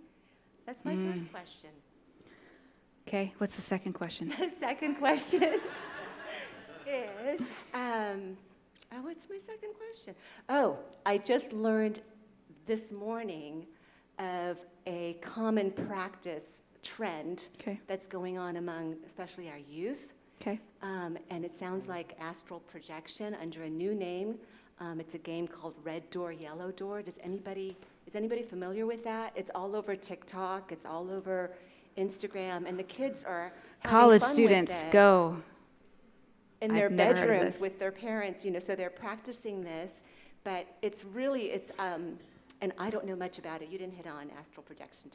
That's my first question. Okay, what's the second question? The second question is, what's my second question? Oh, I just learned this morning of a common practice trend that's going on among especially our youth. Okay. And it sounds like astral projection under a new name. It's a game called Red Door, Yellow Door. Is anybody familiar with that? It's all over TikTok. It's all over Instagram, and the kids are College having fun students with this go. in their I've never heard of bedrooms this. with their parents, so they're practicing this, but it's and I don't know much about it. You didn't hit on astral projection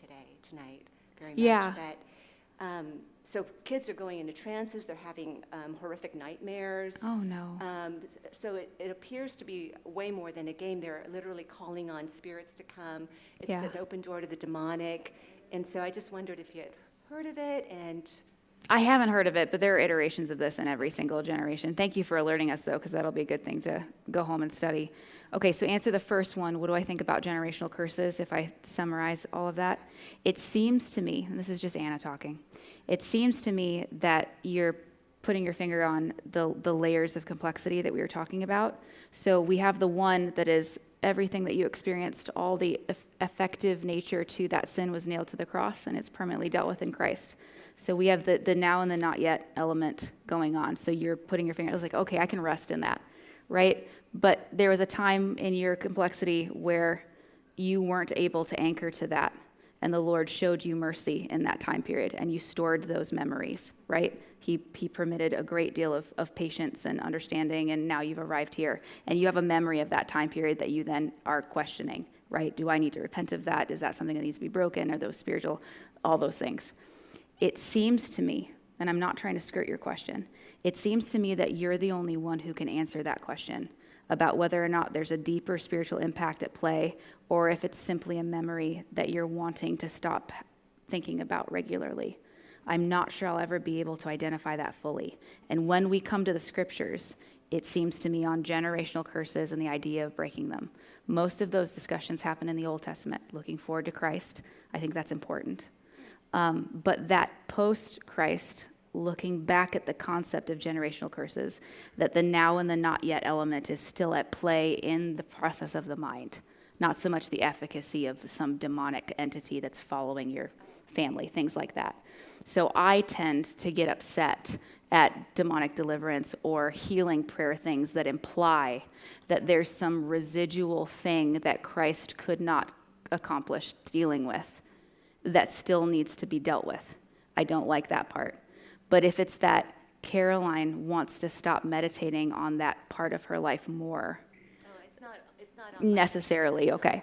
tonight very much. Yeah. But so kids are going into trances. They're having horrific nightmares. Oh, no. So it appears to be way more than a game. They're literally calling on spirits to come. It's Yeah. an open door to the demonic. And so I just wondered if you had heard of it. And I haven't heard of it, but there are iterations of this in every single generation. Thank you for alerting us, though, because that'll be a good thing to go home and study. Okay, so answer the first one. What do I think about generational curses if I summarize all of that? It seems to me, and this is just Anna talking, it seems to me that you're putting your finger on the layers of complexity that we were talking about. So we have the one that is everything that you experienced, all the effective nature to that sin was nailed to the cross, and it's permanently dealt with in Christ. So we have the now and the not yet element going on. So you're putting your finger, I was like, okay, I can rest in that, right? But there was a time in your complexity where you weren't able to anchor to that, and the Lord showed you mercy in that time period, and you stored those memories, right? He permitted a great deal of patience and understanding, and now you've arrived here, and you have a memory of that time period that you then are questioning, right? Do I need to repent of that? Is that something that needs to be broken? Are those spiritual? All those things. It seems to me, and I'm not trying to skirt your question, it seems to me that you're the only one who can answer that question about whether or not there's a deeper spiritual impact at play, or if it's simply a memory that you're wanting to stop thinking about regularly. I'm not sure I'll ever be able to identify that fully. And when we come to the scriptures, it seems to me on generational curses and the idea of breaking them. Most of those discussions happen in the Old Testament, looking forward to Christ. I think that's important. But that post-Christ, looking back at the concept of generational curses, that the now and the not yet element is still at play in the process of the mind, not so much the efficacy of some demonic entity that's following your family, things like that. So I tend to get upset at demonic deliverance or healing prayer things that imply that there's some residual thing that Christ could not accomplish dealing with that still needs to be dealt with. I don't like that part. But if it's that Caroline wants to stop meditating on that part of her life more. it's not on necessarily, okay.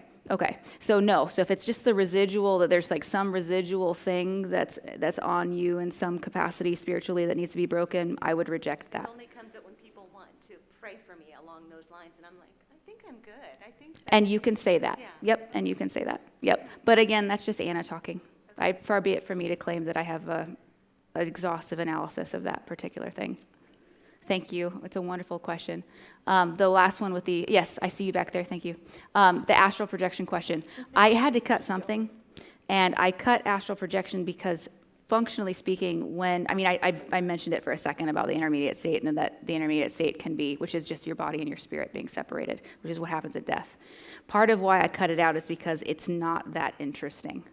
So no, so if it's just the residual, that there's like some residual thing that's on you in some capacity spiritually that needs to be broken, I would reject that. It only comes up when people want to pray for me along those lines, and I'm like, I think I'm good. And you can say that. Yeah. Yep, and you can say that. Yep. But again, that's just Anna talking. Far be it for me to claim that I have an exhaustive analysis of that particular thing. Thank you. It's a wonderful question. The last one with yes, I see you back there. Thank you. The astral projection question. I had to cut something, and I cut astral projection because functionally speaking, I mentioned it for a second about the intermediate state, and that the intermediate state can be, which is just your body and your spirit being separated, which is what happens at death. Part of why I cut it out is because it's not that interesting.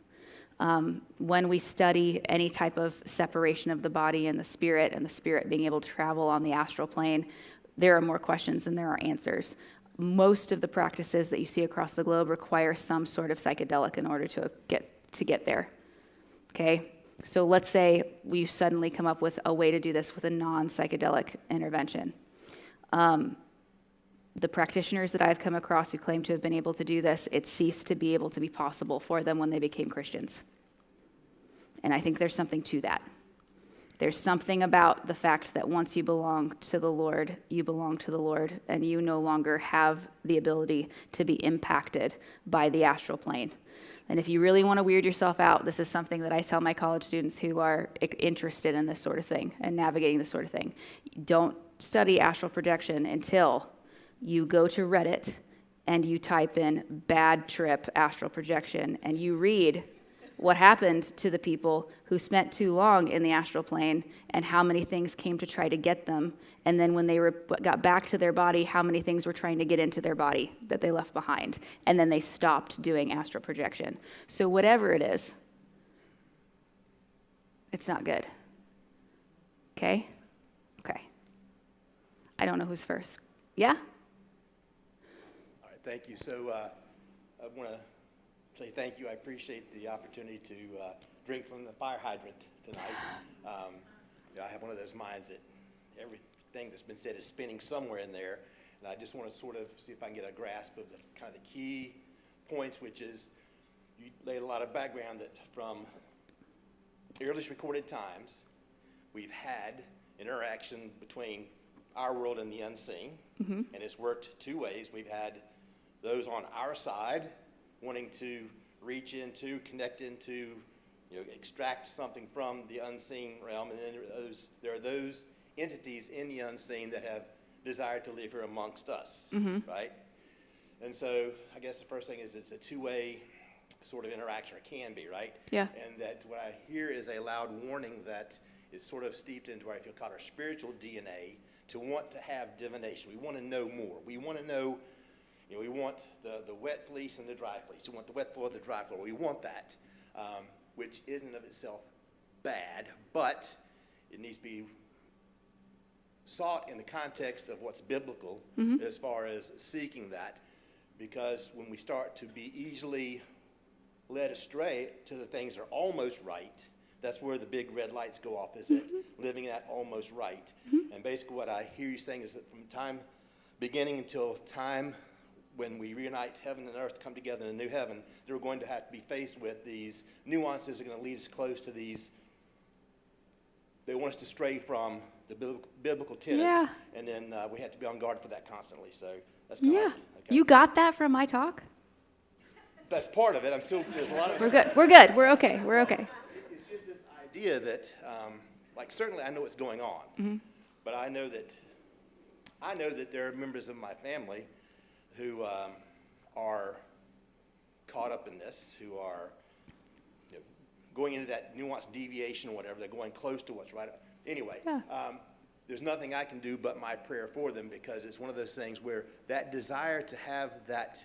When we study any type of separation of the body and the spirit being able to travel on the astral plane, there are more questions than there are answers. Most of the practices that you see across the globe require some sort of psychedelic in order to get there. Okay? So let's say we suddenly come up with a way to do this with a non-psychedelic intervention. The practitioners that I've come across who claim to have been able to do this, it ceased to be able to be possible for them when they became Christians. And I think there's something to that. There's something about the fact that once you belong to the Lord, you belong to the Lord, and you no longer have the ability to be impacted by the astral plane. And if you really want to weird yourself out, this is something that I tell my college students who are interested in this sort of thing and navigating this sort of thing. Don't study astral projection until you go to Reddit and you type in bad trip astral projection and you read what happened to the people who spent too long in the astral plane and how many things came to try to get them. And then when they got back to their body, how many things were trying to get into their body that they left behind. And then they stopped doing astral projection. So whatever it is, it's not good. Okay? Okay. I don't know who's first. Yeah? All right, thank you. So I want to say thank you. I appreciate the opportunity to drink from the fire hydrant tonight. I have one of those minds that everything that's been said is spinning somewhere in there, and I just want to sort of see if I can get a grasp of the kind of the key points, which is you laid a lot of background that from earliest recorded times, we've had interaction between our world and the unseen, and it's worked two ways. We've had those on our side wanting to reach into, connect into, extract something from the unseen realm, and then there are those entities in the unseen that have desired to live here amongst us, right? And so I guess the first thing is it's a two-way sort of interaction, or can be, right? Yeah. And that what I hear is a loud warning that is sort of steeped into what I feel called our spiritual DNA to want to have divination. We want to know more. We want to know. We want the wet fleece and the dry fleece. We want the wet floor, the dry floor. We want that, which isn't of itself bad, but it needs to be sought in the context of what's biblical as far as seeking that, because when we start to be easily led astray to the things that are almost right, that's where the big red lights go off, is it living at almost right. And basically what I hear you saying is that from time beginning until time when we reunite heaven and earth, come together in a new heaven, they're going to have to be faced with these nuances that are going to lead us close to these. They want us to stray from the biblical tenets, and then we have to be on guard for that constantly. So that's kind of like, okay. You got that from my talk? That's part of it. I'm still, there's a lot of. We're good. We're good. We're okay. We're okay. It's just this idea that, like, certainly I know what's going on, but I know that there are members of my family who are caught up in this, who are going into that nuanced deviation or whatever. They're going close to what's right. Anyway, there's nothing I can do but my prayer for them, because it's one of those things where that desire to have that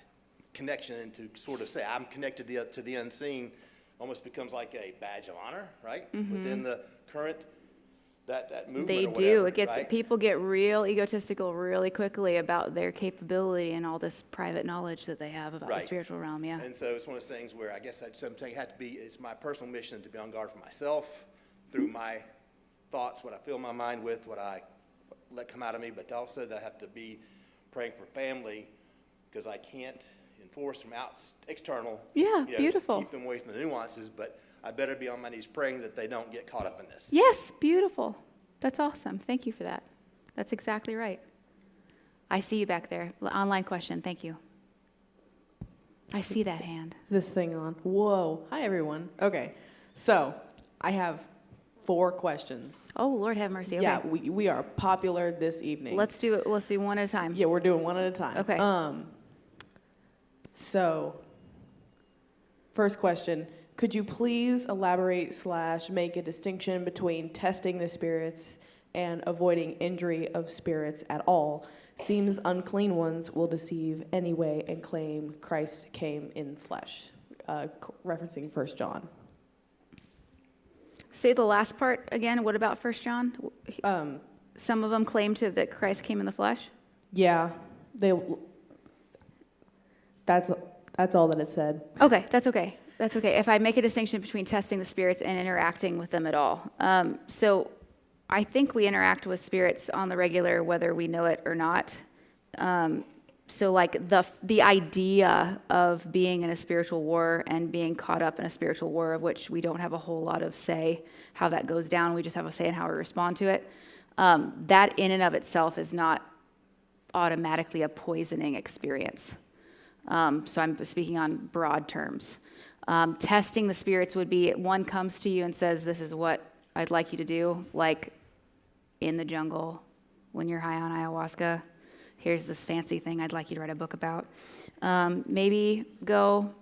connection and to sort of say I'm connected to the unseen almost becomes like a badge of honor, right? Within the current that movement. They or do. whatever, It gets right? people get real egotistical really quickly about their capability and all this private knowledge that they have about the spiritual realm. Yeah. And so it's one of those things where I guess I'm saying it's my personal mission to be on guard for myself through my thoughts, what I fill my mind with, what I let come out of me, but also that I have to be praying for family, because I can't enforce from external. Yeah. Beautiful. Keep them away from the nuances, but I better be on my knees praying that they don't get caught up in this. Yes. Beautiful. That's awesome. Thank you for that. That's exactly right. I see you back there. Online question. Thank you. I see that hand. This thing on. Whoa. Hi, everyone. Okay. So I have 4 questions. Oh, Lord have mercy. Okay. Yeah, we are popular this evening. Let's do it. Let's do one at a time. Yeah, we're doing one at a time. Okay. So, first question. Could you please elaborate / make a distinction between testing the spirits and avoiding injury of spirits at all? Seems unclean ones will deceive anyway and claim Christ came in flesh. Referencing 1 John. Say the last part again. What about 1 John? Some of them claim that Christ came in the flesh. Yeah, that's all that it said. Okay, that's okay. That's okay. If I make a distinction between testing the spirits and interacting with them at all. So I think we interact with spirits on the regular, whether we know it or not. So like the idea of being in a spiritual war and being caught up in a spiritual war, of which we don't have a whole lot of say how that goes down, we just have a say in how we respond to it, that in and of itself is not automatically a poisoning experience. So I'm speaking on broad terms. Testing the spirits would be, one comes to you and says, this is what I'd like you to do, like in the jungle when you're high on ayahuasca. Here's this fancy thing I'd like you to write a book about. Maybe go,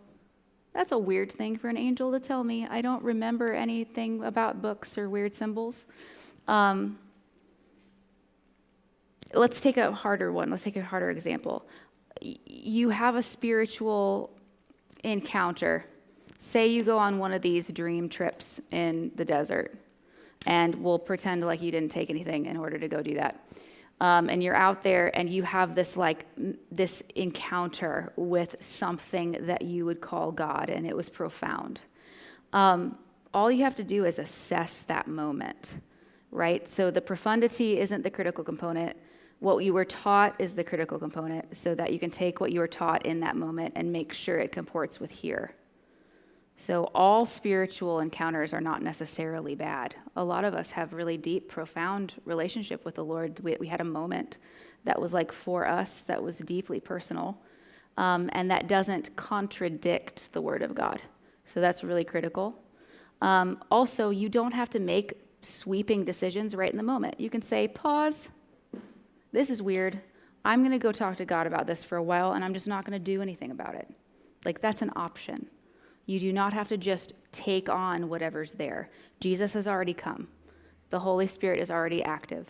that's a weird thing for an angel to tell me. I don't remember anything about books or weird symbols. Let's take a harder one. Let's take a harder example. You have a spiritual encounter. Say you go on one of these dream trips in the desert, and we'll pretend like you didn't take anything in order to go do that. And you're out there and you have this this encounter with something that you would call God, and it was profound. All you have to do is assess that moment, right? So the profundity isn't the critical component. What you were taught is the critical component, so that you can take what you were taught in that moment and make sure it comports with here. So all spiritual encounters are not necessarily bad. A lot of us have really deep, profound relationship with the Lord. We had a moment that was like for us, that was deeply personal, and that doesn't contradict the Word of God. So that's really critical. Also, you don't have to make sweeping decisions right in the moment. You can say, pause. This is weird. I'm going to go talk to God about this for a while, and I'm just not going to do anything about it. Like, that's an option. You do not have to just take on whatever's there. Jesus has already come. The Holy Spirit is already active.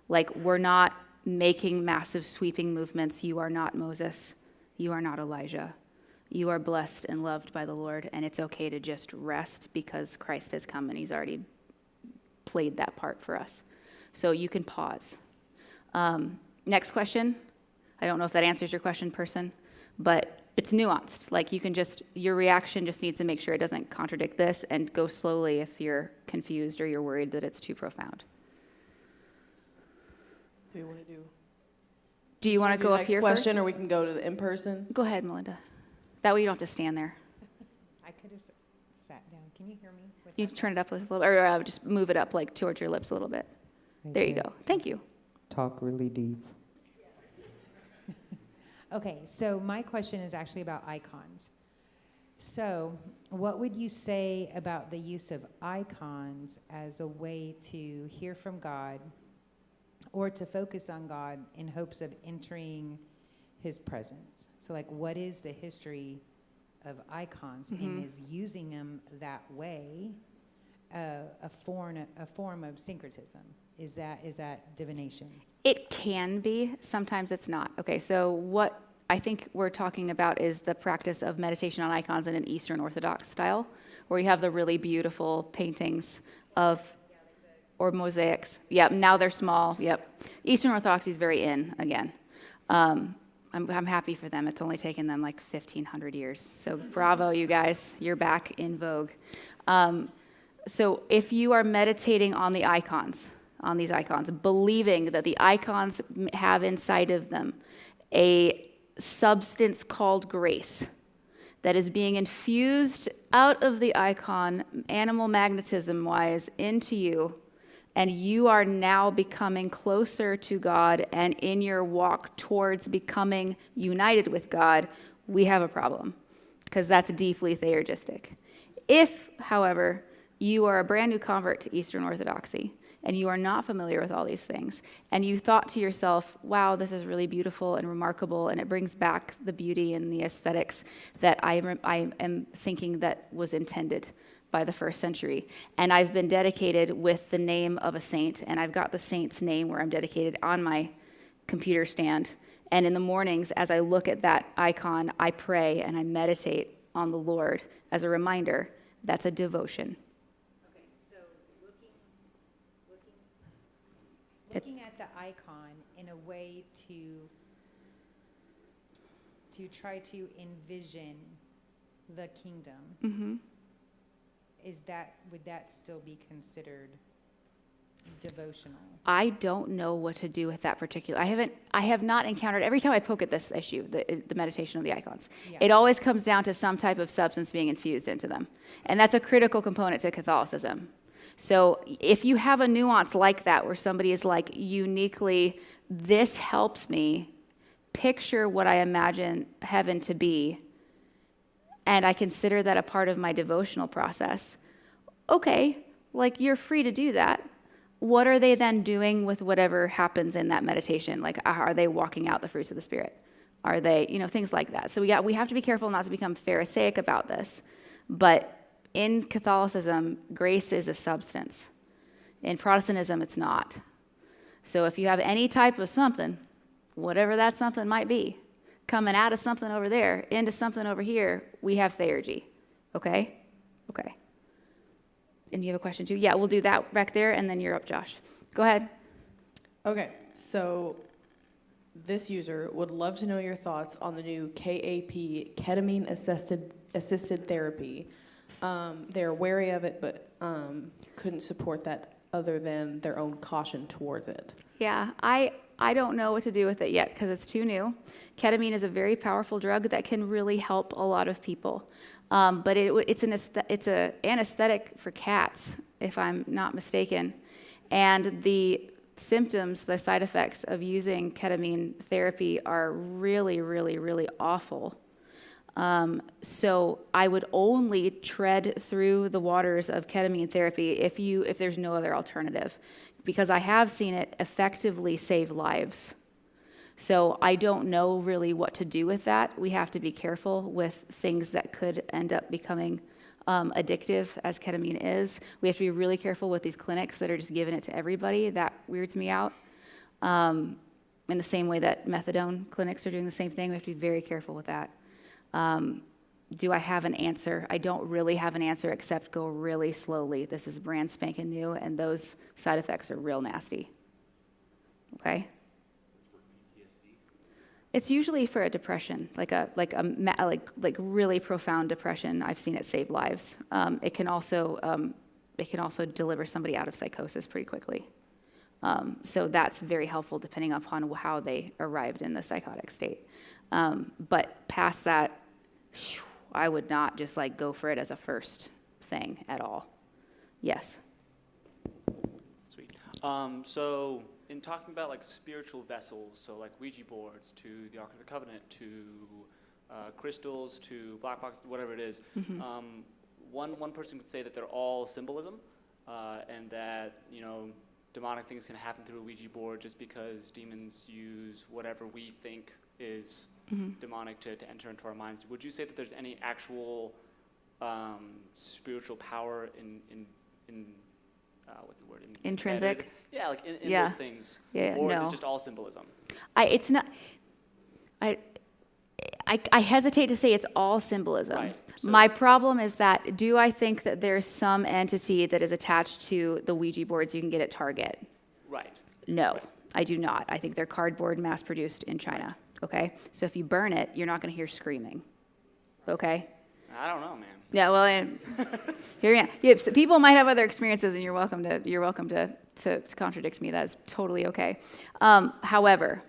Like, we're not making massive sweeping movements. You are not Moses. You are not Elijah. You are blessed and loved by the Lord, and it's okay to just rest because Christ has come and he's already played that part for us. So you can pause. Next question. I don't know if that answers your question, person, but it's nuanced. Like, you can just, your reaction just needs to make sure it doesn't contradict this, and go slowly if you're confused or you're worried that it's too profound. Do we want to Do you want to go up here question, first? or we can go to the in-person? Go ahead, Melinda. That way you don't have to stand there. I could have sat down. Can you hear me? You turn it up a little, or just move it up like towards your lips a little bit. There you go. Thank you. Talk really deep. Okay, so my question is actually about icons. So what would you say about the use of icons as a way to hear from God or to focus on God in hopes of entering his presence? So like, what is the history of icons, and is using them that way a form of syncretism? Is that divination? It can be. Sometimes it's not. Okay, so what I think we're talking about is the practice of meditation on icons in an Eastern Orthodox style, where you have the really beautiful paintings of, or mosaics. Yep, now they're small. Yep. Eastern Orthodoxy is very in again. I'm happy for them. It's only taken them like 1,500 years. So bravo, you guys. You're back in vogue. So if you are meditating on the icons, on these icons, believing that the icons have inside of them a substance called grace that is being infused out of the icon, animal magnetism-wise, into you, and you are now becoming closer to God, and in your walk towards becoming united with God, we have a problem, because that's deeply theurgistic. If, however, you are a brand new convert to Eastern Orthodoxy, and you are not familiar with all these things, and you thought to yourself, wow, this is really beautiful and remarkable, and it brings back the beauty and the aesthetics that I am thinking that was intended by the first century. And I've been dedicated with the name of a saint, and I've got the saint's name where I'm dedicated on my computer stand. And in the mornings, as I look at that icon, I pray and I meditate on the Lord as a reminder. That's a devotion. Looking at the icon in a way to try to envision the kingdom, would that still be considered devotional? I don't know what to do with that particular. I have not encountered, every time I poke at this issue, the meditation of the icons, Yeah. it always comes down to some type of substance being infused into them. And that's a critical component to Catholicism. So if you have a nuance like that, where somebody is like uniquely, this helps me picture what I imagine heaven to be, and I consider that a part of my devotional process, okay, like you're free to do that. What are they then doing with whatever happens in that meditation? Like, are they walking out the fruits of the Spirit? Are they, things like that. So we have to be careful not to become Pharisaic about this. But in Catholicism, grace is a substance. In Protestantism, it's not. So if you have any type of something, whatever that something might be, coming out of something over there, into something over here, we have theurgy. Okay? Okay. And you have a question too? Yeah, we'll do that back there, and then you're up, Josh. Go ahead. Okay, so this user would love to know your thoughts on the new KAP, ketamine-assisted therapy. They're wary of it, but couldn't support that other than their own caution towards it. Yeah, I don't know what to do with it yet because it's too new. Ketamine is a very powerful drug that can really help a lot of people. But it's an anesthetic for cats, if I'm not mistaken. And the symptoms, the side effects of using ketamine therapy are really, really, really awful. So I would only tread through the waters of ketamine therapy if there's no other alternative, because I have seen it effectively save lives. So I don't know really what to do with that. We have to be careful with things that could end up becoming addictive, as ketamine is. We have to be really careful with these clinics that are just giving it to everybody. That weirds me out. In the same way that methadone clinics are doing the same thing, we have to be very careful with that. Do I have an answer? I don't really have an answer except go really slowly. This is brand spanking new, and those side effects are real nasty. Okay? It's usually for a depression, like really profound depression. I've seen it save lives. It can also deliver somebody out of psychosis pretty quickly. So that's very helpful depending upon how they arrived in the psychotic state. But past that, I would not just go for it as a first thing at all. Yes. Sweet. So in talking about spiritual vessels, so Ouija boards to the Ark of the Covenant to crystals to black box, whatever it is, Mm-hmm. One person could say that they're all symbolism, and that demonic things can happen through a Ouija board just because demons use whatever we think is demonic to enter into our minds. Would you say that there's any actual spiritual power in what's the word? Intrinsic? Yeah, in Yeah. those things. Yeah, Or no. is it just all symbolism? It's not. I hesitate to say it's all symbolism. Right. So- My problem is that, do I think that there's some entity that is attached to the Ouija boards you can get at Target? Right. No, Right. I do not. I think they're cardboard mass-produced in China, okay? So if you burn it, you're not going to hear screaming, okay? I don't know, man. Yeah, well, so people might have other experiences, and you're welcome to contradict me. That's totally okay. However,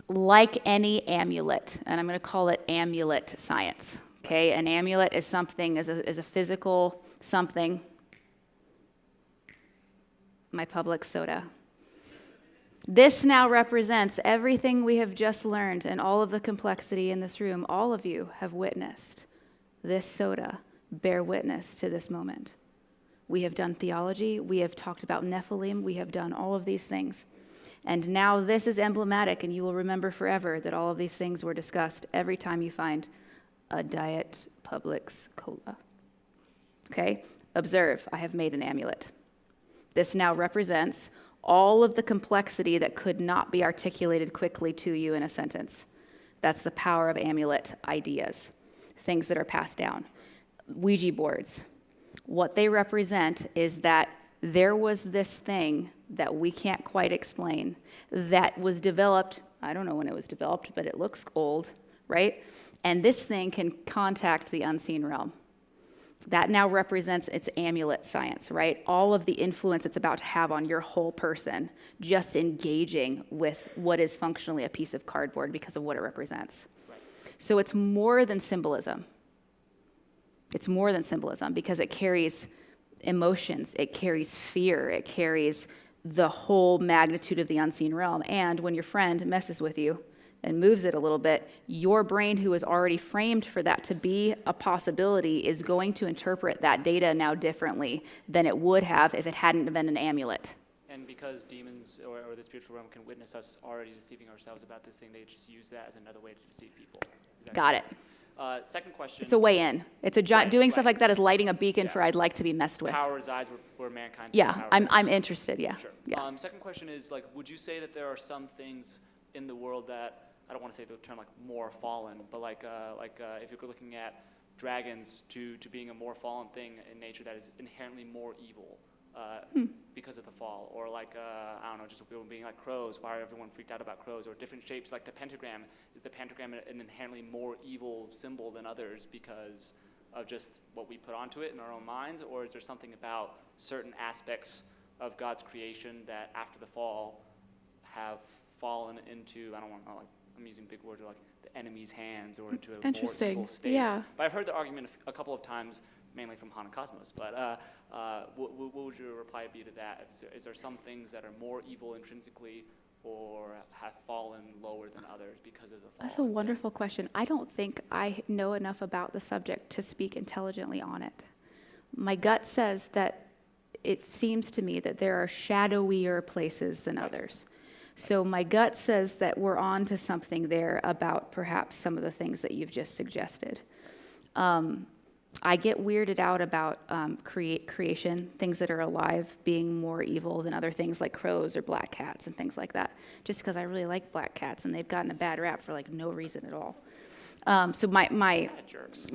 like any amulet, and I'm going to call it amulet science. Okay, an amulet is something is a physical something. My Publix soda. This now represents everything we have just learned and all of the complexity in this room. All of you have witnessed this soda bear witness to this moment. We have done theology. We have talked about Nephilim. We have done all of these things. And now this is emblematic, and you will remember forever that all of these things were discussed every time you find a Diet Publix Cola. Okay? Observe, I have made an amulet. This now represents all of the complexity that could not be articulated quickly to you in a sentence. That's the power of amulet ideas, things that are passed down. Ouija boards. What they represent is that there was this thing that we can't quite explain that was developed, I don't know when it was developed, but it looks old, right? And this thing can contact the unseen realm. That now represents its amulet science, right? All of the influence it's about to have on your whole person, just engaging with what is functionally a piece of cardboard because of what it represents. Right. So it's more than symbolism. It's more than symbolism because it carries emotions, it carries fear, it carries the whole magnitude of the unseen realm. And when your friend messes with you and moves it a little bit, your brain, who is already framed for that to be a possibility, is going to interpret that data now differently than it would have if it hadn't been an amulet. And because demons or the spiritual realm can witness us already deceiving ourselves about this thing, they just use that as another way to deceive people. Got it. Second question. It's a way in. It's a doing stuff like that is lighting a beacon Yeah. for I'd like to be messed with. Power resides where mankind. Yeah, power I'm is. interested. Yeah. Sure. Yeah. Second question is, like, would you say that there are some things in the world that, I don't want to say the term like more fallen, but if you're looking at dragons to being a more fallen thing in nature that is inherently more evil because of the fall, or I don't know, just people being like crows. Why are everyone freaked out about crows? Or different shapes like the pentagram. Is the pentagram an inherently more evil symbol than others because of just what we put onto it in our own minds, or is there something about certain aspects of God's creation that after the fall have fallen into, I don't want to, I'm using big words, like the enemy's hands or into a more Interesting. evil state? Yeah. But I've heard the argument a couple of times, mainly from Hana Cosmos, but what would your reply be to that? Is there some things that are more evil intrinsically or have fallen lower than others because of the fall? That's a wonderful question. I don't think I know enough about the subject to speak intelligently on it. My gut says that it seems to me that there are shadowier places than others. So my gut says that we're on to something there about perhaps some of the things that you've just suggested. I get weirded out about creation, things that are alive being more evil than other things like crows or black cats and things like that, just because I really like black cats and they've gotten a bad rap for like no reason at all. So Jerks.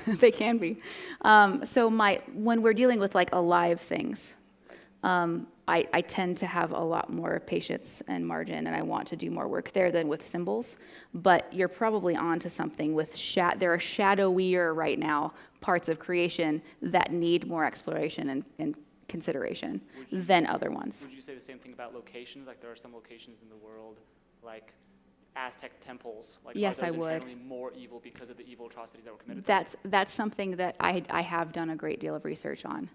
they can be. When we're dealing with like alive things, I tend to have a lot more patience and margin, and I want to do more work there than with symbols. But you're probably onto something with there are shadowier right now parts of creation that need more exploration and consideration than other ones. Would you say the same thing about locations? Like there are some locations in the world, like Aztec temples. Like, yes, are those I would. inherently more evil because of the evil atrocities that were committed there? That's something that I have done a great deal of research on.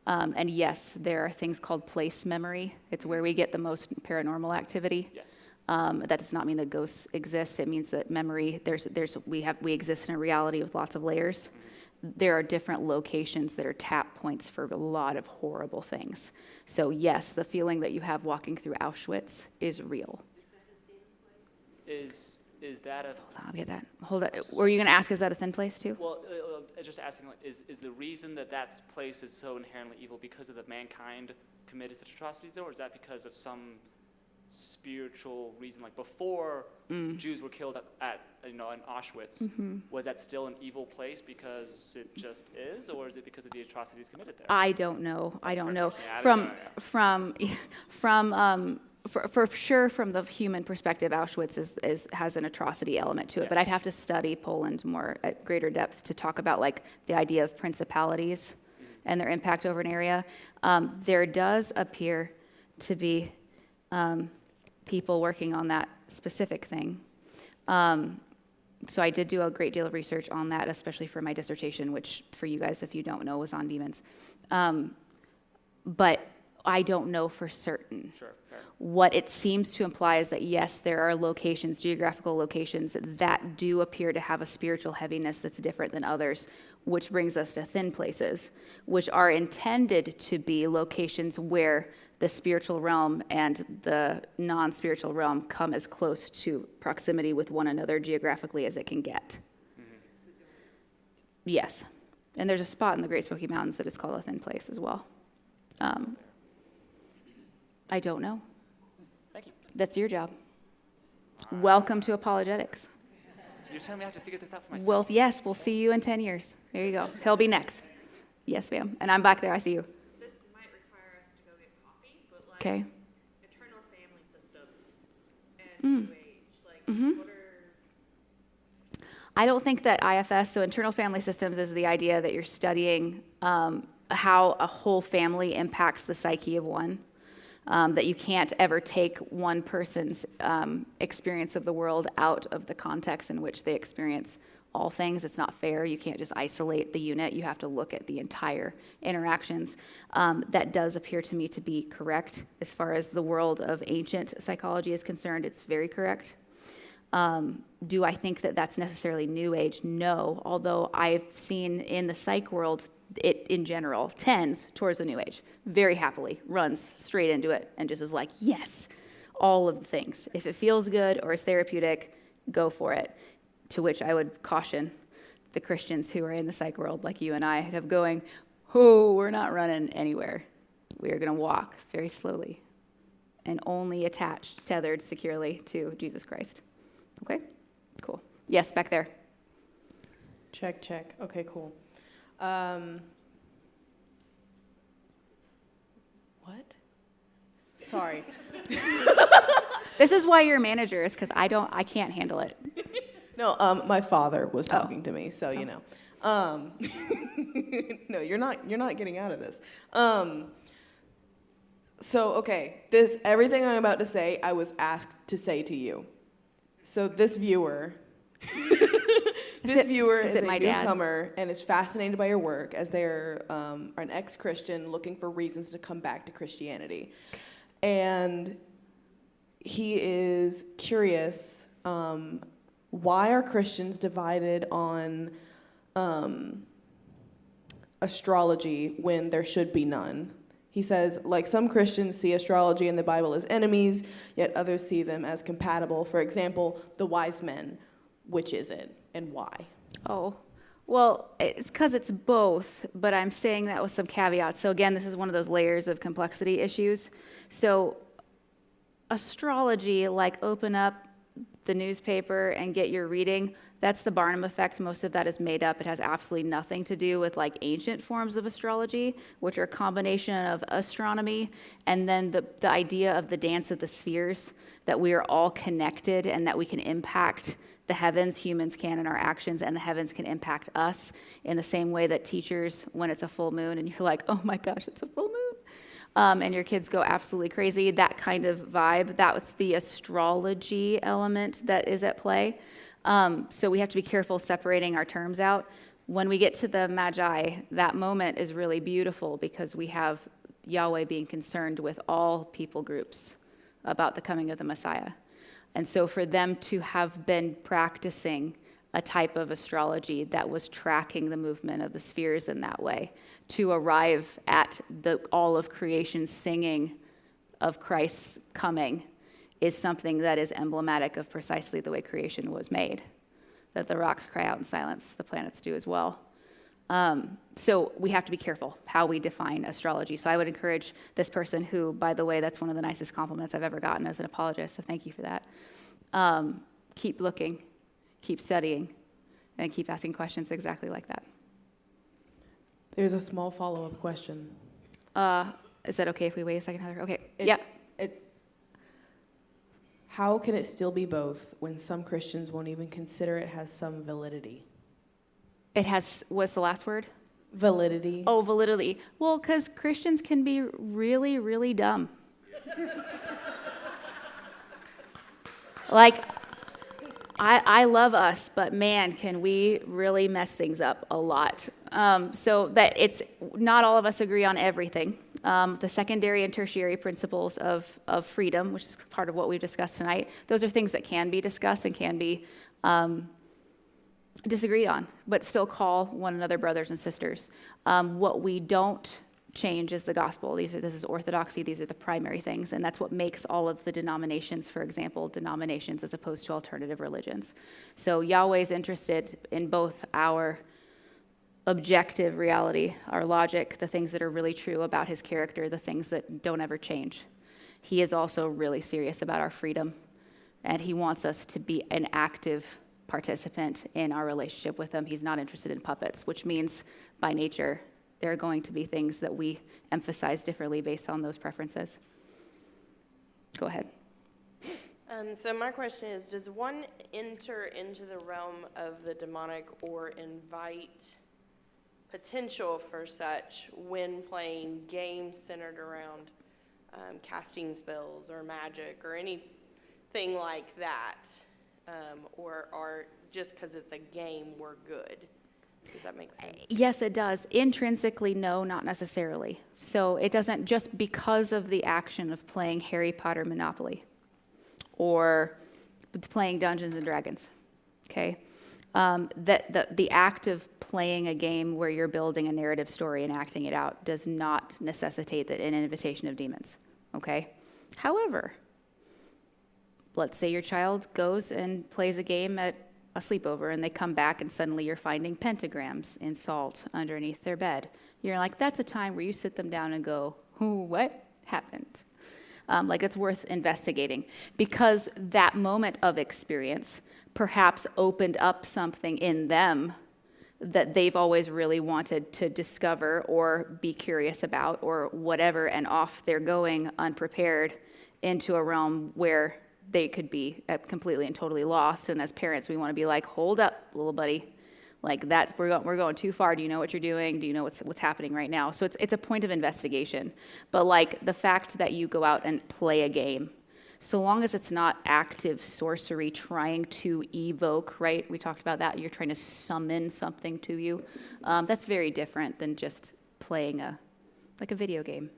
And yes, there are things called place memory. It's where we get the most paranormal activity. Yes. That does not mean that ghosts exist. It means that memory, we exist in a reality with lots of layers. There are different locations that are tap points for a lot of horrible things. So yes, the feeling that you have walking through Auschwitz is real. Is that a... Hold on, I'll get that. Hold on. Were you going to ask, is that a thin place too? Well, just asking, like, is the reason that place is so inherently evil because of the mankind committed such atrocities, or is that because of some spiritual reason? Like before Jews were killed in Auschwitz, was that still an evil place because it just is, or is it because of the atrocities committed there? I don't know. I don't know. Yeah, For sure, from the human perspective, Auschwitz has an atrocity element to it. Yes. But I'd have to study Poland more at greater depth to talk about like the idea of principalities and their impact over an area. There does appear to be people working on that specific thing. So I did do a great deal of research on that, especially for my dissertation, which for you guys, if you don't know, was on demons. But I don't know for certain. Sure, fair. What it seems to imply is that, yes, there are locations, geographical locations, that do appear to have a spiritual heaviness that's different than others, which brings us to thin places, which are intended to be locations where the spiritual realm and the non-spiritual realm come as close to proximity with one another geographically as it can get. Yes. And there's a spot in the Great Smoky Mountains that is called a thin place as well. I don't know. Thank you. That's your job. Welcome to apologetics. You're telling me I have to figure this out for myself? Well, yes, we'll see you in 10 years. There you go. He'll be next. Yes, ma'am. And I'm back there. I see you. This might require us to go get coffee, but like Okay. eternal family systems and New Age, like what are... I don't think that IFS, so internal family systems, is the idea that you're studying how a whole family impacts the psyche of one, that you can't ever take one person's experience of the world out of the context in which they experience all things. It's not fair. You can't just isolate the unit. You have to look at the entire interactions. That does appear to me to be correct. As far as the world of ancient psychology is concerned, it's very correct. Do I think that that's necessarily New Age? No, although I've seen in the psych world, it in general tends towards the New Age, very happily, runs straight into it and just is like, yes, all of the things. If it feels good or is therapeutic, go for it. To which I would caution the Christians who are in the psych world like you and I have going, oh, we're not running anywhere. We are going to walk very slowly and only attached, tethered securely to Jesus Christ. Okay, cool. Yes, back there. Check. Okay, cool. What? Sorry. This is why you're a manager, is because I can't handle it. No, my father was talking to me, so you know. No, you're not getting out of this. So okay, everything I'm about to say, I was asked to say to you. So this viewer, is a newcomer and is fascinated by your work, as they're an ex-Christian looking for reasons to come back to Christianity, and he is curious. Why are Christians divided on astrology when there should be none? He says, like, some Christians see astrology and the Bible as enemies, yet others see them as compatible. For example, the wise men. Which is it, and why? Oh, well, it's because it's both, but I'm saying that with some caveats. So again, this is one of those layers of complexity issues. So astrology, like, open up the newspaper and get your reading, that's the Barnum effect. Most of that is made up. It has absolutely nothing to do with like ancient forms of astrology, which are a combination of astronomy and then the idea of the dance of the spheres, that we are all connected and that we can impact the heavens, humans can in our actions, and the heavens can impact us in the same way that teachers, when it's a full moon and you're like, oh my gosh, it's a full moon. And your kids go absolutely crazy, that kind of vibe. That was the astrology element that is at play. So we have to be careful separating our terms out. When we get to the Magi, that moment is really beautiful because we have Yahweh being concerned with all people groups about the coming of the Messiah. And so for them to have been practicing a type of astrology that was tracking the movement of the spheres in that way, to arrive at all of creation singing of Christ's coming, is something that is emblematic of precisely the way creation was made, that the rocks cry out in silence, the planets do as well. So we have to be careful how we define astrology. So I would encourage this person who, by the way, that's one of the nicest compliments I've ever gotten as an apologist, so thank you for that. Keep looking, keep studying, and keep asking questions exactly like that. There's a small follow-up question. Is that okay if we wait a second, Heather? Okay, How can it still be both when some Christians won't even consider it has some validity? It has, what's the last word? Validity. Oh, validity. Well, because Christians can be really, really dumb. Like, I love us, but man, can we really mess things up a lot. So that it's, not all of us agree on everything. The secondary and tertiary principles of freedom, which is part of what we've discussed tonight, those are things that can be discussed and can be disagreed on, but still call one another brothers and sisters. What we don't change is the gospel. This is orthodoxy. These are the primary things, and that's what makes all of the denominations, for example, denominations as opposed to alternative religions. So Yahweh's interested in both our objective reality, our logic, the things that are really true about his character, the things that don't ever change. He is also really serious about our freedom, and he wants us to be an active participant in our relationship with him. He's not interested in puppets, which means by nature there are going to be things that we emphasize differently based on those preferences. Go ahead. So my question is, does one enter into the realm of the demonic or invite potential for such when playing games centered around casting spells or magic or anything like that? Or just because it's a game, we're good? Does that make sense? Yes, it does. Intrinsically, no, not necessarily. So it doesn't just because of the action of playing Harry Potter Monopoly or playing Dungeons and Dragons, okay? That the act of playing a game where you're building a narrative story and acting it out does not necessitate that an invitation of demons, okay? However, let's say your child goes and plays a game at a sleepover and they come back and suddenly you're finding pentagrams in salt underneath their bed. You're like, that's a time where you sit them down and go, what happened? Like it's worth investigating because that moment of experience perhaps opened up something in them that they've always really wanted to discover or be curious about or whatever, and off they're going unprepared into a realm where they could be completely and totally lost. And as parents, we want to be like, hold up, little buddy. Like that's, we're going too far. Do you know what you're doing? Do you know what's happening right now? So it's a point of investigation. But like the fact that you go out and play a game, so long as it's not active sorcery trying to evoke, right? We talked about that. You're trying to summon something to you. That's very different than just playing a video game,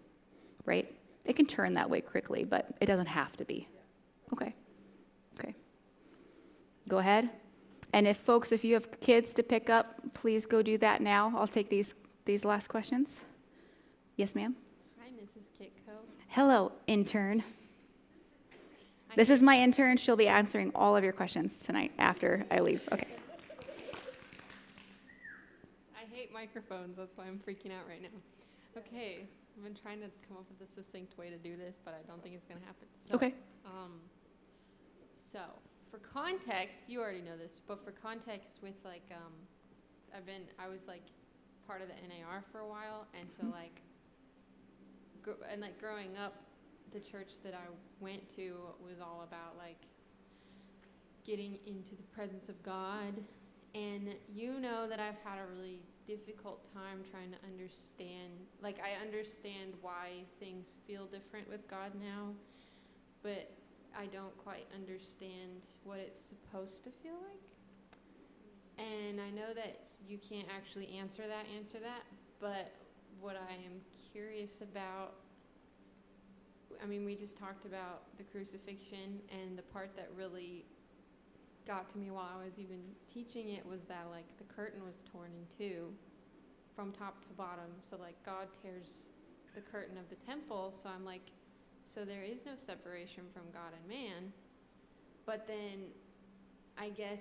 right? It can turn that way quickly, but it doesn't have to be. Okay. Go ahead. And if you have kids to pick up, please go do that now. I'll take these last questions. Yes, ma'am? Hi, Mrs. Kitco. Hello, intern. This is my intern. She'll be answering all of your questions tonight after I leave. Okay. I hate microphones. That's why I'm freaking out right now. Okay. I've been trying to come up with a succinct way to do this, but I don't think it's going to happen. So, Okay. So, for context, you already know this, but for context with I was like part of the NAR for a while, and so growing up, the church that I went to was all about like getting into the presence of God, and you know that I've had a really difficult time trying to understand, like I understand why things feel different with God now, but I don't quite understand what it's supposed to feel like. And I know that you can't actually answer that, but what I am curious about, I mean, we just talked about the crucifixion, and the part that really got to me while I was even teaching it was that like the curtain was torn in two from top to bottom. So like God tears the curtain of the temple, so I'm like, so there is no separation from God and man. But then I guess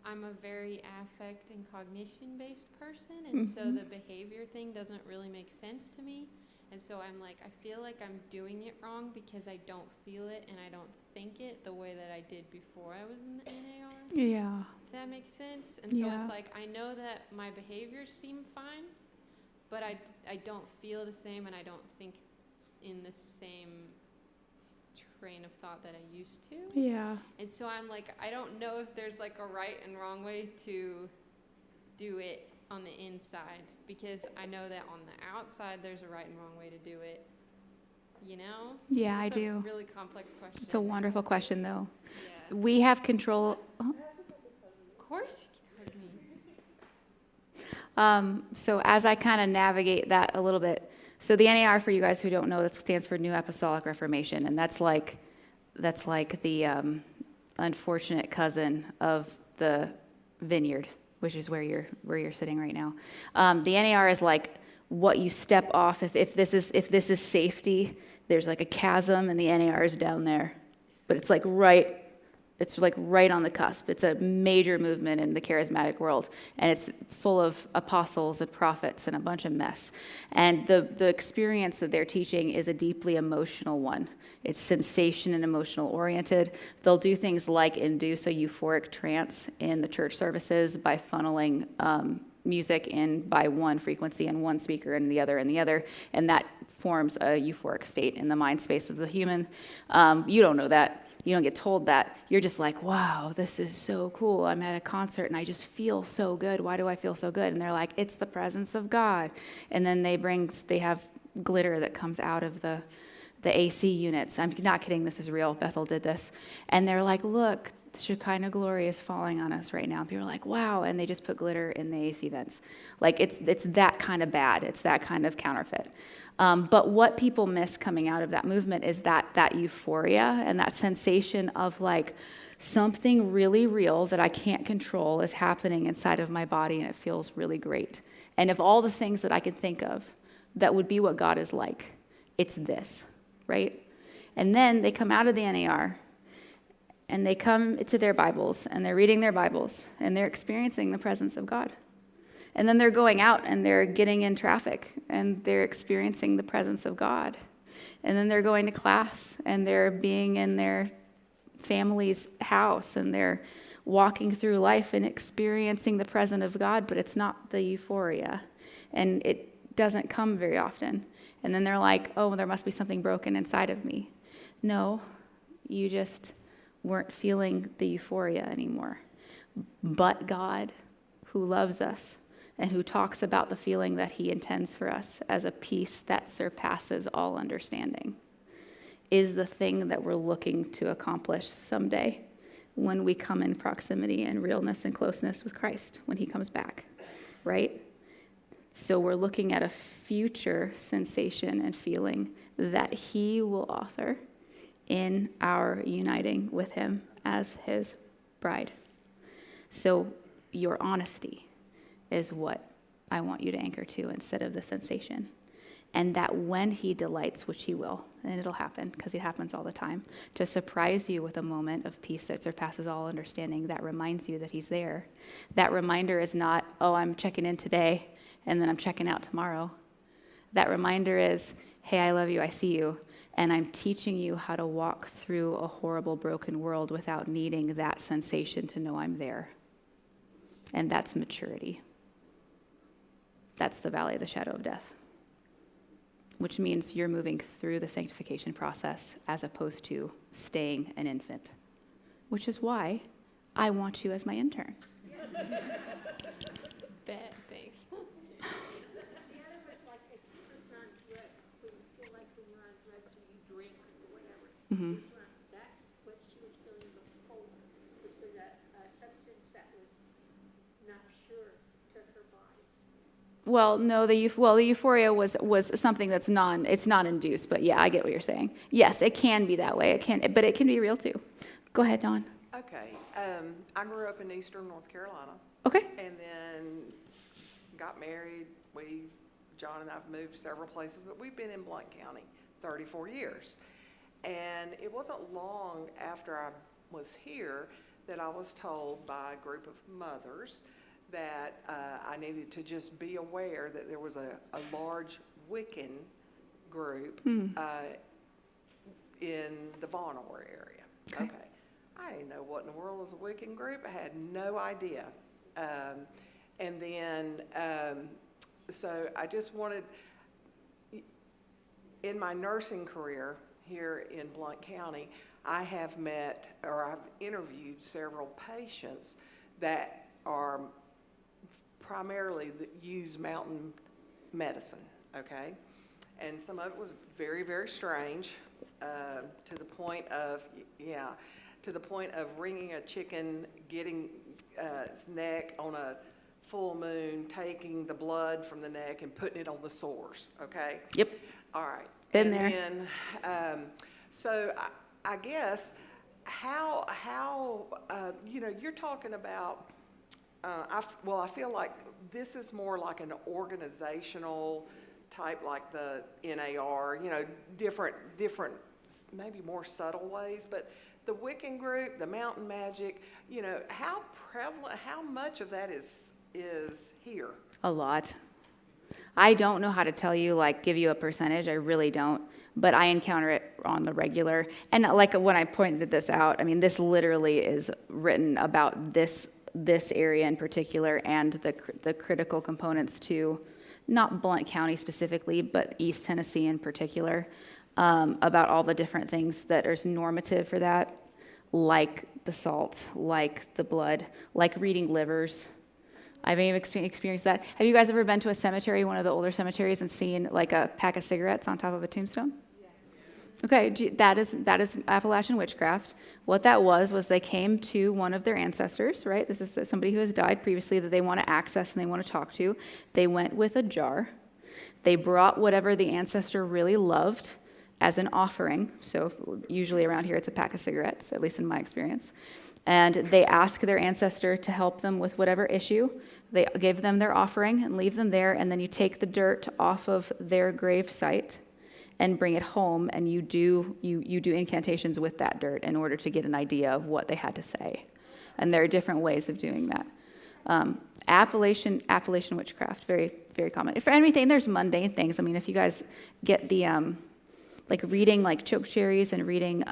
I'm a very affect and cognition based person, and so the behavior thing doesn't really make sense to me. And so I'm like, I feel like I'm doing it wrong because I don't feel it and I don't think it the way that I did before I was in the NAR. Yeah. If that makes sense? And so it's like, I know that my behaviors seem fine, but I don't feel the same, and I don't think in the same train of thought that I used to. Yeah. And so I'm like, I don't know if there's like a right and wrong way to do it on the inside, because I know that on the outside there's a right and wrong way to do it, you know? Yeah, I It's do. a really complex question. It's a wonderful question, though. Yeah. We have control. Of course you can hug me. So as I kind of navigate that a little bit, so the NAR, for you guys who don't know, that stands for New Apostolic Reformation, and that's like the unfortunate cousin of the Vineyard, which is where you're sitting right now. The NAR is like what you step off if this is safety. There's like a chasm, and the NAR is down there, but it's like right on the cusp. It's a major movement in the charismatic world, and it's full of apostles and prophets and a bunch of mess. And the experience that they're teaching is a deeply emotional one. It's sensation and emotional oriented. They'll do things like induce a euphoric trance in the church services by funneling music in by one frequency and one speaker and the other, and that forms a euphoric state in the mind space of the human. You don't know that. You don't get told that. You're just like, wow, this is so cool. I'm at a concert and I just feel so good. Why do I feel so good? And they're like, it's the presence of God. And then they have glitter that comes out of the AC units. I'm not kidding. This is real. Bethel did this. And they're like, look, Shekinah glory is falling on us right now. People are like, wow. And they just put glitter in the AC vents. Like it's that kind of bad. It's that kind of counterfeit. But what people miss coming out of that movement is that euphoria and that sensation of like something really real that I can't control is happening inside of my body, and it feels really great. And of all the things that I can think of that would be what God is like, it's this, right? And then they come out of the NAR and they come to their Bibles and they're reading their Bibles and they're experiencing the presence of God. And then they're going out and they're getting in traffic and they're experiencing the presence of God. And then they're going to class and they're being in their family's house and they're walking through life and experiencing the presence of God, but it's not the euphoria. And it doesn't come very often. And then they're like, oh, there must be something broken inside of me. No, you just weren't feeling the euphoria anymore. But God, who loves us, and who talks about the feeling that he intends for us as a peace that surpasses all understanding, is the thing that we're looking to accomplish someday when we come in proximity and realness and closeness with Christ when he comes back, right? So we're looking at a future sensation and feeling that he will author in our uniting with him as his bride. So your honesty is what I want you to anchor to instead of the sensation. And that when he delights, which he will, and it'll happen because it happens all the time, to surprise you with a moment of peace that surpasses all understanding, that reminds you that he's there. That reminder is not, oh, I'm checking in today and then I'm checking out tomorrow. That reminder is, hey, I love you, I see you, and I'm teaching you how to walk through a horrible, broken world without needing that sensation to know I'm there. And that's maturity. That's the valley of the shadow of death, which means you're moving through the sanctification process as opposed to staying an infant, which is why I want you as my intern. Bet, thanks. The other was like a person on drugs, when you feel like when you're on drugs or you drink or whatever. Mm-hmm. That's what she was feeling before, which was a substance that was not pure to her body. Well, no, the euphoria was something that's it's not induced, but yeah, I get what you're saying. Yes, it can be that way. But it can be real too. Go ahead, Dawn. Okay. I grew up in eastern North Carolina. Okay. And then got married. John and I have moved several places, but we've been in Blount County 34 years. And it wasn't long after I was here that I was told by a group of mothers that I needed to just be aware that there was a large Wiccan group in the Vonore area. Okay. I didn't know what in the world was a Wiccan group. I had no idea. And then, so I just wanted, in my nursing career here in Blount County, I have met, or I've interviewed several patients that are primarily that use mountain medicine, okay? And some of it was very, very strange, to the point of wringing a chicken, getting its neck on a full moon, taking the blood from the neck and putting it on the sores, okay? Yep. All right. Been there. Then, so I guess how you're talking about, I feel like this is more like an organizational type, like the NAR, different, maybe more subtle ways, but the Wiccan group, the mountain magic, how prevalent, how much of that is here? A lot. I don't know how to tell you, give you a percentage. I really don't. But I encounter it on the regular. And when I pointed this out, I mean, this literally is written about this area in particular and the critical components to not Blount County specifically, but East Tennessee in particular, about all the different things that are normative for that, like the salt, like the blood, like reading livers. I've even experienced that. Have you guys ever been to a cemetery, one of the older cemeteries, and seen like a pack of cigarettes on top of a tombstone? Okay, that is Appalachian witchcraft. What that was they came to one of their ancestors, right? This is somebody who has died previously that they want to access and they want to talk to. They went with a jar. They brought whatever the ancestor really loved as an offering. So usually around here it's a pack of cigarettes, at least in my experience. And they ask their ancestor to help them with whatever issue. They give them their offering and leave them there, and then you take the dirt off of their grave site and bring it home, and you do incantations with that dirt in order to get an idea of what they had to say. And there are different ways of doing that. Appalachian witchcraft, very, very common. For anything, there's mundane things. I mean, if you guys get the, like reading like choke cherries and reading,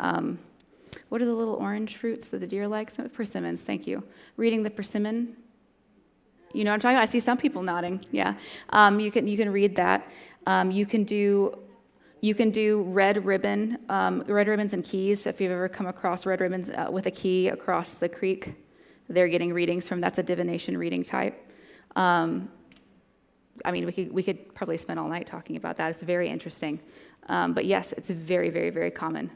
what are the little orange fruits that the deer like? Some persimmons, thank you. Reading the persimmon, you know what I'm talking about? I see some people nodding, yeah. You can read that. You can do red ribbons and keys. If you've ever come across red ribbons with a key across the creek, they're getting readings from, that's a divination reading type. I mean, we could probably spend all night talking about that. It's very interesting. But yes, it's very, very, very common.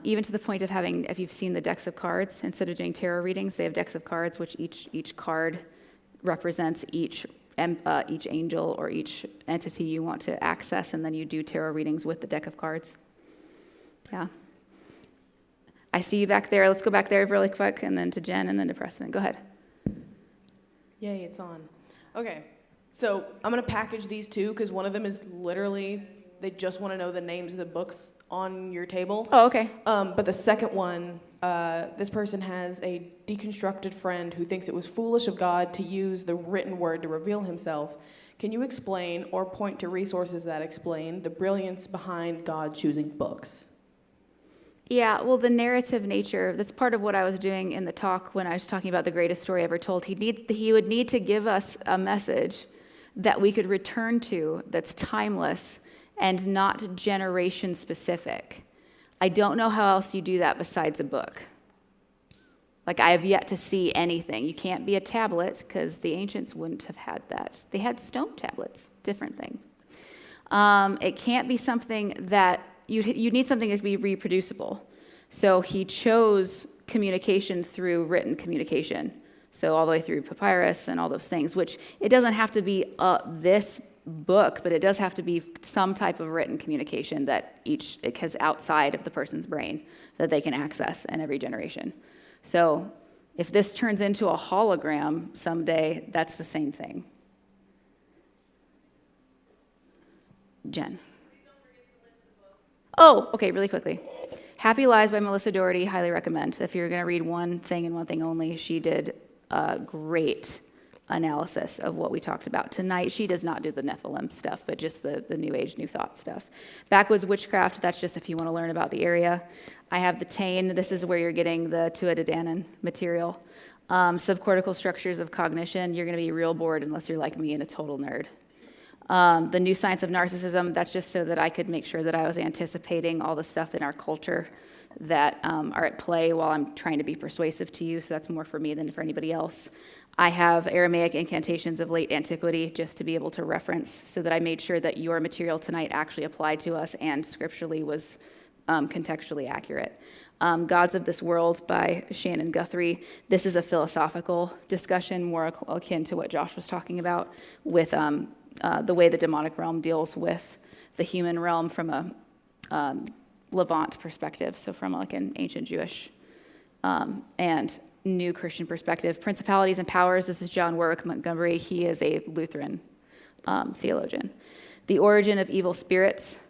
Even to the point of having, if you've seen the decks of cards, instead of doing tarot readings, they have decks of cards, which each card represents each angel or each entity you want to access, and then you do tarot readings with the deck of cards. Yeah. I see you back there. Let's go back there really quick, and then to Jen, and then to Preston. Go ahead. Yay, it's on. Okay, so I'm going to package these two, because one of them is literally, they just want to know the names of the books on your table. Oh, okay. But the second one, this person has a deconstructed friend who thinks it was foolish of God to use the written word to reveal himself. Can you explain or point to resources that explain the brilliance behind God choosing books? Yeah, well, the narrative nature, that's part of what I was doing in the talk when I was talking about the greatest story ever told. He would need to give us a message that we could return to that's timeless and not generation specific. I don't know how else you do that besides a book. Like, I have yet to see anything. You can't be a tablet, because the ancients wouldn't have had that. They had stone tablets, different thing. It can't be something that, you need something that can be reproducible. So he chose communication through written communication. So all the way through papyrus and all those things, which it doesn't have to be this book, but it does have to be some type of written communication that it has outside of the person's brain that they can access in every generation. So if this turns into a hologram someday, that's the same thing. Jen. Oh, okay, really quickly. Happy Lies by Melissa Doherty, highly recommend. If you're going to read one thing and one thing only, she did a great analysis of what we talked about tonight. She does not do the Nephilim stuff, but just the New Age, New Thought stuff. Backwoods Witchcraft, that's just if you want to learn about the area. I have the Tane. This is where you're getting the Tuatha material. Subcortical Structures of Cognition. You're going to be real bored unless you're like me and a total nerd. The New Science of Narcissism, that's just so that I could make sure that I was anticipating all the stuff in our culture that are at play while I'm trying to be persuasive to you, so that's more for me than for anybody else. I have Aramaic incantations of late antiquity just to be able to reference, so that I made sure that your material tonight actually applied to us and scripturally was contextually accurate. Gods of This World by Shannon Guthrie. This is a philosophical discussion, more akin to what Josh was talking about, with the way the demonic realm deals with the human realm from a Levant perspective, so from like an ancient Jewish and new Christian perspective. Principalities and Powers, this is John Warwick Montgomery. He is a Lutheran theologian. The Origin of Evil Spirits,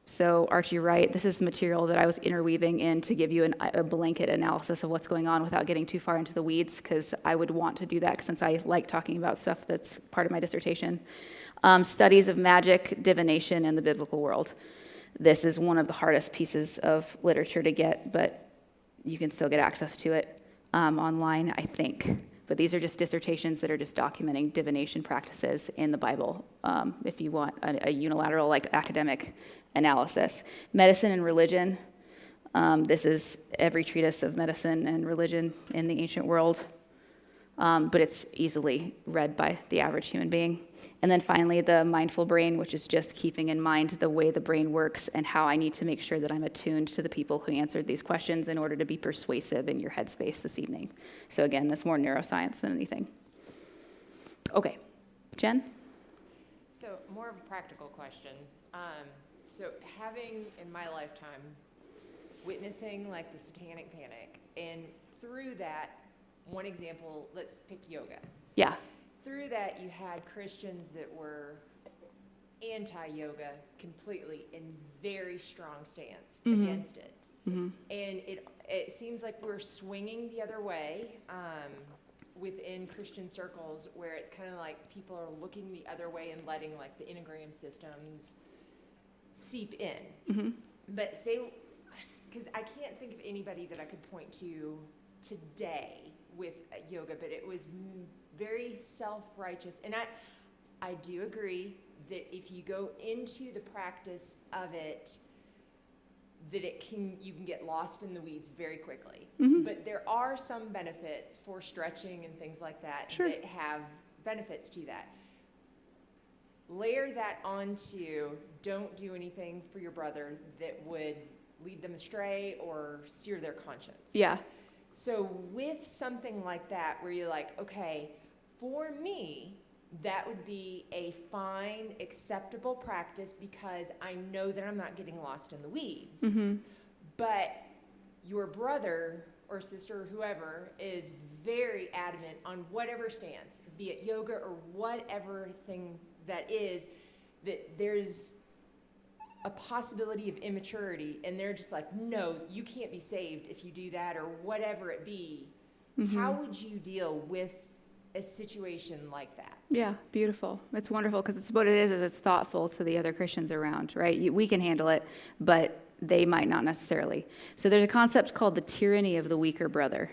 so Archie Wright. This is material that I was interweaving in to give you a blanket analysis of what's going on without getting too far into the weeds, because I would want to do that since I like talking about stuff that's part of my dissertation. Studies of Magic, Divination, and the Biblical World. This is one of the hardest pieces of literature to get, but you can still get access to it online, I think. But these are just dissertations that are just documenting divination practices in the Bible, if you want a unilateral, like, academic analysis. Medicine and religion. This is every treatise of medicine and religion in the ancient world, but it's easily read by the average human being. And then finally, the mindful brain, which is just keeping in mind the way the brain works and how I need to make sure that I'm attuned to the people who answered these questions in order to be persuasive in your headspace this evening. So again, that's more neuroscience than anything. Okay, Jen? So more of a practical question. So having in my lifetime, witnessing like the satanic panic, and through that, one example, let's pick yoga. Yeah. Through that, you had Christians that were anti-yoga completely in very strong stance against it. And it seems like we're swinging the other way within Christian circles, where it's kind of like people are looking the other way and letting like the enneagram systems seep in. But say, because I can't think of anybody that I could point to today with yoga, but it was very self-righteous. And I do agree that if you go into the practice of it, that you can get lost in the weeds very quickly. But there are some benefits for stretching and things like that that have benefits to that. Layer that onto don't do anything for your brother that would lead them astray or sear their conscience. Yeah. So with something like that, where you're like, okay, for me, that would be a fine, acceptable practice because I know that I'm not getting lost in the weeds. But your brother or sister or whoever is very adamant on whatever stance, be it yoga or whatever thing that is, that there's a possibility of immaturity, and they're just like, no, you can't be saved if you do that, or whatever it be. How would you deal with a situation like that? Yeah, beautiful. It's wonderful, because it's what it is it's thoughtful to the other Christians around, right? We can handle it, but they might not necessarily. So there's a concept called the tyranny of the weaker brother,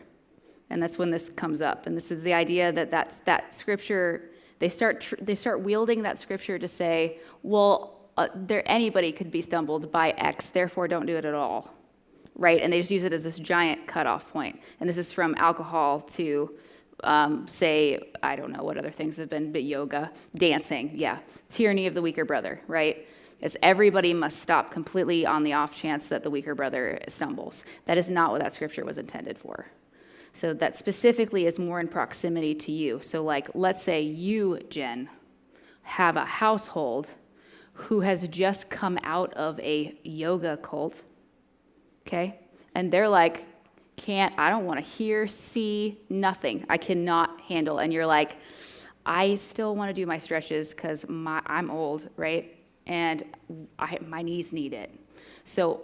and that's when this comes up. And this is the idea that scripture, they start wielding that scripture to say, well, anybody could be stumbled by X, therefore don't do it at all, right? And they just use it as this giant cutoff point. And this is from alcohol to, say, I don't know what other things have been, but yoga, dancing, yeah. Tyranny of the weaker brother, right? It's everybody must stop completely on the off chance that the weaker brother stumbles. That is not what that scripture was intended for. So that specifically is more in proximity to you. So like, let's say you, Jen, have a household who has just come out of a yoga cult, okay? And they're like, I don't want to hear, see, nothing. I cannot handle. And you're like, I still want to do my stretches because I'm old, right? And my knees need it. So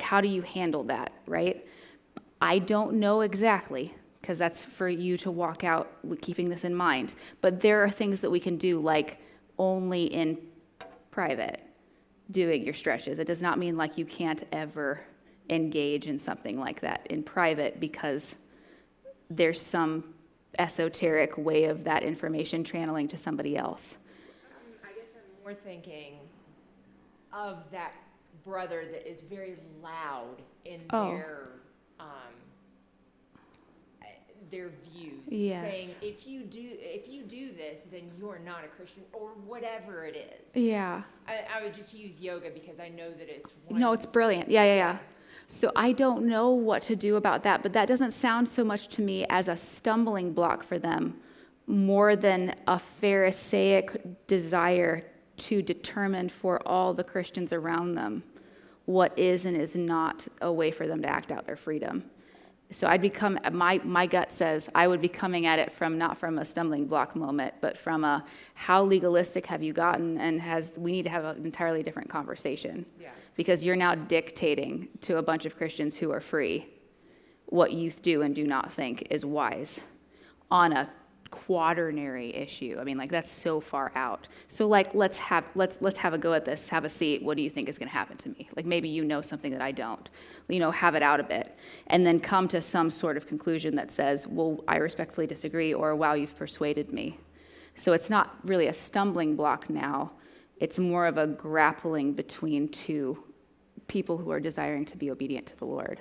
how do you handle that, right? I don't know exactly, because that's for you to walk out with keeping this in mind. But there are things that we can do, like only in private, doing your stretches. It does not mean like you can't ever engage in something like that in private, because there's some esoteric way of that information channeling to somebody else. I guess I'm more thinking of that brother that is very loud in their views, saying if you do this, then you're not a Christian, or whatever it is. Yeah. I would just use yoga because I know that it's one. No, it's brilliant. Yeah. So I don't know what to do about that, but that doesn't sound so much to me as a stumbling block for them, more than a Pharisaic desire to determine for all the Christians around them what is and is not a way for them to act out their freedom. So my gut says I would be coming at it not from a stumbling block moment, but from a how legalistic have you gotten, and we need to have an entirely different conversation. Yeah. Because you're now dictating to a bunch of Christians who are free what youth do and do not think is wise on a quaternary issue. I mean, like, that's so far out. So, like, let's have a go at this. Have a seat. What do you think is going to happen to me? Like, maybe you know something that I don't. Have it out a bit, and then come to some sort of conclusion that says, well, I respectfully disagree, or wow, you've persuaded me. So it's not really a stumbling block now. It's more of a grappling between two people who are desiring to be obedient to the Lord.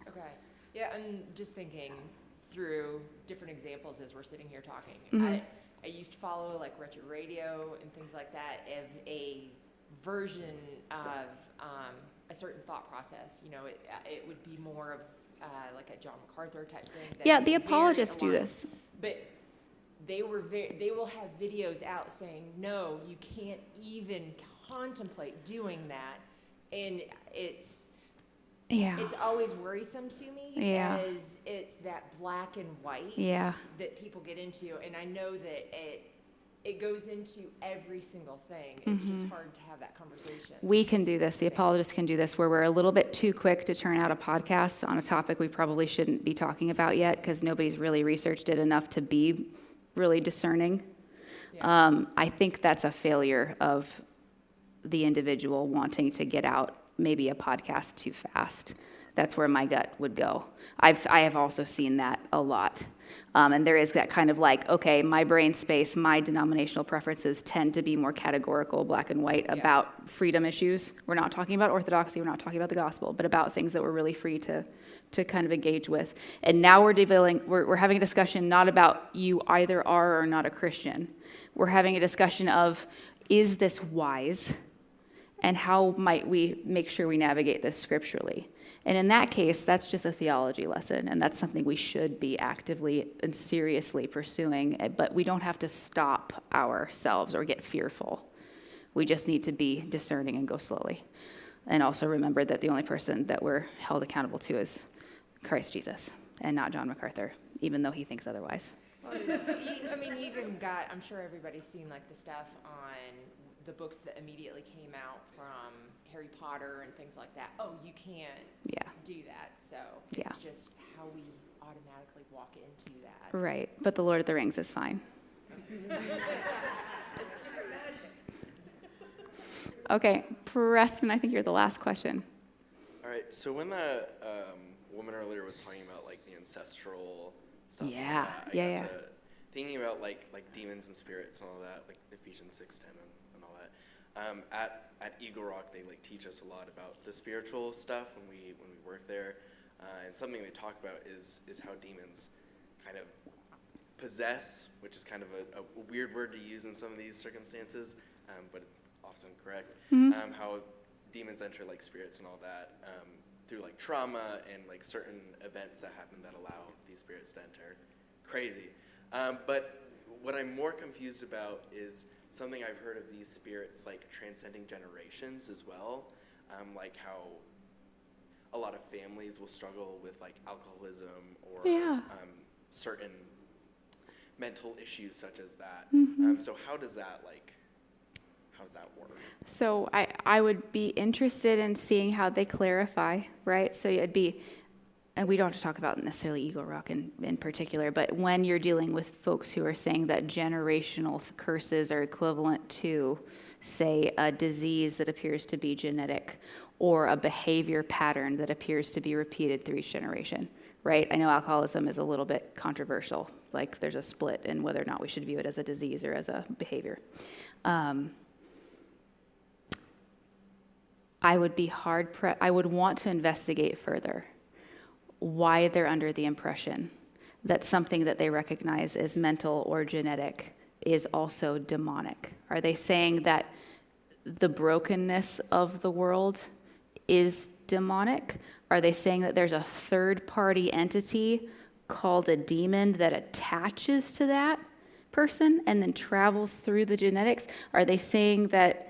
Okay. Yeah, I'm just thinking through different examples as we're sitting here talking. Mhm. I used to follow like retro radio and things like that of a version of a certain thought process. It would be more of like a John MacArthur type thing. that Yeah, is the very apologists do aligned. this. But they will have videos out saying, no, you can't even contemplate doing that. And it's always worrisome to me Yeah. as it's that black and white Yeah. that people get into. And I know that it goes into every single thing. It's just hard to have that conversation. We can do this. The apologists can do this, where we're a little bit too quick to turn out a podcast on a topic we probably shouldn't be talking about yet, because nobody's really researched it enough to be really discerning. Yeah. I think that's a failure of the individual wanting to get out maybe a podcast too fast. That's where my gut would go. I have also seen that a lot. And there is that kind of like, okay, my brain space, my denominational preferences tend to be more categorical, black and white, about freedom issues. We're not talking about orthodoxy, we're not talking about the gospel, but about things that we're really free to kind of engage with. And now we're having a discussion not about you either are or are not a Christian. We're having a discussion of, is this wise? And how might we make sure we navigate this scripturally? And in that case, that's just a theology lesson, and that's something we should be actively and seriously pursuing, but we don't have to stop ourselves or get fearful. We just need to be discerning and go slowly. And also remember that the only person that we're held accountable to is Christ Jesus, and not John MacArthur, even though he thinks otherwise. Well, you even got, I'm sure everybody's seen like the stuff on the books that immediately came out from Harry Potter and things like that. Oh, you can't do that. So it's just how we automatically walk into that. Right, but the Lord of the Rings is fine. Okay, Preston, I think you're the last question. All right, so when the woman earlier was talking about like the ancestral stuff, I got to thinking about like demons and spirits and all that, like Ephesians 6:10 and all that. At Eagle Rock, they like teach us a lot about the spiritual stuff when we work there, and something they talk about is how demons kind of possess, which is kind of a weird word to use in some of these circumstances, but often correct. How demons enter like spirits and all that through like trauma and like certain events that happen that allow these spirits to enter. Crazy. But what I'm more confused about is something I've heard of these spirits like transcending generations as well. Like how a lot of families will struggle with like alcoholism or certain mental issues such as that. So how does that work? So I would be interested in seeing how they clarify, right? So it'd be, and we don't have to talk about necessarily Eagle Rock in particular, but when you're dealing with folks who are saying that generational curses are equivalent to, say, a disease that appears to be genetic or a behavior pattern that appears to be repeated through each generation, right? I know alcoholism is a little bit controversial, like there's a split in whether or not we should view it as a disease or as a behavior. I would want to investigate further why they're under the impression that something that they recognize as mental or genetic is also demonic. Are they saying that the brokenness of the world is demonic? Are they saying that there's a third-party entity called a demon that attaches to that person and then travels through the genetics? Are they saying that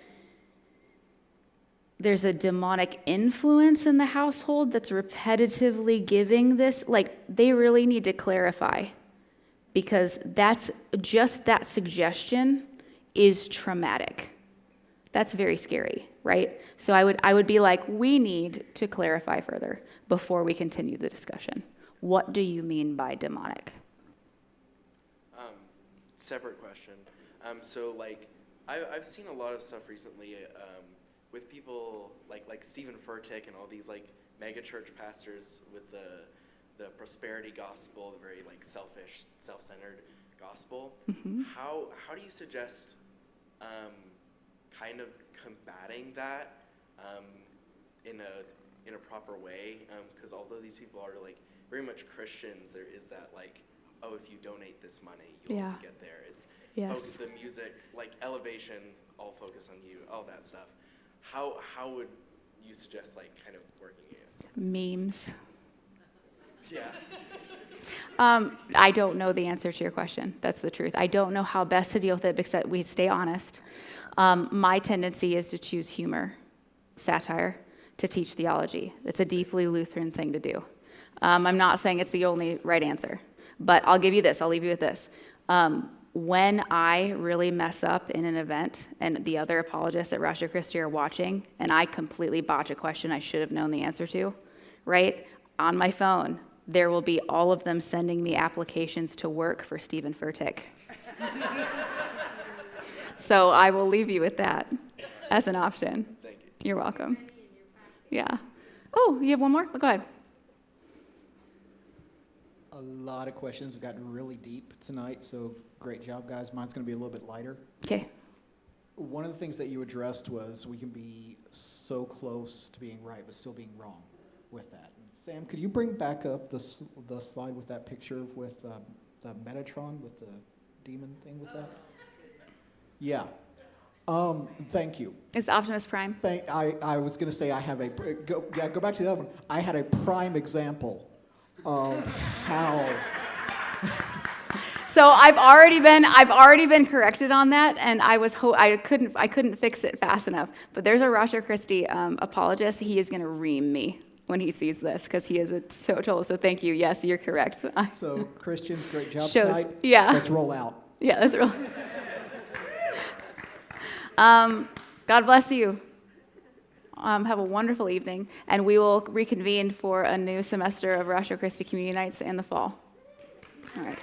there's a demonic influence in the household that's repetitively giving this? Like, they really need to clarify, because that's just that suggestion is traumatic. That's very scary, right? So I would be like, we need to clarify further before we continue the discussion. What do you mean by demonic? separate question. So like, I've seen a lot of stuff recently with people like Stephen Furtick and all these like mega church pastors with the prosperity gospel, the very like selfish, self-centered gospel. Mm-hmm. How do you suggest kind of combating that in a proper way? Because although these people are like very much Christians, there is that like, oh, if you donate this money, you'll get there. It's focus, the music, like elevation, all focus on you, all that stuff. How would you suggest like kind of working against that? Memes. Yeah. I don't know the answer to your question. That's the truth. I don't know how best to deal with it because we stay honest. My tendency is to choose humor, satire, to teach theology. It's a deeply Lutheran thing to do. I'm not saying it's the only right answer, but I'll give you this. I'll leave you with this. When I really mess up in an event and the other apologists at Ratio Christi are watching and I completely botch a question I should have known the answer to, right? On my phone, there will be all of them sending me applications to work for Stephen Furtick. So I will leave you with that as an option. Thank you. You're welcome. Yeah. Oh, you have one more? Go ahead. A lot of questions. We've gotten really deep tonight, so great job, guys. Mine's going to be a little bit lighter. Okay. One of the things that you addressed was we can be so close to being right, but still being wrong with that. And Sam, could you bring back up the slide with that picture with the Metatron, with the demon thing with that? Yeah. Thank you. Is Optimus Prime? I was going to say I have go back to the other one. I had a prime example of how. So I've already been corrected on that, and I couldn't fix it fast enough. But there's a Ratio Christi apologist. He is going to ream me when he sees this because he is so total. So thank you. Yes, you're correct. So Christians, great job Shows, tonight. Yeah. Let's roll out. Yeah, let's roll. God bless you. Have a wonderful evening, and we will reconvene for a new semester of Ratio Christi Community Nights in the fall. All right.